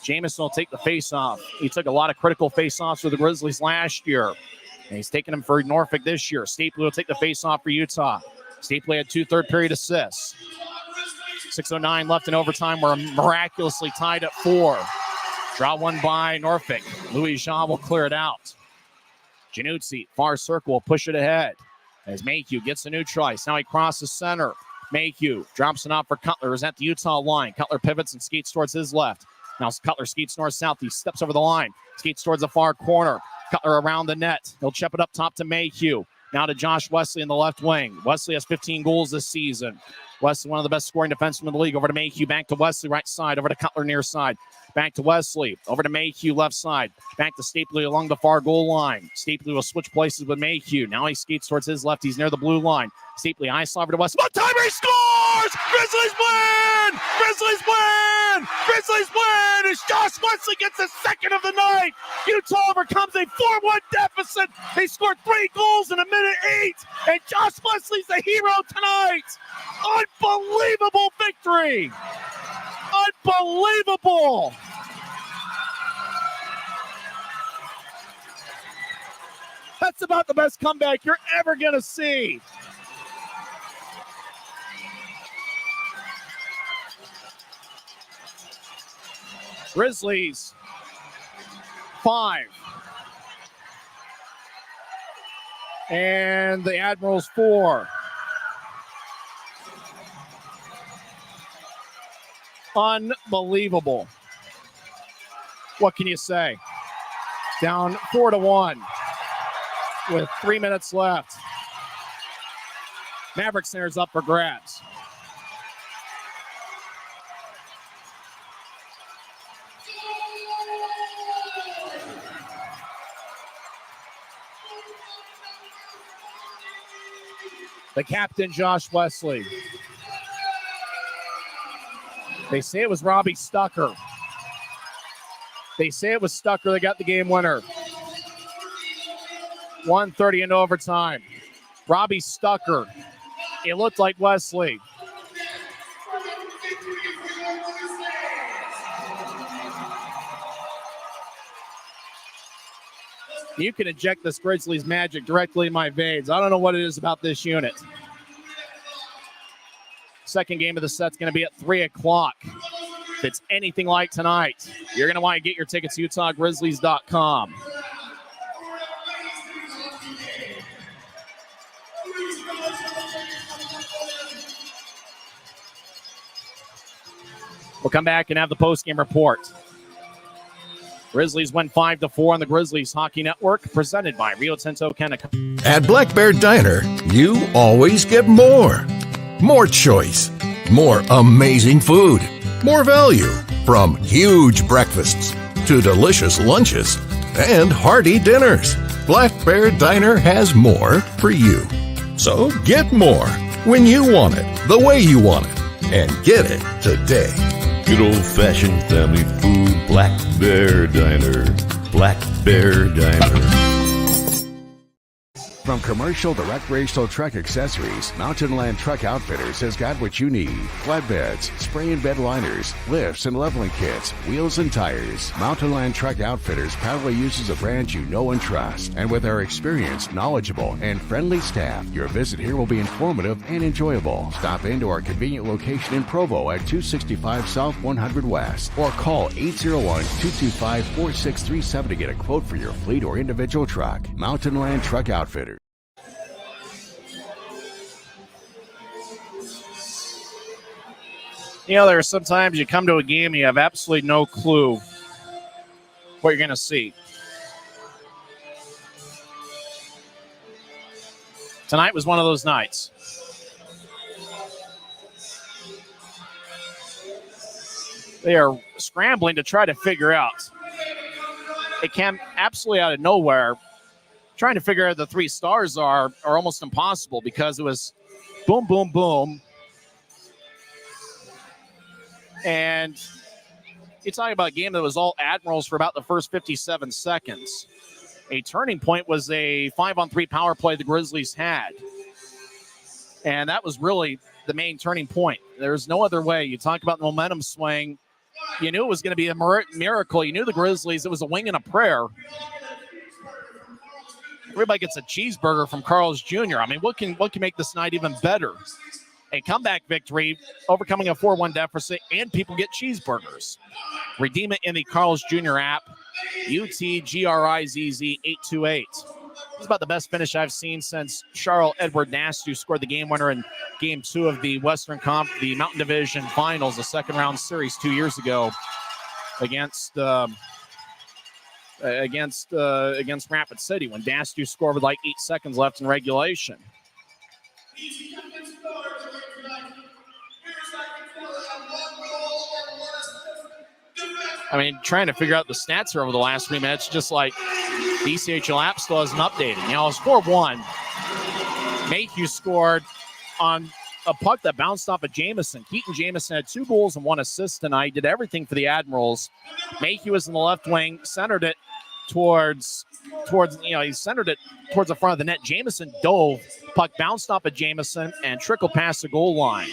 Jamison will take the face-off. He took a lot of critical face-offs for the Grizzlies last year, and he's taking them for Norfolk this year. Stapley will take the face-off for Utah. Stapley had 2 third-period assists. 6:09 left in overtime. We're miraculously tied at 4. Draw one by Norfolk. Louis Jean will clear it out. Januzzi, far circle, will push it ahead as Mayhew gets a new choice. Now he crosses center. Mayhew drops it off for Cutler, who's at the Utah line. Cutler pivots and skates towards his left. Now Cutler skates north-south. He steps over the line, skates towards the far corner. Cutler around the net. He'll chip it up top to Mayhew. Now to Josh Wesley in the left wing. Wesley has 15 goals this season. Wesley, one of the best scoring defensemen in the league. Over to Mayhew, back to Wesley, right side. Over to Cutler, near side. Back to Wesley. Over to Mayhew, left side. Back to Stapley along the far goal line. Stapley will switch places with Mayhew. Now he skates towards his left. He's near the blue line. Stapley, high slide over to Wesley. One timer, he scores! Grizzlies win! Grizzlies win! Grizzlies win! As Josh Wesley gets his second of the night. Utah overcomes a 4-1 deficit. They scored 3 goals in a minute 8. And Josh Wesley's the hero tonight. Unbelievable victory! Unbelievable! That's about the best comeback you're ever going to see. Grizzlies 5. And the Admirals 4. Unbelievable. What can you say? Down 4-1 with 3 minutes left. Maverik Center is up for grabs. The captain, Josh Wesley. They say it was Robbie Stucker. They say it was Stucker that got the game winner. 1:30 into overtime. Robbie Stucker. It looked like Wesley. You can inject this Grizzlies magic directly in my veins. I don't know what it is about this unit. Second game of the set's going to be at 3 o'clock. If it's anything like tonight, you're going to want to get your tickets at UtahGrizzlies.com. We'll come back and have the postgame report. Grizzlies win 5-4 on the Grizzlies Hockey Network, presented by Rio Tinto Chemical. At Black Bear Diner, you always get more. More choice, more amazing food, more value, from huge breakfasts to delicious lunches and hearty dinners. Black Bear Diner has more for you. So get more when you want it, the way you want it, and get it today. Good old-fashioned family food, Black Bear Diner. Black Bear Diner. From commercial to recreational truck accessories, Mountainland Truck Outfitters has got what you need. Flatbeds, spray and bed liners, lifts and leveling kits, wheels and tires. Mountainland Truck Outfitters proudly uses a brand you know and trust. And with our experienced, knowledgeable, and friendly staff, your visit here will be informative and enjoyable. Stop into our convenient location in Provo at 265 South 100 West or call 801-225-4637 to get a quote for your fleet or individual truck. Mountainland Truck Outfitters. You know, there's sometimes you come to a game and you have absolutely no clue what you're going to see. Tonight was one of those nights. They are scrambling to try to figure out. It came absolutely out of nowhere. Trying to figure out the 3 stars are almost impossible because it was boom, boom, boom. And you're talking about a game that was all Admirals for about the first 57 seconds. A turning point was a 5-on-3 power play the Grizzlies had. And that was really the main turning point. There's no other way. You talk about the momentum swing. You knew it was going to be a miracle. You knew the Grizzlies, it was a wing and a prayer. Everybody gets a cheeseburger from Carl's Jr. I mean, what can make this night even better? A comeback victory, overcoming a 4-1 deficit, and people get cheeseburgers. Redeem it in the Carl's Jr. app, UTGRIZZ828. This is about the best finish I've seen since Charles Edward Nastu scored the game winner in Game 2 of the the Mountain Division Finals, the second-round series 2 years ago against Rapid City when Nastu scored with like 8 seconds left in regulation. I mean, trying to figure out the stats here over the last 3 minutes, just like the ECHL app still hasn't updated. You know, it's 4-1. Mayhew scored on a puck that bounced off of Jamison. Keaton Jamison had 2 goals and 1 assist tonight. Did everything for the Admirals. Mayhew was in the left wing, centered it towards he centered it towards the front of the net. Jamison dove. Puck bounced off of Jamison and trickled past the goal line.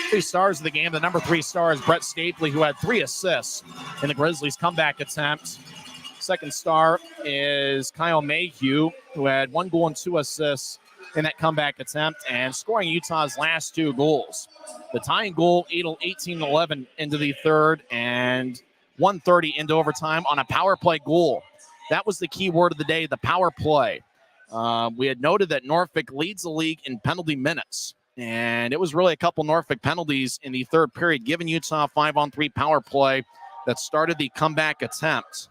3 stars of the game. The number 3 star is Brett Stapley, who had 3 assists in the Grizzlies' comeback attempt. Second star is Kyle Mayhew, who had 1 goal and 2 assists in that comeback attempt and scoring Utah's last 2 goals. The tying goal, 18-11 into the third and 1:30 into overtime on a power play goal. That was the key word of the day, the power play. We had noted that Norfolk leads the league in penalty minutes. And it was really a couple Norfolk penalties in the third period, giving Utah a 5-on-3 power play that started the comeback attempt.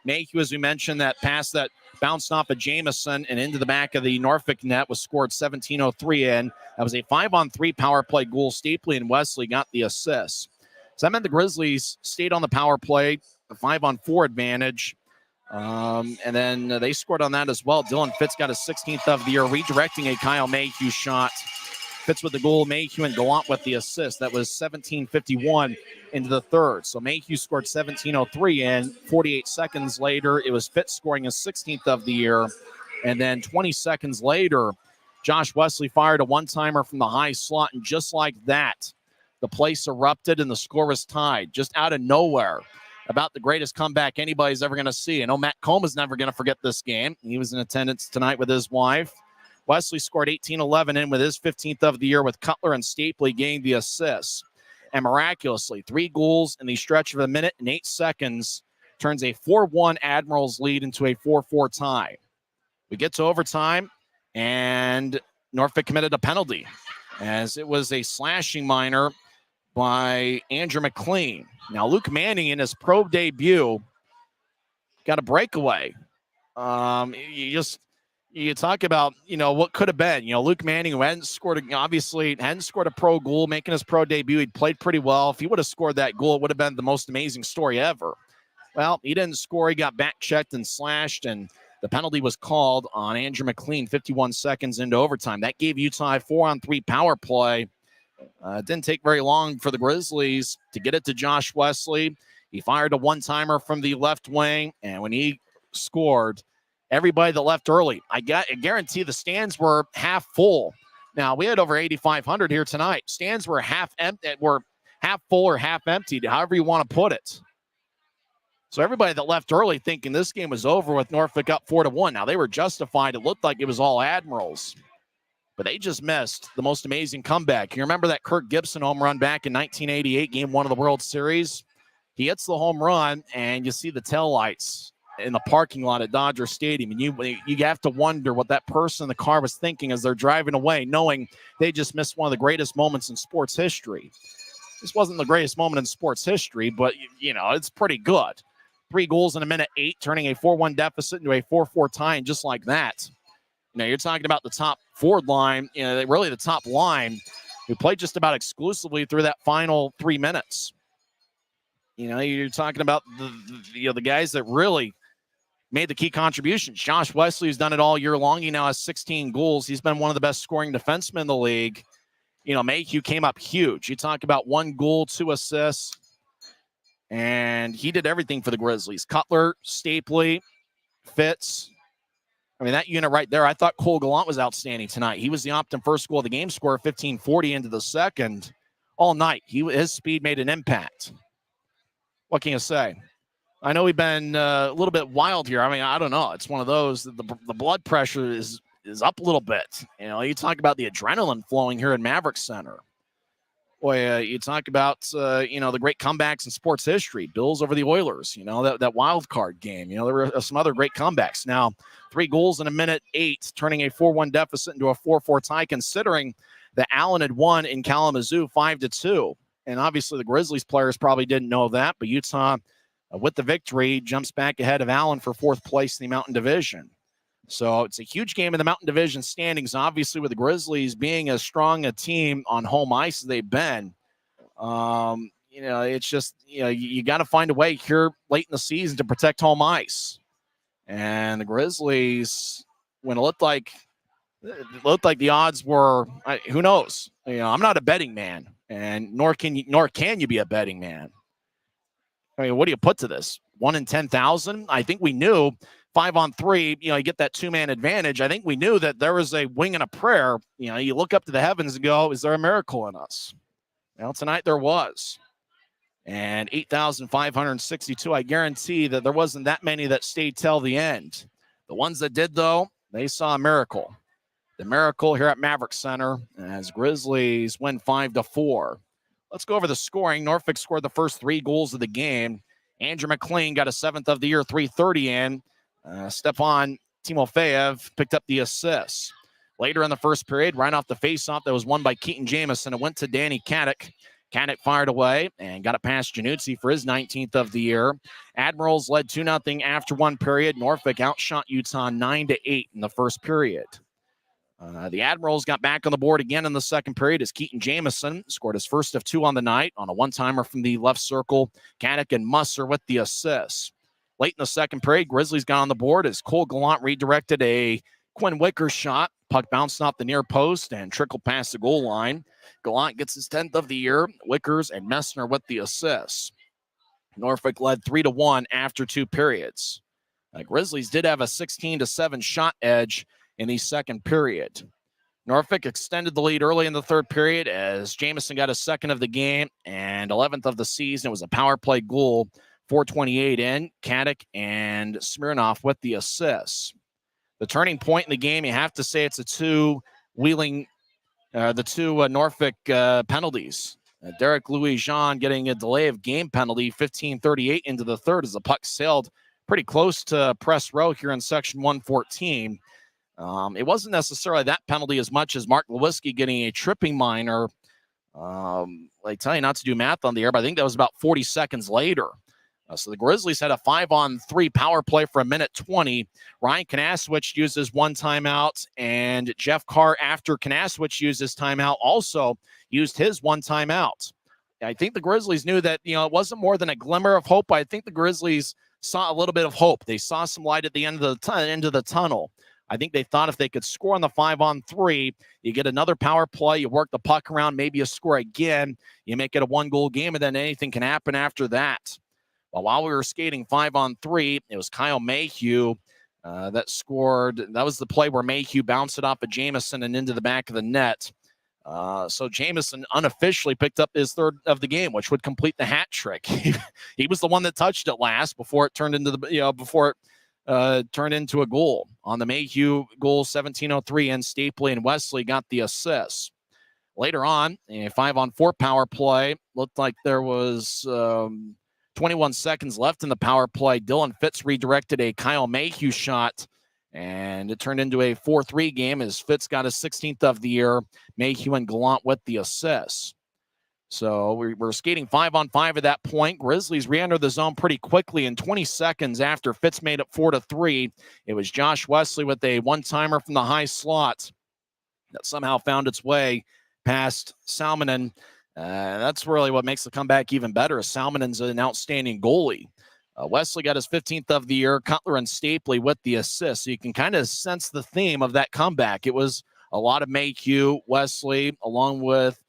Mayhew, as we mentioned, that pass that bounced off of Jamison and into the back of the Norfolk net was scored 17:03 in. That was a 5-on-3 power play goal. Stapley and Wesley got the assists. So that meant the Grizzlies stayed on the power play, a 5-on-4 advantage. And then they scored on that as well. Dylan Fitz got his 16th of the year, redirecting a Kyle Mayhew shot. Fitz with the goal, Mayhew and Gallant with the assist. That was 17:51 into the third. So Mayhew scored 17:03 in. 48 seconds later, it was Fitz scoring his 16th of the year. And then 20 seconds later, Josh Wesley fired a one-timer from the high slot. And just like that, the place erupted and the score was tied. Just out of nowhere. About the greatest comeback anybody's ever going to see. I know Matt Coma's never going to forget this game. He was in attendance tonight with his wife. Wesley scored 18-11 in with his 15th of the year, with Cutler and Stapley getting the assists. And miraculously, 3 goals in the stretch of a minute and 8 seconds turns a 4-1 Admirals lead into a 4-4 tie. We get to overtime, and Norfolk committed a penalty, as it was a slashing minor by Andrew McLean. Now, Luke Manning in his pro debut got a breakaway. You talk about, what could have been. Luke Manning, who hadn't scored a pro goal, making his pro debut. He'd played pretty well. If he would have scored that goal, it would have been the most amazing story ever. Well, he didn't score. He got back-checked and slashed, and the penalty was called on Andrew McLean 51 seconds into overtime. That gave Utah a 4-on-3 power play. It didn't take very long for the Grizzlies to get it to Josh Wesley. He fired a one-timer from the left wing, and when he scored, everybody that left early, I guarantee the stands were half full. Now, we had over 8,500 here tonight. Stands were half full or half emptied, however you want to put it. So everybody that left early thinking this game was over with Norfolk up 4-1. Now, they were justified. It looked like it was all Admirals. But they just missed the most amazing comeback. You remember that Kirk Gibson home run back in 1988, Game 1 of the World Series? He hits the home run, and you see the taillights in the parking lot at Dodger Stadium. And you have to wonder what that person in the car was thinking as they're driving away, knowing they just missed one of the greatest moments in sports history. This wasn't the greatest moment in sports history, but, it's pretty good. 3 goals in a minute 8, turning a 4-1 deficit into a 4-4 tie, and just like that. You're talking about the top forward line, really the top line, who played just about exclusively through that final 3 minutes. You're talking about the guys that really made the key contributions. Josh Wesley, who's done it all year long. He now has 16 goals. He's been one of the best scoring defensemen in the league. Mayhew came up huge. You talk about 1 goal, 2 assists, and he did everything for the Grizzlies. Cutler, Stapley, Fitz. That unit right there, I thought Cole Gallant was outstanding tonight. He was the Optum first goal of the game, score 15:40 into the second. All night, his speed made an impact. What can you say? I know we've been a little bit wild here. I don't know. It's one of those. The blood pressure is up a little bit. You talk about the adrenaline flowing here in Maverik Center. Boy, you talk about, the great comebacks in sports history. Bills over the Oilers, that wild card game. There were some other great comebacks. Now, 3 goals in a minute 8, turning a 4-1 deficit into a 4-4 tie, considering that Allen had won in Kalamazoo 5-2. And obviously the Grizzlies players probably didn't know that, but Utah, with the victory, jumps back ahead of Allen for 4th place in the Mountain Division. So it's a huge game in the Mountain Division standings, obviously, with the Grizzlies being as strong a team on home ice as they've been. It's just, you got to find a way here late in the season to protect home ice. And the Grizzlies, when it looked like the odds were, who knows? I'm not a betting man, and nor can you be a betting man. I mean, what do you put to this? 1 in 10,000? I think we knew 5-on-3, you get that 2-man advantage. I think we knew that there was a wing and a prayer. You look up to the heavens and go, is there a miracle in us? Well, tonight there was. And 8,562, I guarantee that there wasn't that many that stayed till the end. The ones that did, though, they saw a miracle. The miracle here at Maverik Center as Grizzlies win 5-4. Let's go over the scoring. Norfolk scored the first 3 goals of the game. Andrew McLean got a 7th of the year, 330 in. Stepan Timofeyev picked up the assists. Later in the first period, right off the faceoff that was won by Keaton Jamison, it went to Danny Kadek. Kadek fired away and got it past Januzzi for his 19th of the year. Admirals led 2-0 after 1 period. Norfolk outshot Utah 9-8 in the first period. The Admirals got back on the board again in the second period as Keaton Jamison scored his first of 2 on the night on a one-timer from the left circle. Kadek and Musser with the assists. Late in the second period, Grizzlies got on the board as Cole Gallant redirected a Quinn Wickers shot. Puck bounced off the near post and trickled past the goal line. Gallant gets his 10th of the year. Wickers and Messner with the assists. Norfolk led 3-1 after 2 periods. Grizzlies did have a 16-7 shot edge in the second period. Norfolk extended the lead early in the third period as Jamison got his 2nd of the game and 11th of the season. It was a power play goal, 4:28 in. Kadek and Smirnoff with the assists. The turning point in the game, you have to say it's the two Norfolk penalties. Derek Louis-Jean getting a delay of game penalty, 15:38 into the third as the puck sailed pretty close to press row here in section 114. It wasn't necessarily that penalty as much as Mark Lewinsky getting a tripping minor. I tell you not to do math on the air, but I think that was about 40 seconds later. So the Grizzlies had a 5-on-3 power play for 1:20. Ryan Kanaswich used his 1 timeout, and Jeff Carr, after Kanaswich used his timeout, also used his 1 timeout. I think the Grizzlies knew that, it wasn't more than a glimmer of hope. I think the Grizzlies saw a little bit of hope. They saw some light at the end of the tunnel. I think they thought if they could score on the 5-on-3, you get another power play, you work the puck around, maybe you score again, you make it a 1-goal game, and then anything can happen after that. Well, while we were skating 5-on-3, it was Kyle Mayhew that scored. That was the play where Mayhew bounced it off of Jamison and into the back of the net. So Jamison unofficially picked up his 3rd of the game, which would complete the hat trick. He was the one that touched it last before it turned into turned into a goal. On the Mayhew goal, 17:03, and Stapley and Wesley got the assists. Later on, a 5-on-4 power play. Looked like there was 21 seconds left in the power play. Dylan Fitz redirected a Kyle Mayhew shot, and it turned into a 4-3 game as Fitz got his 16th of the year. Mayhew and Gallant with the assists. So we're skating 5-on-5 at that point. Grizzlies re-enter the zone pretty quickly in 20 seconds after Fitz made it 4-3. It was Josh Wesley with a 1-timer from the high slot that somehow found its way past Salmonen. That's really what makes the comeback even better. Salmonen's an outstanding goalie. Wesley got his 15th of the year. Cutler and Stapley with the assist. So you can kind of sense the theme of that comeback. It was a lot of Mayhew, Wesley, along with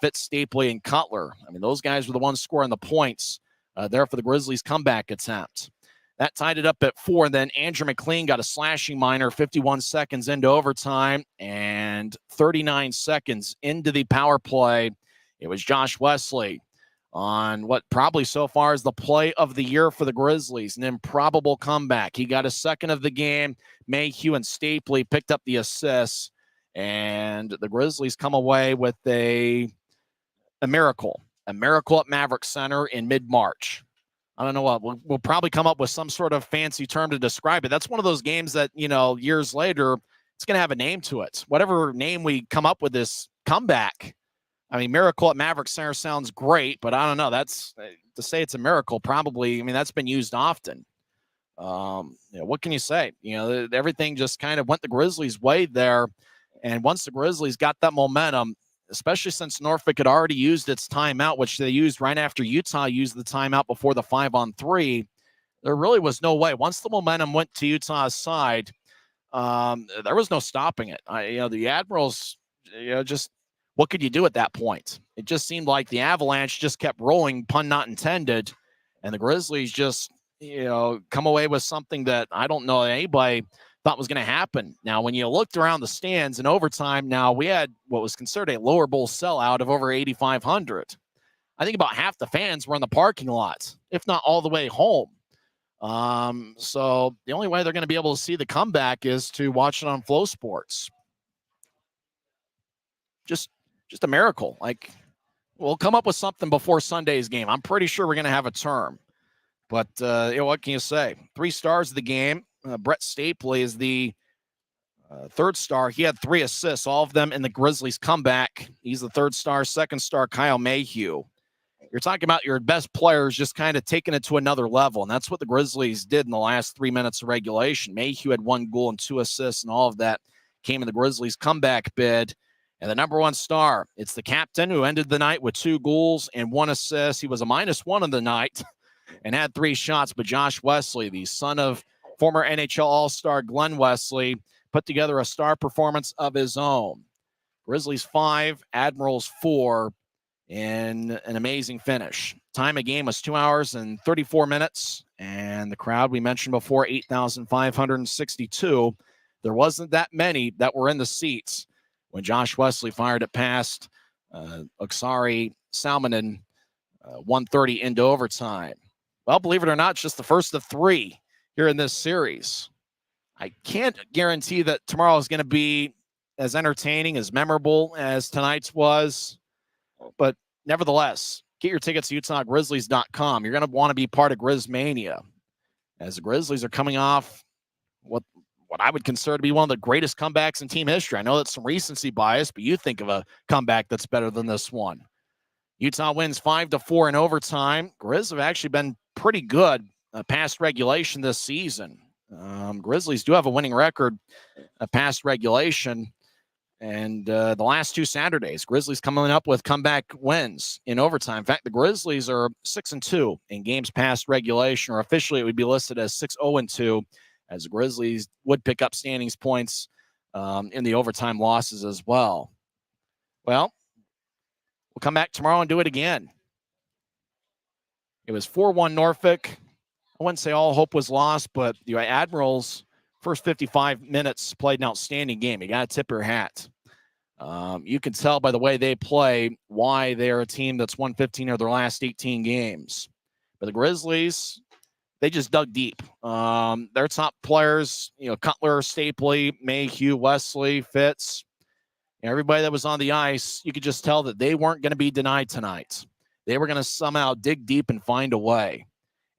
Fitz, Stapley, and Cutler. I mean, those guys were the ones scoring the points there for the Grizzlies' comeback attempt. That tied it up at 4, and then Andrew McLean got a slashing minor 51 seconds into overtime, and 39 seconds into the power play, it was Josh Wesley on what probably so far is the play of the year for the Grizzlies, an improbable comeback. He got a 2nd of the game. Mayhew and Stapley picked up the assists, and the Grizzlies come away with a miracle at Maverik Center in mid-March. I don't know what. We'll probably come up with some sort of fancy term to describe it. That's one of those games that, years later, it's going to have a name to it. Whatever name we come up with this comeback. I mean, miracle at Maverik Center sounds great, but I don't know. That's to say it's a miracle. Probably, that's been used often. What can you say? Everything just kind of went the Grizzlies' way there. And once the Grizzlies got that momentum, especially since Norfolk had already used its timeout, which they used right after Utah used the timeout before the 5-on-3. There really was no way. Once the momentum went to Utah's side, there was no stopping it. The Admirals, just what could you do at that point? It just seemed like the Avalanche just kept rolling, pun not intended, and the Grizzlies just, come away with something that I don't know anybody thought was going to happen. Now, when you looked around the stands in overtime, now we had what was considered a lower bowl sellout of over 8,500. I think about half the fans were in the parking lot, if not all the way home. So the only way they're going to be able to see the comeback is to watch it on Flow Sports. Just a miracle. Like, we'll come up with something before Sunday's game. I'm pretty sure we're going to have a term. But what can you say? 3 stars of the game. Brett Stapley is the third star. He had 3 assists, all of them in the Grizzlies comeback. He's the third star. Second star, Kyle Mayhew. You're talking about your best players just kind of taking it to another level, and that's what the Grizzlies did in the last 3 minutes of regulation. Mayhew had 1 goal and 2 assists, and all of that came in the Grizzlies comeback bid. And the number 1 star, it's the captain who ended the night with 2 goals and 1 assist. He was a -1 on the night and had 3 shots, but Josh Wesley, the son of former NHL All-Star Glenn Wesley, put together a star performance of his own. Grizzlies 5, Admirals 4, in an amazing finish. Time of game was 2 hours and 34 minutes, and the crowd we mentioned before, 8,562. There wasn't that many that were in the seats when Josh Wesley fired it past Oksari Salmonen, 1:30 into overtime. Well, believe it or not, it's just the first of 3 here in this series. I can't guarantee that tomorrow is going to be as entertaining, as memorable as tonight's was, but nevertheless, get your tickets to UtahGrizzlies.com. You're going to want to be part of Grizzmania, as the Grizzlies are coming off what I would consider to be one of the greatest comebacks in team history. I know that's some recency bias, but you think of a comeback that's better than this one. Utah wins 5-4 in overtime. Grizz have actually been pretty good past regulation this season. Grizzlies do have a winning record past regulation. And the last 2 Saturdays, Grizzlies coming up with comeback wins in overtime. In fact, the Grizzlies are 6-2 in games past regulation, or officially it would be listed as 6-0-2, as the Grizzlies would pick up standings points in the overtime losses as well. Well, we'll come back tomorrow and do it again. It was 4-1 Norfolk. I wouldn't say all hope was lost, but the Admirals, first 55 minutes, played an outstanding game. You got to tip your hat. You can tell by the way they play why they're a team that's won 15 of their last 18 games. But the Grizzlies, they just dug deep. Their top players, Cutler, Stapley, Mayhew, Wesley, Fitz, everybody that was on the ice, you could just tell that they weren't going to be denied tonight. They were going to somehow dig deep and find a way.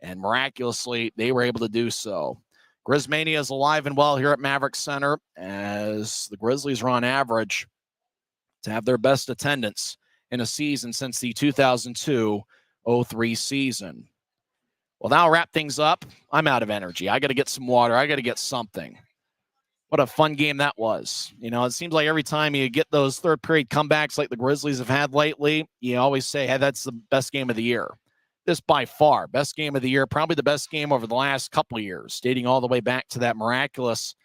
And miraculously, they were able to do so. Grizzmania is alive and well here at Maverik Center, as the Grizzlies are on average to have their best attendance in a season since the 2002-03 season. Well, that'll wrap things up. I'm out of energy. I got to get some water. I got to get something. What a fun game that was. It seems like every time you get those third period comebacks like the Grizzlies have had lately, you always say, hey, that's the best game of the year. This by far, best game of the year, probably the best game over the last couple of years, dating all the way back to that miraculous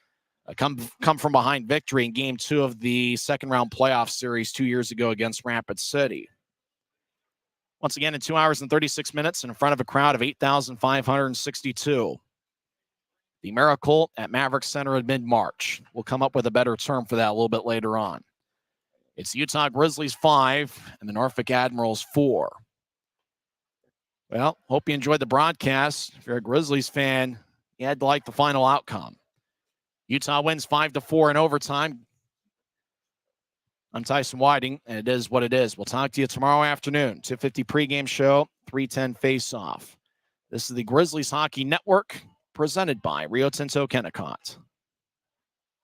come from behind victory in Game 2 of the second round playoff series 2 years ago against Rapid City. Once again, in 2 hours and 36 minutes in front of a crowd of 8,562. The miracle at Maverik Center in mid-March. We'll come up with a better term for that a little bit later on. It's Utah Grizzlies 5 and the Norfolk Admirals 4. Well, hope you enjoyed the broadcast. If you're a Grizzlies fan, you had to like the final outcome. Utah wins 5-4 in overtime. I'm Tyson Whiting, and it is what it is. We'll talk to you tomorrow afternoon. 2:50 pregame show, 3:10 face-off. This is the Grizzlies Hockey Network, presented by Rio Tinto Kennecott.